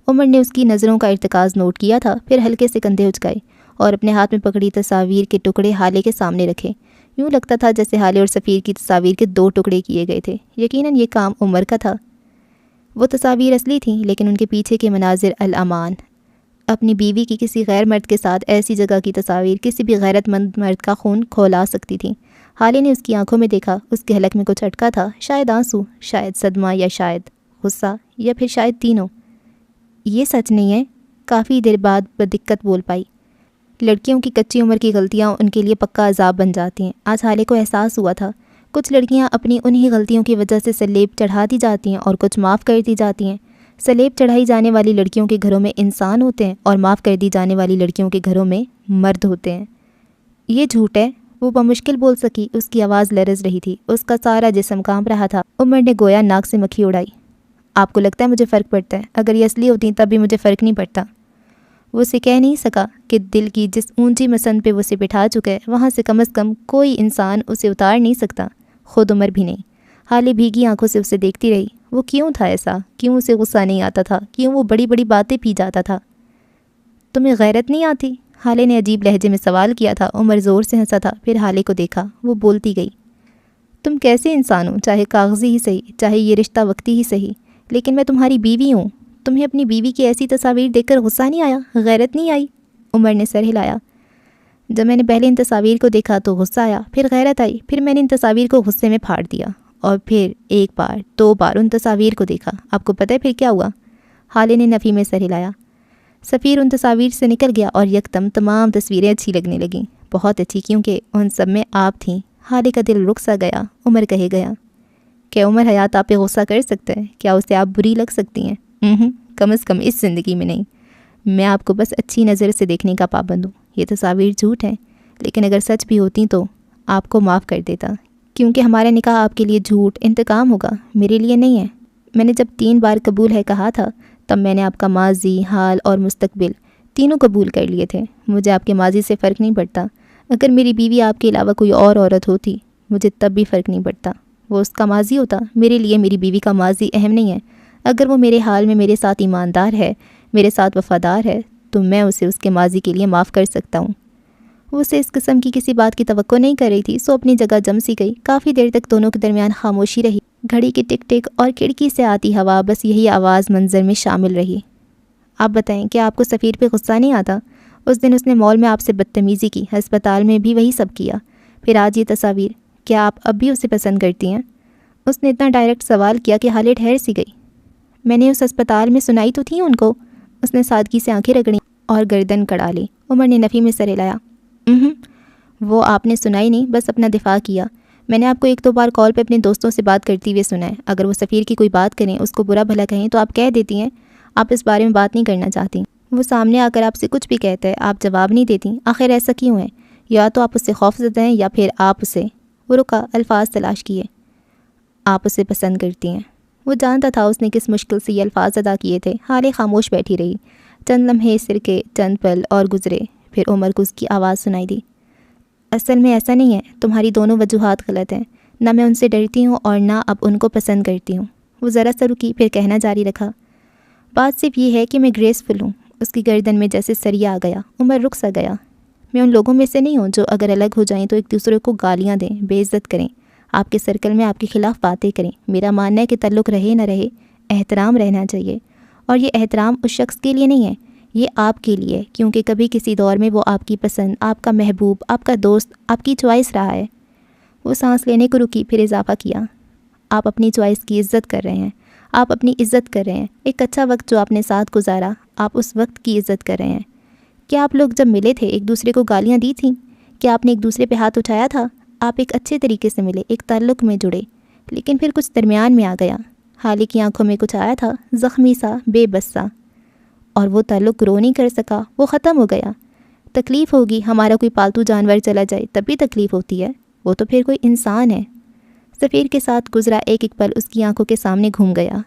عمر نے اس کی نظروں کا ارتکاز نوٹ کیا تھا، پھر ہلکے سے کندھے اچکائے اور اپنے ہاتھ میں پکڑی تصاویر کے ٹکڑے حالے کے سامنے رکھے۔ یوں لگتا تھا جیسے حالے اور سفیر کی تصاویر کے 2 ٹکڑے کیے گئے تھے۔ یقیناً یہ کام عمر کا تھا۔ وہ تصاویر اصلی تھیں، لیکن ان کے پیچھے کے مناظر الامان۔ اپنی بیوی کی کسی غیر مرد کے ساتھ ایسی جگہ کی تصاویر کسی بھی غیرت مند مرد کا خون کھولا سکتی تھیں۔ حالے نے اس کی آنکھوں میں دیکھا، اس کے حلق میں کچھ اٹکا تھا، شاید آنسو، شاید صدمہ، یا شاید غصہ، یا پھر شاید تینوں۔ یہ سچ نہیں ہے، کافی دیر بعد بدقت بول پائی۔ لڑکیوں کی کچی عمر کی غلطیاں ان کے لیے پکا عذاب بن جاتی ہیں۔ آج حالے کو احساس ہوا تھا، کچھ لڑکیاں اپنی انہی غلطیوں کی وجہ سے سلیب چڑھا دی جاتی ہیں اور کچھ معاف کر دی جاتی ہیں۔ سلیب چڑھائی جانے والی لڑکیوں کے گھروں میں انسان ہوتے ہیں اور معاف کر دی جانے والی لڑکیوں کے گھروں میں مرد ہوتے ہیں۔ یہ جھوٹ ہے، وہ بمشکل بول سکی، اس کی آواز لرز رہی تھی، اس کا سارا جسم کانپ رہا تھا۔ عمر نے گویا ناک سے مکھی اڑائی۔ آپ کو لگتا ہے مجھے فرق پڑتا ہے؟ اگر یہ اصلی ہوتی تب بھی مجھے فرق نہیں پڑتا۔ وہ اسے کہہ نہیں سکا کہ دل کی جس اونچی مسند پہ وہ اسے بٹھا چکا ہے وہاں سے کم از کم کوئی انسان اسے اتار نہیں سکتا، خود عمر بھی نہیں۔ حالے بھیگی آنکھوں سے اسے دیکھتی رہی۔ وہ کیوں تھا ایسا؟ کیوں اسے غصہ نہیں آتا تھا؟ کیوں وہ بڑی بڑی باتیں پی جاتا تھا؟ تمہیں غیرت نہیں آتی؟ حالے نے عجیب لہجے میں سوال کیا تھا۔ عمر زور سے ہنسا تھا، پھر حالے کو دیکھا، وہ بولتی گئی، تم کیسے انسان ہو، چاہے کاغذی ہی صحیح، چاہے یہ رشتہ وقتی ہی صحیح، لیکن میں تمہاری بیوی ہوں۔ تمہیں اپنی بیوی کی ایسی تصاویر دیکھ کر غصہ نہیں آیا، غیرت نہیں آئی؟ عمر نے سر ہلایا۔ جب میں نے پہلے ان تصاویر کو دیکھا تو غصہ آیا، پھر غیرت آئی، پھر میں نے ان تصاویر کو غصے میں پھاڑ دیا، اور پھر 1 بار 2 بار ان تصاویر کو دیکھا۔ آپ کو پتہ ہے پھر کیا ہوا؟ حالے نے نفی میں سر ہلایا۔ سفیر ان تصاویر سے نکل گیا اور یکدم تمام تصویریں اچھی لگنے لگیں، بہت اچھی، کیونکہ ان سب میں آپ تھیں۔ حالے کا دل رک سا گیا۔ عمر کہے گیا، کیا عمر حیات آپ پہ غصہ کر سکتا ہے؟ کیا اسے آپ بری لگ سکتی ہیں؟ کم از کم اس زندگی میں نہیں۔ میں آپ کو بس اچھی نظر سے دیکھنے کا پابند ہوں۔ یہ تصاویر جھوٹ ہیں، لیکن اگر سچ بھی ہوتی تو آپ کو معاف کر دیتا، کیونکہ ہمارا نکاح آپ کے لیے جھوٹ انتقام ہوگا، میرے لیے نہیں ہے۔ میں نے جب 3 بار قبول ہے کہا تھا، تب میں نے آپ کا ماضی، حال اور مستقبل تینوں قبول کر لیے تھے۔ مجھے آپ کے ماضی سے فرق نہیں پڑتا۔ اگر میری بیوی آپ کے علاوہ کوئی اور عورت ہوتی، مجھے تب بھی فرق نہیں پڑتا۔ وہ اس کا ماضی ہوتا، میرے لیے میری بیوی کا ماضی اہم نہیں ہے۔ اگر وہ میرے حال میں میرے ساتھ ایماندار ہے، میرے ساتھ وفادار ہے، تو میں اسے اس کے ماضی کے لیے معاف کر سکتا ہوں۔ وہ اسے اس قسم کی کسی بات کی توقع نہیں کر رہی تھی، سو اپنی جگہ جم سی گئی۔ کافی دیر تک دونوں کے درمیان خاموشی رہی۔ گھڑی کی ٹک ٹک اور کھڑکی سے آتی ہوا، بس یہی آواز منظر میں شامل رہی۔ آپ بتائیں، کیا آپ کو سفیر پہ غصہ نہیں آتا؟ اس دن اس نے مال میں آپ سے بدتمیزی کی، ہسپتال میں بھی وہی سب کیا، پھر آج یہ تصاویر، کیا آپ اب بھی اسے پسند کرتی ہیں؟ اس نے اتنا ڈائریکٹ سوال کیا کہ حالے ٹھہر سی گئی۔ میں نے اس ہسپتال میں سنائی تو تھی ان کو؟ اس نے سادگی سے آنکھیں رگڑیں اور گردن کڑا لی۔ عمر نے نفی میں سر ہلایا۔ وہ آپ نے سنائی نہیں، بس اپنا دفاع کیا۔ میں نے آپ کو 1-2 بار کال پہ اپنے دوستوں سے بات کرتی ہوئے سنا ہے۔ اگر وہ سفیر کی کوئی بات کریں، اس کو برا بھلا کہیں تو آپ کہہ دیتی ہیں آپ اس بارے میں بات نہیں کرنا چاہتی۔ وہ سامنے آ کر آپ سے کچھ بھی کہتا ہے، آپ جواب نہیں دیتی۔ آخر ایسا کیوں ہے؟ یا تو آپ اس سے خوف زدہ ہیں، یا پھر آپ اسے، وہ رکا، الفاظ تلاش کیے، آپ اسے پسند کرتی ہیں۔ وہ جانتا تھا اس نے کس مشکل سے یہ الفاظ ادا کیے تھے۔ حالے خاموش بیٹھی رہی۔ چند لمحے سر کے چند پل اور گزرے، پھر عمر کو اس کی آواز سنائی دی، اصل میں ایسا نہیں ہے، تمہاری دونوں وجوہات غلط ہیں۔ نہ میں ان سے ڈرتی ہوں اور نہ اب ان کو پسند کرتی ہوں۔ وہ ذرا سا رکی، پھر کہنا جاری رکھا، بات صرف یہ ہے کہ میں گریسفل ہوں۔ اس کی گردن میں جیسے سریا آ گیا۔ عمر رک سا گیا۔ میں ان لوگوں میں سے نہیں ہوں جو اگر الگ ہو جائیں تو ایک دوسرے کو گالیاں دیں، بے عزت کریں، آپ کے سرکل میں آپ کے خلاف باتیں کریں۔ میرا ماننا ہے کہ تعلق رہے نہ رہے، احترام رہنا چاہیے، اور یہ احترام اس شخص کے لیے نہیں ہے، یہ آپ کے لیے، کیونکہ کبھی کسی دور میں وہ آپ کی پسند، آپ کا محبوب، آپ کا دوست، آپ کی چوائس رہا ہے۔ وہ سانس لینے کو رکی، پھر اضافہ کیا، آپ اپنی چوائس کی عزت کر رہے ہیں، آپ اپنی عزت کر رہے ہیں۔ ایک اچھا وقت جو آپ نے ساتھ گزارا، آپ اس وقت کی عزت کر رہے ہیں۔ کیا آپ لوگ جب ملے تھے ایک دوسرے کو گالیاں دی تھیں؟ کیا آپ نے ایک دوسرے پہ ہاتھ اٹھایا تھا؟ آپ ایک اچھے طریقے سے ملے، ایک تعلق میں جڑے، لیکن پھر کچھ درمیان میں آ گیا۔ حالے کی آنکھوں میں کچھ آیا تھا، زخمی سا، بے بس سا، اور وہ تعلق گرو نہیں کر سکا، وہ ختم ہو گیا۔ تکلیف ہوگی، ہمارا کوئی پالتو جانور چلا جائے تب بھی تکلیف ہوتی ہے، وہ تو پھر کوئی انسان ہے۔ سفیر کے ساتھ گزرا ایک ایک پل اس کی آنکھوں کے سامنے گھوم گیا۔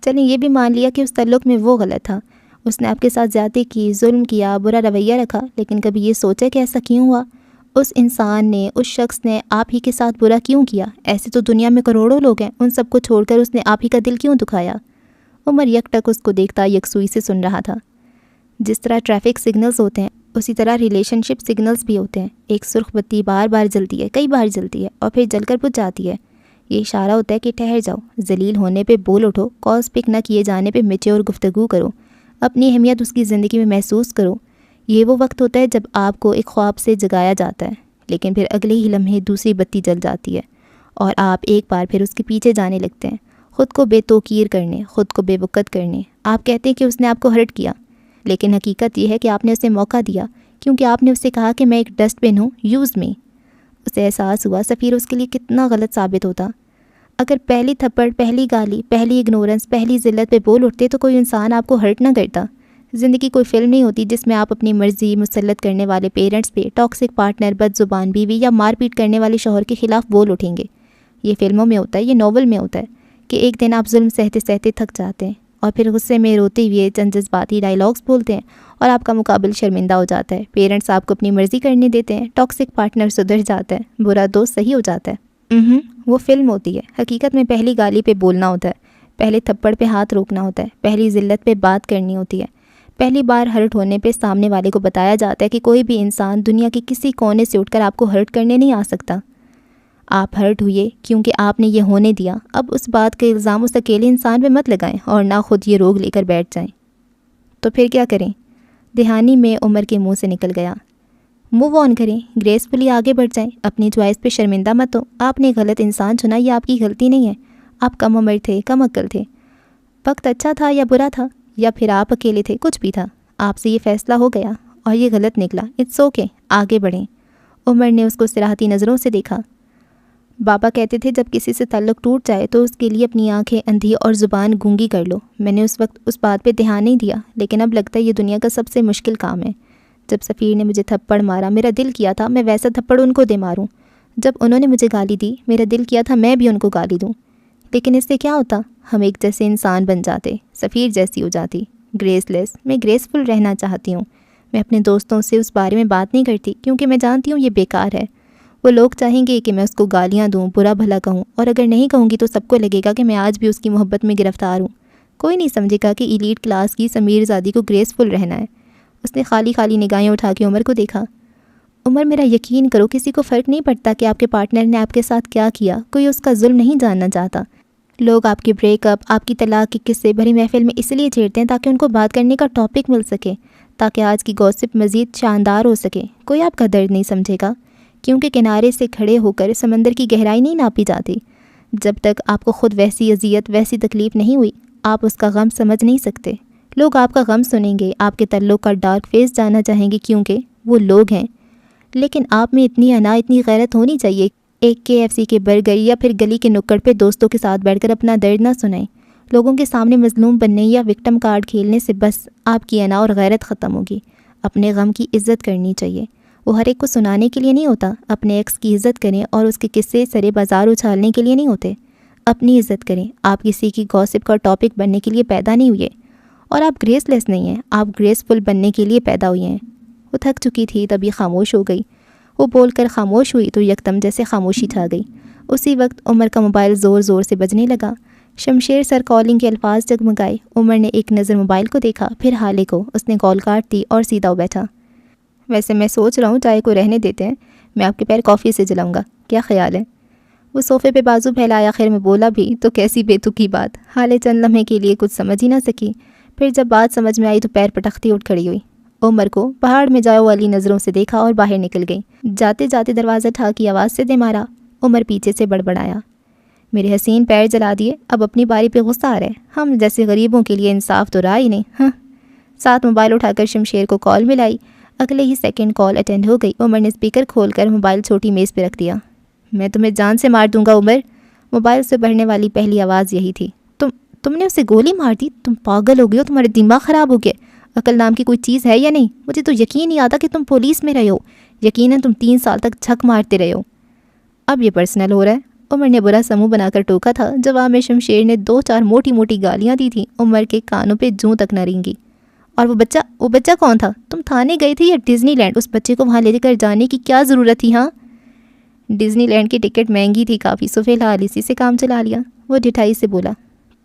چلیں یہ بھی مان لیا کہ اس تعلق میں وہ غلط تھا، اس نے آپ کے ساتھ زیادتی کی، ظلم کیا، برا رویہ رکھا، لیکن کبھی یہ سوچا کہ ایسا کیوں ہوا؟ اس انسان نے، اس شخص نے آپ ہی کے ساتھ برا کیوں کیا؟ ایسے تو دنیا میں کروڑوں لوگ ہیں، ان سب کو چھوڑ کر اس نے آپ ہی کا دل کیوں دکھایا؟ عمر یک ٹک اس کو دیکھتا یکسوئی سے سن رہا تھا۔ جس طرح ٹریفک سگنلز ہوتے ہیں اسی طرح ریلیشن شپ سگنلز بھی ہوتے ہیں۔ ایک سرخ بتی بار بار جلتی ہے، کئی بار جلتی ہے اور پھر جل کر بجھ جاتی ہے۔ یہ اشارہ ہوتا ہے کہ ٹھہر جاؤ، ذلیل ہونے پہ بول اٹھو، کالز پک نہ کیے جانے پہ میچور گفتگو کرو، اپنی اہمیت اس کی زندگی میں محسوس کرو۔ یہ وہ وقت ہوتا ہے جب آپ کو ایک خواب سے جگایا جاتا ہے، لیکن پھر اگلے ہی لمحے دوسری بتی جل جاتی ہے اور آپ ایک بار پھر اس کے پیچھے جانے لگتے ہیں، خود کو بے توقیر کرنے، خود کو بے وقت کرنے۔ آپ کہتے ہیں کہ اس نے آپ کو ہرٹ کیا، لیکن حقیقت یہ ہے کہ آپ نے اسے موقع دیا، کیونکہ آپ نے اسے کہا کہ میں ایک ڈسٹ بن ہوں، یوز می۔ اسے احساس ہوا سفیر اس کے لیے کتنا غلط ثابت ہوتا۔ اگر پہلی تھپڑ، پہلی گالی، پہلی اگنورنس، پہلی ذلت پہ بول اٹھتے تو کوئی انسان آپ کو ہرٹ نہ کرتا۔ زندگی کوئی فلم نہیں ہوتی جس میں آپ اپنی مرضی مسلط کرنے والے پیرنٹس پہ، ٹاکسک پارٹنر، بد زبان بیوی یا مار پیٹ کرنے والے شوہر کے خلاف بول اٹھیں گے۔ یہ فلموں میں ہوتا ہے، یہ ناول میں ہوتا ہے کہ ایک دن آپ ظلم سہتے سہتے تھک جاتے ہیں اور پھر غصے میں روتے ہوئے چند جذباتی ڈائلاگس بولتے ہیں اور آپ کا مقابل شرمندہ ہو جاتا ہے۔ پیرنٹس آپ کو اپنی مرضی کرنے دیتے ہیں، ٹاکسک پارٹنر سدھر جاتا ہے، برا دوست صحیح ہو جاتا ہے۔ وہ فلم ہوتی ہے، حقیقت میں پہلی گالی پہ بولنا ہوتا ہے، پہلے تھپڑ پہ ہاتھ روکنا ہوتا ہے، پہلی ذلت پہ بات کرنی ہوتی ہے، پہلی بار ہرٹ ہونے پہ سامنے والے کو بتایا جاتا ہے کہ کوئی بھی انسان دنیا کے کسی کونے سے اٹھ کر آپ کو ہرٹ کرنے نہیں آ سکتا۔ آپ ہرٹ ہوئے کیونکہ آپ نے یہ ہونے دیا۔ اب اس بات کا الزام اس اکیلے انسان پہ مت لگائیں اور نہ خود یہ روگ لے کر بیٹھ جائیں۔ تو پھر کیا کریں؟ دہانی میں عمر کے منہ سے نکل گیا۔ موو آن کریں، گریسفلی آگے بڑھ جائیں، اپنی چوائس پہ شرمندہ مت ہو۔ آپ نے غلط انسان چنا، یہ آپ کی غلطی نہیں ہے۔ آپ کم عمر تھے، کم عقل تھے، وقت اچھا تھا یا برا تھا، یا پھر آپ اکیلے تھے، کچھ بھی تھا۔ آپ سے یہ فیصلہ ہو گیا اور یہ غلط نکلا، اٹس اوکے، آگے بڑھیں۔ عمر نے اس کو صراحتی نظروں سے دیکھا۔ بابا کہتے تھے جب کسی سے تعلق ٹوٹ جائے تو اس کے لیے اپنی آنکھیں اندھی اور زبان گونگی کر لو۔ میں نے اس وقت اس بات پہ دھیان نہیں دیا، لیکن اب لگتا ہے یہ دنیا کا سب سے مشکل کام ہے۔ جب سفیر نے مجھے تھپڑ مارا، میرا دل کیا تھا میں ویسا تھپڑ ان کو دے ماروں۔ جب انہوں نے مجھے گالی دی، میرا دل کیا تھا میں بھی ان کو گالی دوں، لیکن اس سے کیا ہوتا؟ ہم ایک جیسے انسان بن جاتے، سفیر جیسی ہو جاتی، گریس لیس۔ میں گریسفل رہنا چاہتی ہوں۔ میں اپنے دوستوں سے اس بارے میں بات نہیں کرتی کیونکہ میں جانتی ہوں یہ بیکار ہے۔ وہ لوگ چاہیں گے کہ میں اس کو گالیاں دوں، برا بھلا کہوں، اور اگر نہیں کہوں گی تو سب کو لگے گا کہ میں آج بھی اس کی محبت میں گرفتار ہوں۔ کوئی نہیں سمجھے گا کہ ایلیٹ کلاس کی سمیر زادی کو گریسفل رہنا ہے۔ اس نے خالی خالی نگاہیں اٹھا کے عمر کو دیکھا۔ عمر، میرا یقین کرو، کسی کو فرق نہیں پڑتا کہ آپ کے پارٹنر نے آپ کے ساتھ کیا کیا، کوئی اس کا ظلم نہیں جاننا چاہتا۔ لوگ آپ کے بریک اپ، آپ کی طلاق کی قصے بھری محفل میں اس لیے چھیڑتے ہیں تاکہ ان کو بات کرنے کا ٹاپک مل سکے، تاکہ آج کی گوسپ مزید شاندار ہو سکے۔ کوئی آپ کا درد نہیں سمجھے گا، کیونکہ کنارے سے کھڑے ہو کر سمندر کی گہرائی نہیں ناپی جاتی۔ جب تک آپ کو خود ویسی اذیت، ویسی تکلیف نہیں ہوئی، آپ اس کا غم سمجھ نہیں سکتے۔ لوگ آپ کا غم سنیں گے، آپ کے تعلق کا ڈارک فیس جاننا چاہیں گے کیونکہ وہ لوگ ہیں، لیکن آپ میں اتنی انا، اتنی غیرت ہونی چاہیے ایک KFC کے برگر یا پھر گلی کے نکڑ پہ دوستوں کے ساتھ بیٹھ کر اپنا درد نہ سنائیں۔ لوگوں کے سامنے مظلوم بننے یا وکٹم کارڈ کھیلنے سے بس آپ کی انا اور غیرت ختم ہوگی۔ اپنے غم کی عزت کرنی چاہیے، وہ ہر ایک کو سنانے کے لیے نہیں ہوتا۔ اپنے ایکس کی عزت کریں اور اس کے قصے سرے بازار اچھالنے کے لیے نہیں ہوتے۔ اپنی عزت کریں، آپ کسی کی گوسپ کا ٹاپک بننے کے لیے پیدا نہیں ہوئے، اور آپ گریس لیس نہیں ہیں، آپ گریسفل بننے کے لیے پیدا ہوئے ہیں۔ وہ تھک چکی تھی تبھی خاموش ہو گئی۔ وہ بول کر خاموش ہوئی تو یکدم جیسے خاموشی چھا گئی۔ اسی وقت عمر کا موبائل زور زور سے بجنے لگا۔ شمشیر سر کالنگ کے الفاظ جگمگائے۔ عمر نے ایک نظر موبائل کو دیکھا، پھر حالے کو۔ اس نے کال کاٹ دی اور سیدھا بیٹھا۔ ویسے میں سوچ رہا ہوں چائے کو رہنے دیتے ہیں، میں آپ کے پیر کافی سے جلاؤں گا، کیا خیال ہے؟ وہ صوفے پہ بازو پھیلایا، آخر میں بولا بھی تو کیسی بے تکی بات۔ حالے چند لمحے کے لیے کچھ سمجھ ہی نہ سکی، پھر جب بات سمجھ میں آئی تو پیر پٹختی اٹھ کھڑی ہوئی۔ عمر کو پہاڑ میں جاؤ والی نظروں سے دیکھا اور باہر نکل گئی۔ جاتے جاتے دروازہ ٹھا کی آواز سے دے مارا۔ عمر پیچھے سے بڑبڑایا، میرے حسین پیر جلا دیے، اب اپنی باری پہ غصہ آ رہا ہے؟ ہم جیسے غریبوں کے لیے انصاف تو رہا ہی نہیں۔ ہاں، ساتھ موبائل اٹھا کر شمشیر کو کال ملائی۔ اگلے ہی سیکنڈ کال اٹینڈ ہو گئی۔ عمر نے اسپیکر کھول کر موبائل چھوٹی میز پہ رکھ دیا۔ میں تمہیں جان سے مار دوں گا عمر۔ موبائل سے بڑھنے والی پہلی آواز یہی تھی۔ تم نے اسے گولی مار دی؟ تم پاگل ہو گئے ہو، تمہارے دماغ خراب ہو گیا؟ عقل نام کی کوئی چیز ہے یا نہیں؟ مجھے تو یقین نہیں آتا کہ تم پولیس میں رہے ہو۔ یقیناً تم 3 سال تک جھک مارتے رہے ہو۔ اب یہ پرسنل ہو رہا ہے، عمر نے برا سمو بنا کر ٹوکا تھا۔ جواب میں شمشیر نے 2-4 موٹی موٹی گالیاں دی تھیں۔ عمر کے کانوں پہ جوں تک نہ رینگی اور وہ بچہ کون تھا؟ تم تھانے گئے تھے یا ڈزنی لینڈ؟ اس بچے کو وہاں لے کر جانے کی کیا ضرورت تھی؟ ہاں، ڈزنی لینڈ کی ٹکٹ مہنگی تھی کافی، سو فی الحال اسی سے کام چلا لیا، وہ ڈٹھائی سے بولا۔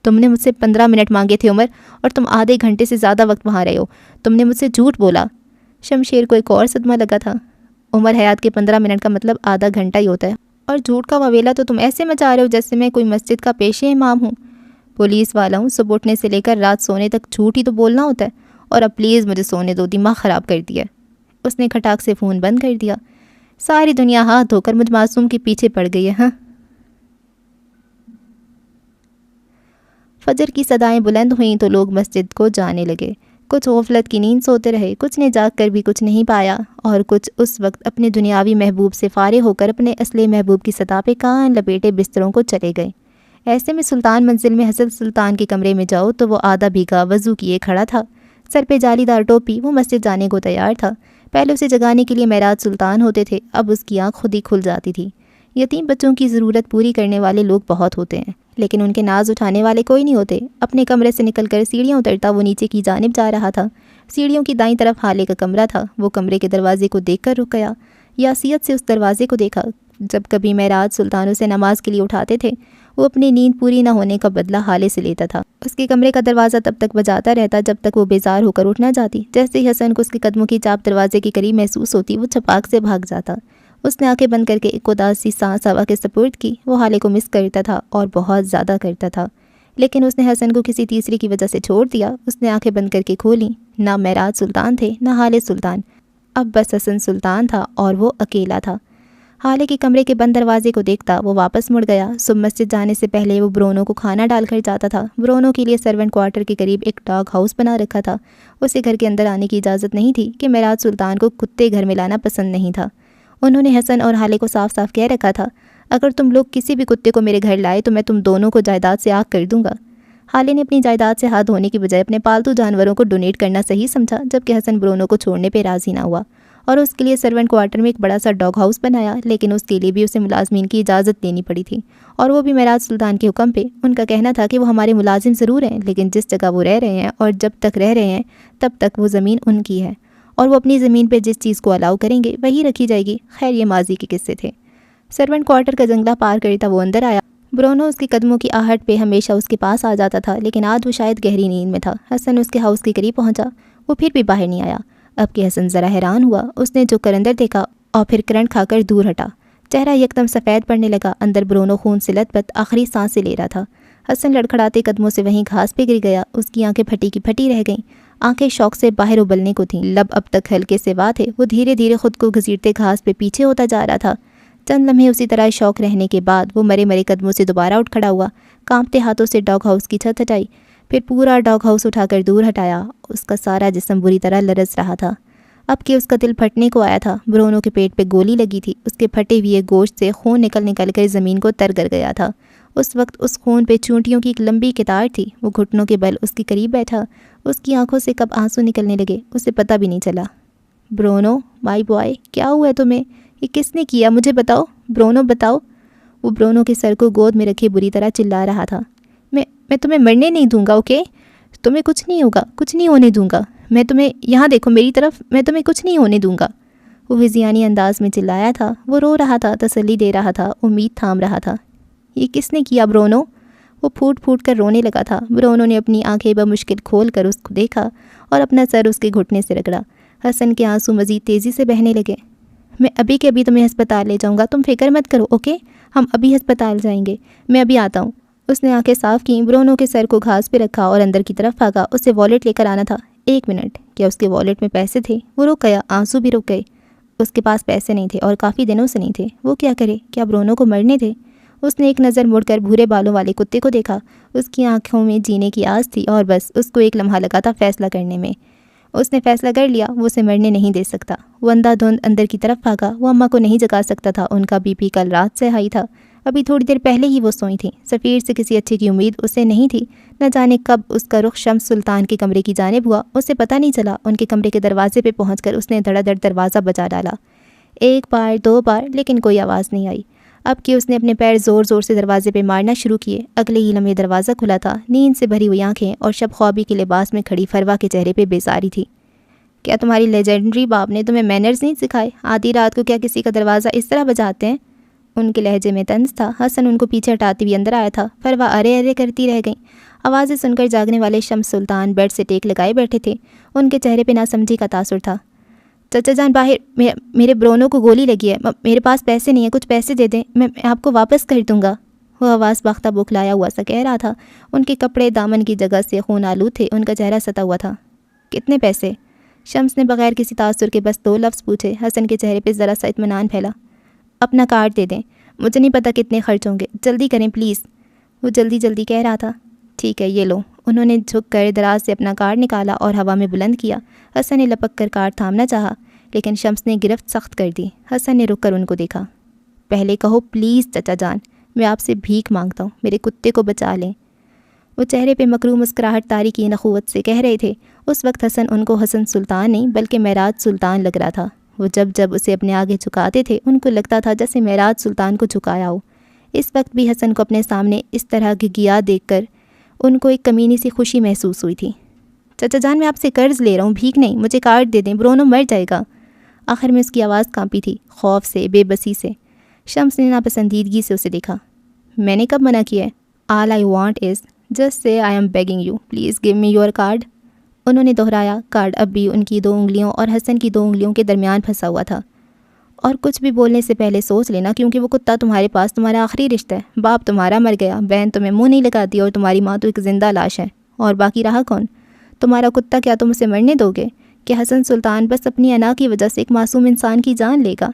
تم نے مجھ سے 15 منٹ مانگے تھے عمر، اور تم آدھے گھنٹے سے زیادہ وقت وہاں رہے ہو۔ تم نے مجھ سے جھوٹ بولا۔ شمشیر کو ایک اور صدمہ لگا تھا۔ عمر حیات کے 15 منٹ کا مطلب آدھا گھنٹہ ہی ہوتا ہے، اور جھوٹ کا واویلا تو تم ایسے مچا رہے ہو جیسے میں کوئی مسجد کا پیشے امام ہوں۔ پولیس والا ہوں، صبح اٹھنے سے لے کر رات سونے تک جھوٹ ہی تو بولنا ہوتا ہے، اور اب پلیز مجھے سونے دو، دماغ خراب کر دیا۔ اس نے کھٹاک سے فون بند کر دیا۔ ساری دنیا ہاتھ دھو کر مجھ معصوم کے پیچھے پڑ گئی ہے۔ ہاں، فجر کی صدائیں بلند ہوئیں تو لوگ مسجد کو جانے لگے۔ کچھ غفلت کی نیند سوتے رہے، کچھ نے جاگ کر بھی کچھ نہیں پایا، اور کچھ اس وقت اپنے دنیاوی محبوب سے فارغ ہو کر اپنے اصلی محبوب کی سطح پہ کان لپیٹے بستروں کو چلے گئے۔ ایسے میں سلطان منزل میں حسن سلطان کے کمرے میں جاؤ تو وہ آدھا بھیگا وضو کیے کھڑا تھا، سر پہ جالی دار ٹوپی، وہ مسجد جانے کو تیار تھا۔ پہلے اسے جگانے کے لیے معراج سلطان ہوتے تھے، اب اس کی آنکھ خود ہی کھل جاتی تھی۔ یتیم بچوں کی ضرورت پوری کرنے والے لوگ بہت ہوتے ہیں، لیکن ان کے ناز اٹھانے والے کوئی نہیں ہوتے۔ اپنے کمرے سے نکل کر سیڑھیاں اترتا وہ نیچے کی جانب جا رہا تھا۔ سیڑھیوں کی دائیں طرف حالے کا کمرہ تھا۔ وہ کمرے کے دروازے کو دیکھ کر رک گیا، یاسیت سے اس دروازے کو دیکھا۔ جب کبھی معراج سلطان اسے نماز کے لیے اٹھاتے تھے، وہ اپنی نیند پوری نہ ہونے کا بدلہ حالے سے لیتا تھا۔ اس کے کمرے کا دروازہ تب تک بجاتا رہتا جب تک وہ بیزار ہو کر اٹھ نہ جاتی۔ جیسے ہی حسن کو اس کے قدموں کی چاپ دروازے کے قریب محسوس ہوتی، وہ چھپاک سے بھاگ جاتا۔ اس نے آنکھیں بند کر کے ایک اداس سی سانس ہوا کے سپرد کی۔ وہ حالے کو مس کرتا تھا اور بہت زیادہ کرتا تھا، لیکن اس نے حسن کو کسی تیسری کی وجہ سے چھوڑ دیا۔ اس نے آنکھیں بند کر کے کھولیں، نہ معراج سلطان تھے نہ حالے سلطان، اب بس حسن سلطان تھا، اور وہ اکیلا تھا۔ حالے کے کمرے کے بند دروازے کو دیکھتا وہ واپس مڑ گیا۔ صبح مسجد جانے سے پہلے وہ برونو کو کھانا ڈال کر جاتا تھا۔ برونو کے لیے سرونٹ کوارٹر کے قریب ایک ڈاگ ہاؤس بنا رکھا تھا۔ اسے گھر کے اندر آنے کی اجازت نہیں تھی کہ معراج سلطان کو کتے گھر میں لانا پسند نہیں تھا۔ انہوں نے حسن اور حالے کو صاف صاف کہہ رکھا تھا، اگر تم لوگ کسی بھی کتے کو میرے گھر لائے تو میں تم دونوں کو جائیداد سے آگ کر دوں گا۔ حالے نے اپنی جائیداد سے ہاتھ دھونے کی بجائے اپنے پالتو جانوروں کو ڈونیٹ کرنا صحیح سمجھا، جبکہ حسن برونو کو چھوڑنے پہ راضی نہ ہوا، اور اس کے لیے سرونٹ کوارٹر میں ایک بڑا سا ڈاگ ہاؤس بنایا، لیکن اس کے لیے بھی اسے ملازمین کی اجازت لینی پڑی تھی، اور وہ بھی معراج سلطان کے حکم پہ۔ ان کا کہنا تھا کہ وہ ہمارے ملازم ضرور ہیں، لیکن جس جگہ وہ رہ رہے ہیں اور جب تک رہ رہے ہیں تب تک وہ زمین ان کی ہے، اور وہ اپنی زمین پہ جس چیز کو الاؤ کریں گے وہی رکھی جائے گی۔ خیر، یہ ماضی کے قصے تھے۔ سرونٹ کوارٹر کا جنگلہ پار کرتا وہ اندر آیا۔ برونو اس کے قدموں کی آہٹ پہ ہمیشہ اس کے پاس آ جاتا تھا، لیکن آج وہ شاید گہری نیند میں تھا۔ حسن اس کے ہاؤس کے قریب پہنچا، وہ پھر بھی باہر نہیں آیا۔ اب کہ حسن ذرا حیران ہوا، اس نے جو کرندر دیکھا اور پھر کرنٹ کھا کر دور ہٹا۔ چہرہ یکدم سفید پڑنے لگا، اندر برونو خون سے لت پت آخری سانسیں لے رہا تھا۔ حسن لڑکھڑاتے قدموں سے وہیں گھاس پہ گر گیا، اس کی آنکھیں پھٹی کی پھٹی رہ گئیں، آنکھیں شوق سے باہر ابلنے کو تھیں، لب اب تک ہلکے سے وا تھے۔ وہ دھیرے دھیرے خود کو گھسیٹتے گھاس پہ پیچھے ہوتا جا رہا تھا۔ چند لمحے اسی طرح شوق رہنے کے بعد وہ مرے مرے قدموں سے دوبارہ اٹھ کھڑا ہوا، کانپتے ہاتھوں سے ڈاگ ہاؤس کی چھت ہٹائی، پھر پورا ڈاگ ہاؤس اٹھا کر دور ہٹایا۔ اس کا سارا جسم بری طرح لرز رہا تھا، اب کہ اس کا دل پھٹنے کو آیا تھا۔ برونو کے پیٹ پہ گولی لگی تھی، اس کے پھٹے ہوئے گوشت سے خون نکل نکل کر زمین کو تر کر گیا تھا۔ اس وقت اس خون پہ چونٹیوں کی ایک لمبی قطار تھی۔ وہ گھٹنوں کے بل اس کے قریب بیٹھا، اس کی آنکھوں سے کب آنسو نکلنے لگے اسے پتہ بھی نہیں چلا۔ برونو، مائی بوائے، کیا ہوا ہے تمہیں؟ یہ کس نے کیا؟ مجھے بتاؤ، برونو بتاؤ۔ وہ برونو کے سر کو گود میں رکھے بری طرح چلا رہا تھا۔ میں تمہیں مرنے نہیں دوں گا، اوکے؟ تمہیں کچھ نہیں ہوگا، کچھ نہیں ہونے دوں گا میں تمہیں، یہاں دیکھو میری طرف، میں تمہیں کچھ نہیں ہونے دوں گا۔ وہ وزیانی انداز میں چلایا تھا، وہ رو رہا تھا، تسلی دے رہا تھا، امید تھام رہا تھا۔ یہ کس نے کیا برونو؟ وہ پھوٹ پھوٹ کر رونے لگا تھا۔ برونو نے اپنی آنکھیں بمشکل کھول کر اس کو دیکھا اور اپنا سر اس کے گھٹنے سے رگڑا۔ حسن کے آنسو مزید تیزی سے بہنے لگے۔ میں ابھی کے ابھی تمہیں ہسپتال لے جاؤں گا، تم فکر مت کرو، اوکے؟ ہم ابھی ہسپتال جائیں گے، میں ابھی آتا ہوں۔ اس نے آنکھیں صاف کیں، برونو کے سر کو گھاس پہ رکھا اور اندر کی طرف بھاگا۔ اسے والیٹ لے کر آنا تھا۔ ایک منٹ، کیا اس کے والیٹ میں پیسے تھے؟ وہ رک گیا، آنسو بھی رک گئے۔ اس کے پاس پیسے نہیں تھے اور کافی دنوں سے نہیں تھے۔ وہ کیا کرے؟ کیا برونو کو مرنے تھے؟ اس نے ایک نظر مڑ کر بھورے بالوں والے کتے کو دیکھا۔ اس کی آنکھوں میں جینے کی آس تھی، اور بس اس کو ایک لمحہ لگا تھا فیصلہ کرنے میں۔ اس نے فیصلہ کر لیا، وہ اسے مرنے نہیں دے سکتا۔ وہ اندھا دھند اندر کی طرف بھاگا۔ وہ اماں کو نہیں جگا سکتا تھا، ان کا بی پی کل رات سے ہائی تھا، ابھی تھوڑی دیر پہلے ہی وہ سوئی تھیں۔ سفیر سے کسی اچھے کی امید اسے نہیں تھی۔ نہ جانے کب اس کا رخ شمس سلطان کے کمرے کی جانب ہوا، اسے پتہ نہیں چلا۔ ان کے کمرے کے دروازے پہ پہنچ کر اس نے دھڑا دھڑ دروازہ بجا ڈالا، ایک بار، دو بار، لیکن کوئی آواز نہیں آئی۔ اب کہ اس نے اپنے پیر زور زور سے دروازے پہ مارنا شروع کیے۔ اگلے ہی لمحے دروازہ کھلا تھا۔ نیند سے بھری ہوئی آنکھیں اور شب خوابی کے لباس میں کھڑی فروا کے چہرے پہ بیزاری تھی۔ کیا تمہاری لیجنڈری باپ نے تمہیں مینرز نہیں سکھائے؟ آدھی رات کو کیا کسی کا دروازہ اس طرح بجاتے ہیں؟ ان کے لہجے میں طنز تھا۔ حسن ان کو پیچھے ہٹاتے ہوئے اندر آیا تھا۔ فروا ارے ارے کرتی رہ گئیں۔ آوازیں سن کر جاگنے والے شمس سلطان بیڈ سے ٹیک لگائے بیٹھے تھے۔ ان کے چہرے پہ ناسمجھی کا تاثر تھا۔ چچا جان باہر، میرے برونو کو گولی لگی ہے، میرے پاس پیسے نہیں ہیں، کچھ پیسے دے دیں، میں آپ کو واپس کر دوں گا۔ وہ آواز باختہ بکھلایا ہوا سا کہہ رہا تھا۔ ان کے کپڑے دامن کی جگہ سے خون آلود تھے، ان کا چہرہ ستا ہوا تھا۔ کتنے پیسے؟ شمس نے بغیر کسی تاثر کے بس 2 لفظ پوچھے۔ حسن کے چہرے پہ ذرا سا اطمینان پھیلا۔ اپنا کارڈ دے دیں، مجھے نہیں پتہ کتنے خرچ ہوں گے، جلدی کریں پلیز۔ وہ جلدی جلدی کہہ رہا تھا۔ ٹھیک ہے یہ لو۔ انہوں نے جھک کر دراز سے اپنا کارڈ نکالا اور ہوا میں بلند کیا۔ حسن نے لپک کر کارڈ تھامنا چاہا لیکن شمس نے گرفت سخت کر دی۔ حسن نے رک کر ان کو دیکھا۔ پہلے کہو پلیز چچا جان، میں آپ سے بھیک مانگتا ہوں، میرے کتے کو بچا لیں۔ وہ چہرے پہ مکروہ مسکراہٹ طاری کی نخوت سے کہہ رہے تھے۔ اس وقت حسن ان کو حسن سلطان نہیں بلکہ معراج سلطان لگ رہا تھا۔ وہ جب اسے اپنے آگے جھکاتے تھے ان کو لگتا تھا جیسے معراج سلطان کو جھکایا ہو۔ اس وقت بھی حسن کو اپنے سامنے اس طرح گگیا دیکھ کر ان کو ایک کمینی سی خوشی محسوس ہوئی تھی۔ چچا جان میں آپ سے قرض لے رہا ہوں، بھیک نہیں، مجھے کارڈ دے دیں، برونو مر جائے گا۔ آخر میں اس کی آواز کانپی تھی، خوف سے، بے بسی سے۔ شمس نے ناپسندیدگی سے اسے دیکھا۔ میں نے کب منع کیا ہے؟ آل I want is just say I am begging you please give me your card. انہوں نے دہرایا۔ کارڈ اب بھی ان کی 2 انگلیوں اور حسن کی 2 انگلیوں کے درمیان پھنسا ہوا تھا۔ اور کچھ بھی بولنے سے پہلے سوچ لینا، کیونکہ وہ کتا تمہارے پاس تمہارا آخری رشتہ ہے۔ باپ تمہارا مر گیا، بہن تمہیں منہ نہیں لگاتی اور تمہاری ماں تو ایک زندہ لاش ہے، اور باقی رہا کون؟ تمہارا کتا۔ کیا تم اسے مرنے دو گے کہ حسن سلطان بس اپنی انا کی وجہ سے ایک معصوم انسان کی جان لے گا؟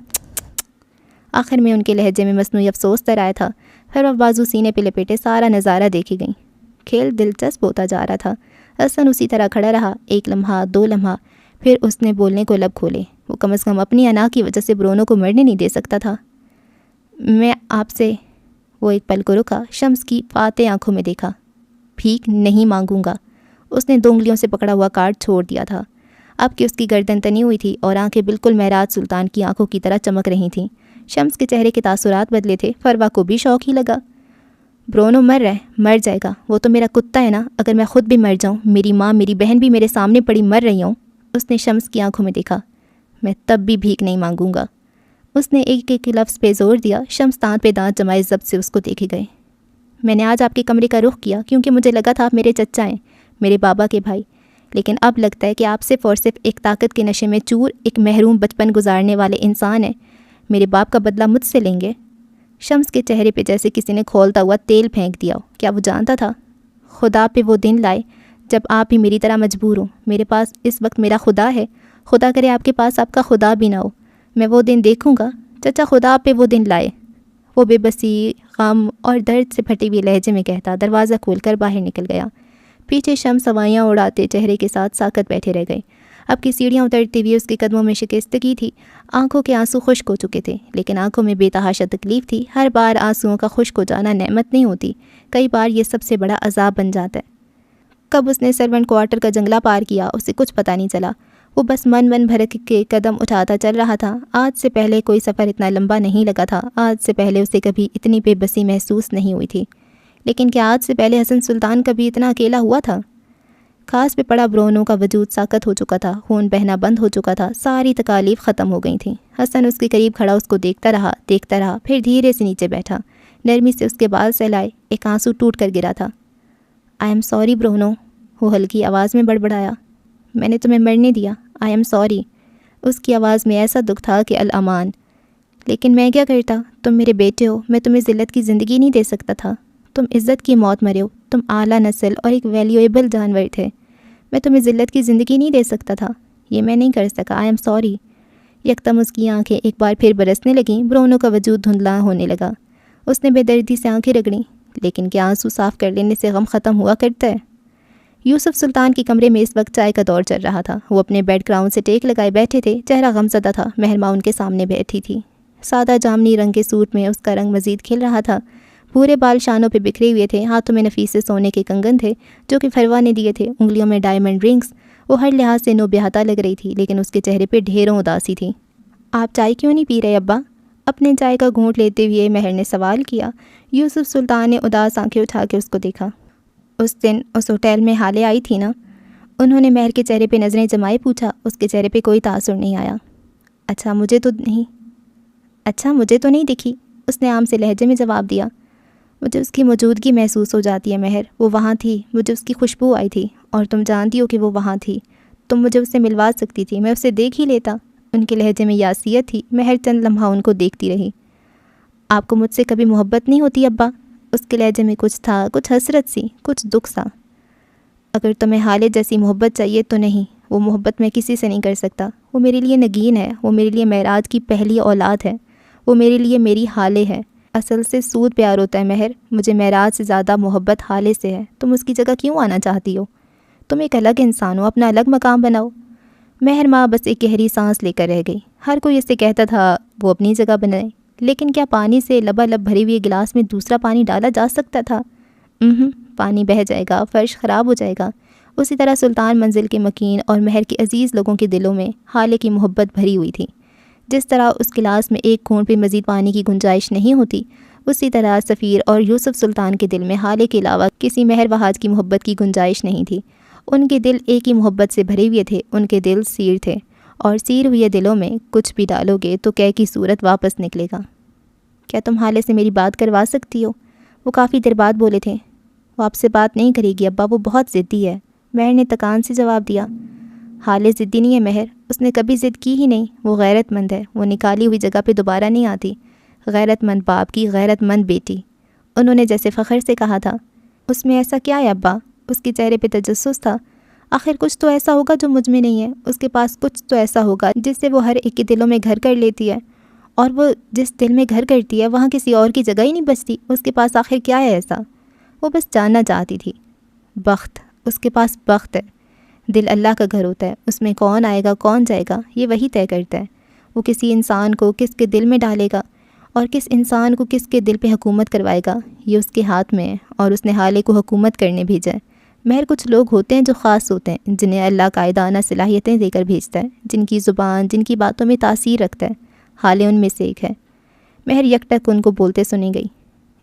آخر میں ان کے لہجے میں مصنوعی افسوس تر آیا تھا۔ پھر وہ بازو سینے پہ لپیٹے سارا نظارہ دیکھی گئیں۔ کھیل دلچسپ ہوتا جا رہا تھا۔ حسن اسی طرح کھڑا رہا، 1 لمحہ 2 لمحہ، پھر اس نے بولنے کو لب کھولے۔ وہ کم از کم اپنی انا کی وجہ سے برونو کو مرنے نہیں دے سکتا تھا۔ میں آپ سے، وہ ایک پل کو رکا، شمس کی فاتح آنکھوں میں دیکھا۔ بھیک نہیں مانگوں گا۔ اس نے 2 انگلیوں سے پکڑا ہوا کارڈ چھوڑ دیا تھا۔ اب کہ اس کی گردن تنی ہوئی تھی اور آنکھیں بالکل معراج سلطان کی آنکھوں کی طرح چمک رہی تھیں۔ شمس کے چہرے کے تاثرات بدلے تھے۔ فروا کو بھی شوق ہی لگا۔ برونو مر رہا ہے، مر جائے گا، وہ تو میرا کتا ہے نا، اگر میں خود بھی مر جاؤں، میری ماں میری بہن بھی میرے سامنے پڑی مر رہی ہوں۔ اس نے شمس کی آنکھوں میں دیکھا۔ میں تب بھی بھیک نہیں مانگوں گا۔ اس نے ایک ایک لفظ پہ زور دیا۔ شمس دانت پہ دانت جمائے ضبط سے اس کو دیکھے گئے۔ میں نے آج آپ کے کمرے کا رخ کیا کیونکہ مجھے لگا تھا آپ میرے چچا ہیں، میرے بابا کے بھائی، لیکن اب لگتا ہے کہ آپ صرف اور صرف ایک طاقت کے نشے میں چور، ایک محروم بچپن گزارنے والے انسان ہیں۔ میرے باپ کا بدلہ مجھ سے لیں گے؟ شمس کے چہرے پہ جیسے کسی نے کھولتا ہوا تیل پھینک دیا ہو۔ کیا وہ جانتا تھا؟ خدا پہ وہ دن لائے جب آپ بھی میری طرح مجبور ہوں۔ میرے پاس اس وقت میرا خدا ہے، خدا کرے آپ کے پاس آپ کا خدا بھی نہ ہو۔ میں وہ دن دیکھوں گا۔ چچا خدا پہ وہ دن لائے، وہ بے بسی، غم اور درد سے پھٹی ہوئی لہجے میں کہتا دروازہ کھول کر باہر نکل گیا۔ پیچھے شمس ہوائیاں اڑاتے چہرے کے ساتھ ساکت بیٹھے رہ گئے۔ اب کی سیڑھیاں اترتی ہوئی اس کے قدموں میں شکستگی تھی۔ آنکھوں کے آنسو خشک ہو چکے تھے، لیکن آنکھوں میں بے تحاشا تکلیف تھی۔ ہر بار آنسوؤں کا خشک ہو جانا نعمت نہیں ہوتی، کئی بار یہ سب سے بڑا عذاب بن جاتا ہے۔ کب اس نے سرونٹ کوارٹر کا جنگلہ پار کیا اسے کچھ پتہ نہیں چلا۔ وہ بس من بھرک کے قدم اٹھاتا چل رہا تھا۔ آج سے پہلے کوئی سفر اتنا لمبا نہیں لگا تھا۔ آج سے پہلے اسے کبھی اتنی بے بسی محسوس نہیں ہوئی تھی۔ لیکن کیا آج سے پہلے حسن سلطان کبھی اتنا اکیلا ہوا تھا؟ کھاس پہ پڑا برونو کا وجود ساکت ہو چکا تھا، خون بہنا بند ہو چکا تھا، ساری تکالیف ختم ہو گئی تھیں۔ حسن اس کے قریب کھڑا اس کو دیکھتا رہا، پھر دھیرے سے نیچے بیٹھا، نرمی سے اس کے بال سہلائے۔ ایک آنسو ٹوٹ کر گرا تھا۔ آئی ایم سوری برونو، وہ ہلکی آواز میں بڑبڑایا۔ میں نے تمہیں مرنے دیا، آئی ایم سوری۔ اس کی آواز میں ایسا دکھ تھا کہ الامان۔ لیکن میں کیا کرتا؟ تم میرے بیٹے ہو، میں تمہیں ذلت کی زندگی نہیں دے سکتا تھا۔ تم عزت کی موت مرے ہو، تم اعلیٰ نسل اور ایک ویلیویبل جانور تھے۔ میں تمہیں ذلت کی زندگی نہیں دے سکتا تھا، یہ میں نہیں کر سکا، آئی ایم سوری۔ یکدم اس کی آنکھیں ایک بار پھر برسنے لگیں۔ برونو کا وجود دھندلا ہونے لگا۔ اس نے بے دردی سے آنکھیں رگڑیں۔ لیکن کیا آنسو صاف کر لینے سے غم ختم ہوا کرتا ہے؟ یوسف سلطان کے کمرے میں اس وقت چائے کا دور چل رہا تھا۔ وہ اپنے بیڈ گراؤنڈ سے ٹیک لگائے بیٹھے تھے، چہرہ غمزدہ تھا۔ مہرما ان کے سامنے بیٹھی تھی۔ سادہ جامنی رنگ کے سوٹ میں اس کا رنگ مزید کھل رہا تھا۔ پورے بال شانوں پہ بکھرے ہوئے تھے، ہاتھوں میں نفیس سونے کے کنگن تھے جو کہ فروا نے دیے تھے، انگلیوں میں ڈائمنڈ رنگز۔ وہ ہر لحاظ سے نوبہتا لگ رہی تھی، لیکن اس کے چہرے پہ ڈھیروں اداسی تھی۔ آپ چائے کیوں نہیں پی رہے ابا؟ اپنے چائے کا گھونٹ لیتے ہوئے مہر نے سوال کیا۔ یوسف سلطان نے اداس آنکھیں اٹھا کے اس کو دیکھا۔ اس دن اس ہوٹل میں حالے آئی تھی نا؟ انہوں نے مہر کے چہرے پہ نظریں جمائے پوچھا۔ اس کے چہرے پہ کوئی تاثر نہیں آیا۔ اچھا مجھے تو نہیں دکھی، اس نے عام سے لہجے میں جواب دیا۔ مجھے اس کی موجودگی محسوس ہو جاتی ہے مہر، وہ وہاں تھی، مجھے اس کی خوشبو آئی تھی، اور تم جانتی ہو کہ وہ وہاں تھی، تم مجھے اس سے ملوا سکتی تھی، میں اسے دیکھ ہی لیتا۔ ان کے لہجے میں یاسیت تھی۔ مہر چند لمحہ ان کو دیکھتی رہی۔ آپ کو مجھ سے کبھی محبت نہیں ہوتی ابا؟ اس کے لہجے میں کچھ تھا، کچھ حسرت سی، کچھ دکھ سا۔ اگر تمہیں حالے جیسی محبت چاہیے تو نہیں، وہ محبت میں کسی سے نہیں کر سکتا۔ وہ میرے لیے نگین ہے، وہ میرے لیے معراج کی پہلی اولاد ہے، وہ میرے لیے میری حالے ہے۔ اصل سے سود پیار ہوتا ہے مہر، مجھے معراج سے زیادہ محبت حالے سے ہے۔ تم اس کی جگہ کیوں آنا چاہتی ہو؟ تم ایک الگ انسان ہو، اپنا الگ مقام بناؤ۔ مہر ماں بس ایک گہری سانس لے کر رہ گئی۔ ہر کوئی اس سے کہتا تھا وہ اپنی جگہ بنائے، لیکن کیا پانی سے لبالب بھری ہوئی گلاس میں دوسرا پانی ڈالا جا سکتا تھا؟ پانی بہہ جائے گا، فرش خراب ہو جائے گا۔ اسی طرح سلطان منزل کے مکین اور مہر کے عزیز لوگوں کے دلوں میں حالے کی محبت بھری ہوئی تھی۔ جس طرح اس گلاس میں ایک گھونٹ پہ مزید پانی کی گنجائش نہیں ہوتی، اسی طرح سفیر اور یوسف سلطان کے دل میں حالے کے علاوہ کسی مہر وحاج کی محبت کی گنجائش نہیں تھی۔ ان کے دل ایک ہی محبت سے بھرے ہوئے تھے، ان کے دل سیر تھے، اور سیر ہوئے دلوں میں کچھ بھی ڈالو گے تو کہہ کی صورت واپس نکلے گا۔ کیا تم حالے سے میری بات کروا سکتی ہو؟ وہ کافی دیر بعد بولے تھے۔ وہ آپ سے بات نہیں کرے گی ابا، وہ بہت ضدی ہے، مہر نے تکان سے جواب دیا۔ حالے ضدی نہیں ہے مہر، اس نے کبھی ضد کی ہی نہیں، وہ غیرت مند ہے، وہ نکالی ہوئی جگہ پہ دوبارہ نہیں آتی۔ غیرت مند باپ کی غیرت مند بیٹی، انہوں نے جیسے فخر سے کہا تھا۔ اس میں ایسا کیا ہے ابا؟ اس کے چہرے پہ تجسس تھا۔ آخر کچھ تو ایسا ہوگا جو مجھ میں نہیں ہے، اس کے پاس کچھ تو ایسا ہوگا جس سے وہ ہر ایک کے دلوں میں گھر کر لیتی ہے، اور وہ جس دل میں گھر کرتی ہے وہاں کسی اور کی جگہ ہی نہیں بچتی۔ اس کے پاس آخر کیا ہے ایسا؟ وہ بس جاننا چاہتی تھی۔ بخت، اس کے پاس بخت ہے۔ دل اللہ کا گھر ہوتا ہے، اس میں کون آئے گا کون جائے گا یہ وہی طے کرتا ہے۔ وہ کسی انسان کو کس کے دل میں ڈالے گا اور کس انسان کو کس کے دل پہ حکومت کروائے گا، یہ اس کے ہاتھ میں ہے، اور اس نے حالے کو حکومت کرنے بھیجا ہے۔ مہر کچھ لوگ ہوتے ہیں جو خاص ہوتے ہیں، جنہیں اللہ قائدانہ صلاحیتیں دے کر بھیجتا ہے، جن کی زبان، جن کی باتوں میں تاثیر رکھتا ہے۔ حالے ان میں سے ایک ہے۔ مہر یکٹک ان کو بولتے سنی گئی۔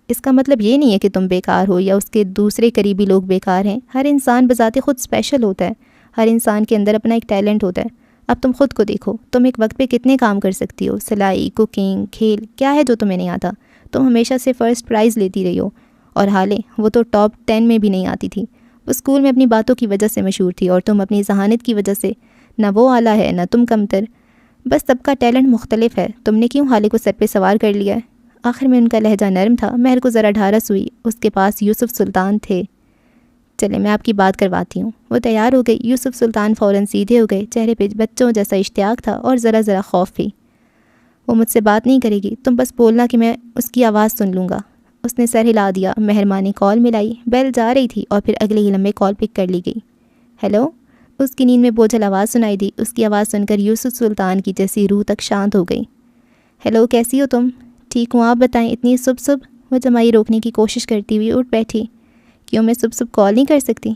اس کا مطلب یہ نہیں ہے کہ تم بیکار ہو یا اس کے دوسرے قریبی لوگ بیکار ہیں۔ ہر انسان بذات خود اسپیشل ہوتا ہے، ہر انسان کے اندر اپنا ایک ٹیلنٹ ہوتا ہے۔ اب تم خود کو دیکھو، تم ایک وقت پہ کتنے کام کر سکتی ہو، سلائی، کوکنگ، کھیل، کیا ہے جو تمہیں نہیں آتا؟ تم ہمیشہ سے فرسٹ پرائز لیتی رہی ہو، اور حالے وہ تو ٹاپ 10 میں بھی نہیں آتی تھی۔ وہ اسکول میں اپنی باتوں کی وجہ سے مشہور تھی، اور تم اپنی ذہانت کی وجہ سے، نہ وہ اعلیٰ ہے نہ تم کمتر، بس سب کا ٹیلنٹ مختلف ہے۔ تم نے کیوں حالے کو سر پہ سوار کر لیا ہے؟ آخر میں ان کا لہجہ نرم تھا۔ مہر کو ذرا ڈھارس ہوئی، اس کے پاس یوسف سلطان تھے۔ چلے میں آپ کی بات کرواتی ہوں۔ وہ تیار ہو گئی۔ یوسف سلطان فوراً سیدھے ہو گئے، چہرے پہ بچوں جیسا اشتیاق تھا اور ذرا ذرا خوف بھی۔ وہ مجھ سے بات نہیں کرے گی، تم بس بولنا کہ میں اس کی آواز سن لوں گا۔ اس نے سر ہلا دیا۔ مہربان نے کال ملائی، بیل جا رہی تھی اور پھر اگلے ہی لمحے کال پک کر لی گئی۔ ہیلو، اس کی نیند میں بوجھل آواز سنائی دی۔ اس کی آواز سن کر یوسف سلطان کی جیسی روح تک شانت ہو گئی۔ ہیلو، کیسی ہو تم؟ ٹھیک ہوں، آپ بتائیں، اتنی صبح؟ وہ جمائی روکنے کی کوشش کرتی ہوئی اٹھ بیٹھی۔ کیوں میں صبح کال نہیں کر سکتی؟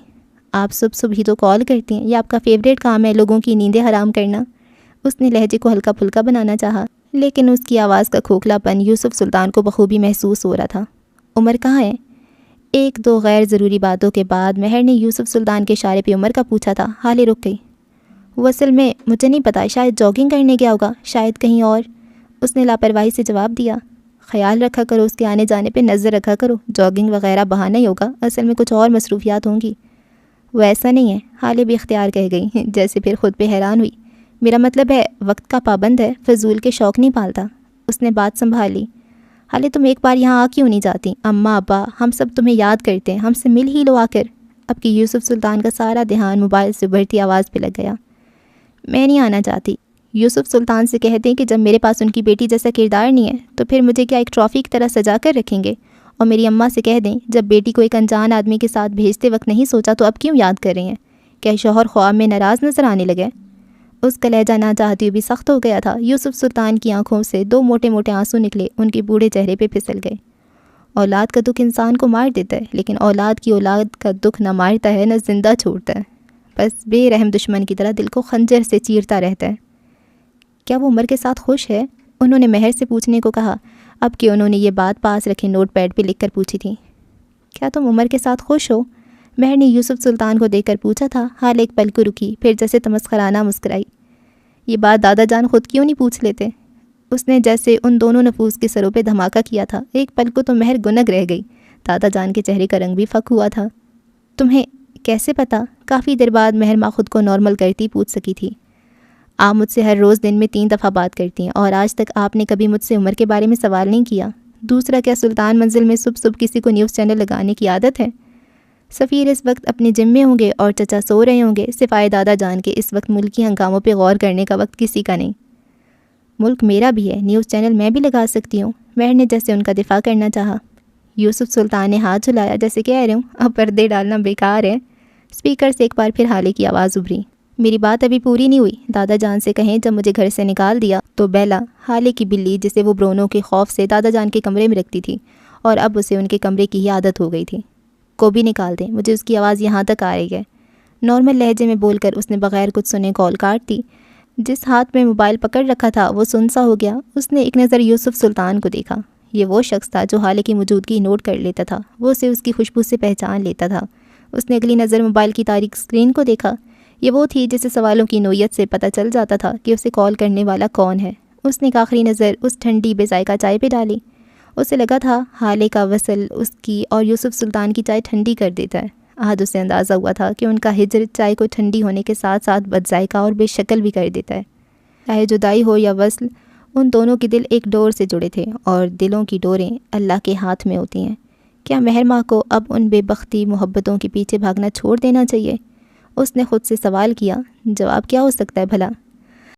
آپ صبح ہی تو کال کرتی ہیں، یہ آپ کا فیوریٹ کام ہے، لوگوں کی نیندیں حرام کرنا۔ اس نے لہجے کو ہلکا پھلکا بنانا چاہا، لیکن اس کی آواز کا کھوکھلا پن یوسف سلطان کو بخوبی محسوس ہو رہا تھا۔ عمر کہاں ہے؟ ایک دو غیر ضروری باتوں کے بعد مہر نے یوسف سلطان کے اشارے پہ عمر کا پوچھا تھا۔ حالے رک گئی۔ وہ اصل میں مجھے نہیں پتا، شاید جاگنگ کرنے گیا ہوگا، شاید کہیں اور، اس نے لاپرواہی سے جواب دیا۔ خیال رکھا کرو، اس کے آنے جانے پہ نظر رکھا کرو، جاگنگ وغیرہ بہانہ ہی ہوگا، اصل میں کچھ اور مصروفیات ہوں گی۔ وہ ایسا نہیں ہے، حالے بھی اختیار کہہ گئی، جیسے پھر خود پہ حیران ہوئی۔ میرا مطلب ہے وقت کا پابند ہے، فضول کے شوق نہیں پالتا۔ اس نے بات سنبھال لی۔ حالے تم ایک بار یہاں آ کیوں نہیں جاتی؟ اماں ابا ہم سب تمہیں یاد کرتے ہیں، ہم سے مل ہی لو آ کر۔ اب کہ یوسف سلطان کا سارا دھیان موبائل سے ابھرتی آواز پہ لگ گیا۔ میں نہیں آنا چاہتی۔ یوسف سلطان سے کہتے ہیں کہ جب میرے پاس ان کی بیٹی جیسا کردار نہیں ہے تو پھر مجھے کیا ایک ٹرافی کی طرح سجا کر رکھیں گے؟ اور میری اماں سے کہہ دیں جب بیٹی کو ایک انجان آدمی کے ساتھ بھیجتے وقت نہیں سوچا تو اب کیوں یاد کر رہی ہیں؟ کیا شوہر خواب میں ناراض نظر آنے لگے؟ اس کا لہجہ نہ چاہتی ہوئی بھی سخت ہو گیا تھا۔ یوسف سلطان کی آنکھوں سے دو موٹے موٹے آنسو نکلے، ان کے بوڑھے چہرے پہ پھسل گئے۔ اولاد کا دکھ انسان کو مار دیتا ہے، لیکن اولاد کی اولاد کا دکھ نہ مارتا ہے نہ زندہ چھوڑتا ہے، بس بے رحم دشمن کی طرح دل کو خنجر سے چیرتا رہتا ہے۔ کیا وہ عمر کے ساتھ خوش ہے؟ انہوں نے مہر سے پوچھنے کو کہا، اب کہ انہوں نے یہ بات پاس رکھے نوٹ پیڈ پہ لکھ کر پوچھی تھی۔ کیا تم عمر کے ساتھ خوش ہو؟ مہر نے یوسف سلطان کو دیکھ کر پوچھا تھا۔ حال ایک پل کو رکی، پھر جیسے تمسخرانہ مسکرائی۔ یہ بات دادا جان خود کیوں نہیں پوچھ لیتے؟ اس نے جیسے ان دونوں نفوس کے سروں پہ دھماکہ کیا تھا۔ ایک پل کو تو مہر گنگ رہ گئی، دادا جان کے چہرے کا رنگ بھی فک ہوا تھا۔ تمہیں کیسے پتہ؟ کافی دیر بعد مہر ماں خود کو نارمل کرتی پوچھ سکی تھی۔ آپ مجھ سے ہر روز دن میں 3 دفعہ بات کرتی ہیں، اور آج تک آپ نے کبھی مجھ سے عمر کے بارے میں سوال نہیں کیا۔ دوسرا، کیا سلطان منزل میں صبح صبح کسی کو نیوز چینل لگانے کی عادت ہے؟ سفیر اس وقت اپنے جم میں ہوں گے اور چچا سو رہے ہوں گے، سوائے دادا جان کے اس وقت ملکی ہنگاموں پہ غور کرنے کا وقت کسی کا نہیں۔ ملک میرا بھی ہے، نیوز چینل میں بھی لگا سکتی ہوں، مہر نے جیسے ان کا دفاع کرنا چاہا۔ یوسف سلطان نے ہاتھ جھلایا، جیسے کہہ رہے ہوں اب پردے ڈالنا بیکار ہے۔ اسپیکر سے ایک بار پھر حالے کی آواز ابھری، میری بات ابھی پوری نہیں ہوئی۔ دادا جان سے کہیں جب مجھے گھر سے نکال دیا تو بیلا، حالے کی بلی جسے وہ برونوں کے خوف سے دادا جان کے کمرے میں رکھتی تھی اور اب اسے ان کے کمرے کی ہی عادت ہو گئی تھی، کو بھی نکال دیں، مجھے اس کی آواز یہاں تک آ رہی ہے۔ نارمل لہجے میں بول کر اس نے بغیر کچھ سنے کال کاٹ دی۔ جس ہاتھ میں موبائل پکڑ رکھا تھا وہ سنسا ہو گیا۔ اس نے ایک نظر یوسف سلطان کو دیکھا۔ یہ وہ شخص تھا جو حالے کی موجودگی نوٹ کر لیتا تھا، وہ اسے اس کی خوشبو سے پہچان لیتا تھا۔ اس نے اگلی نظر موبائل کی تاریک اسکرین کو دیکھا۔ یہ وہ تھی جسے سوالوں کی نوعیت سے پتہ چل جاتا تھا کہ اسے کال کرنے والا کون ہے۔ اس نے ایک آخری نظر اس ٹھنڈی بے ذائقہ چائے پہ ڈالی۔ اسے لگا تھا حالے کا وصل اس کی اور یوسف سلطان کی چائے ٹھنڈی کر دیتا ہے۔ آج اسے اندازہ ہوا تھا کہ ان کا ہجر چائے کو ٹھنڈی ہونے کے ساتھ ساتھ بد ذائقہ اور بے شکل بھی کر دیتا ہے۔ چاہے جدائی ہو یا وصل، ان دونوں کے دل ایک ڈور سے جڑے تھے، اور دلوں کی ڈوریں اللہ کے ہاتھ میں ہوتی ہیں۔ کیا مہر ماں کو اب ان بے بختی محبتوں کے پیچھے بھاگنا چھوڑ دینا چاہیے؟ اس نے خود سے سوال کیا۔ جواب کیا ہو سکتا ہے بھلا؟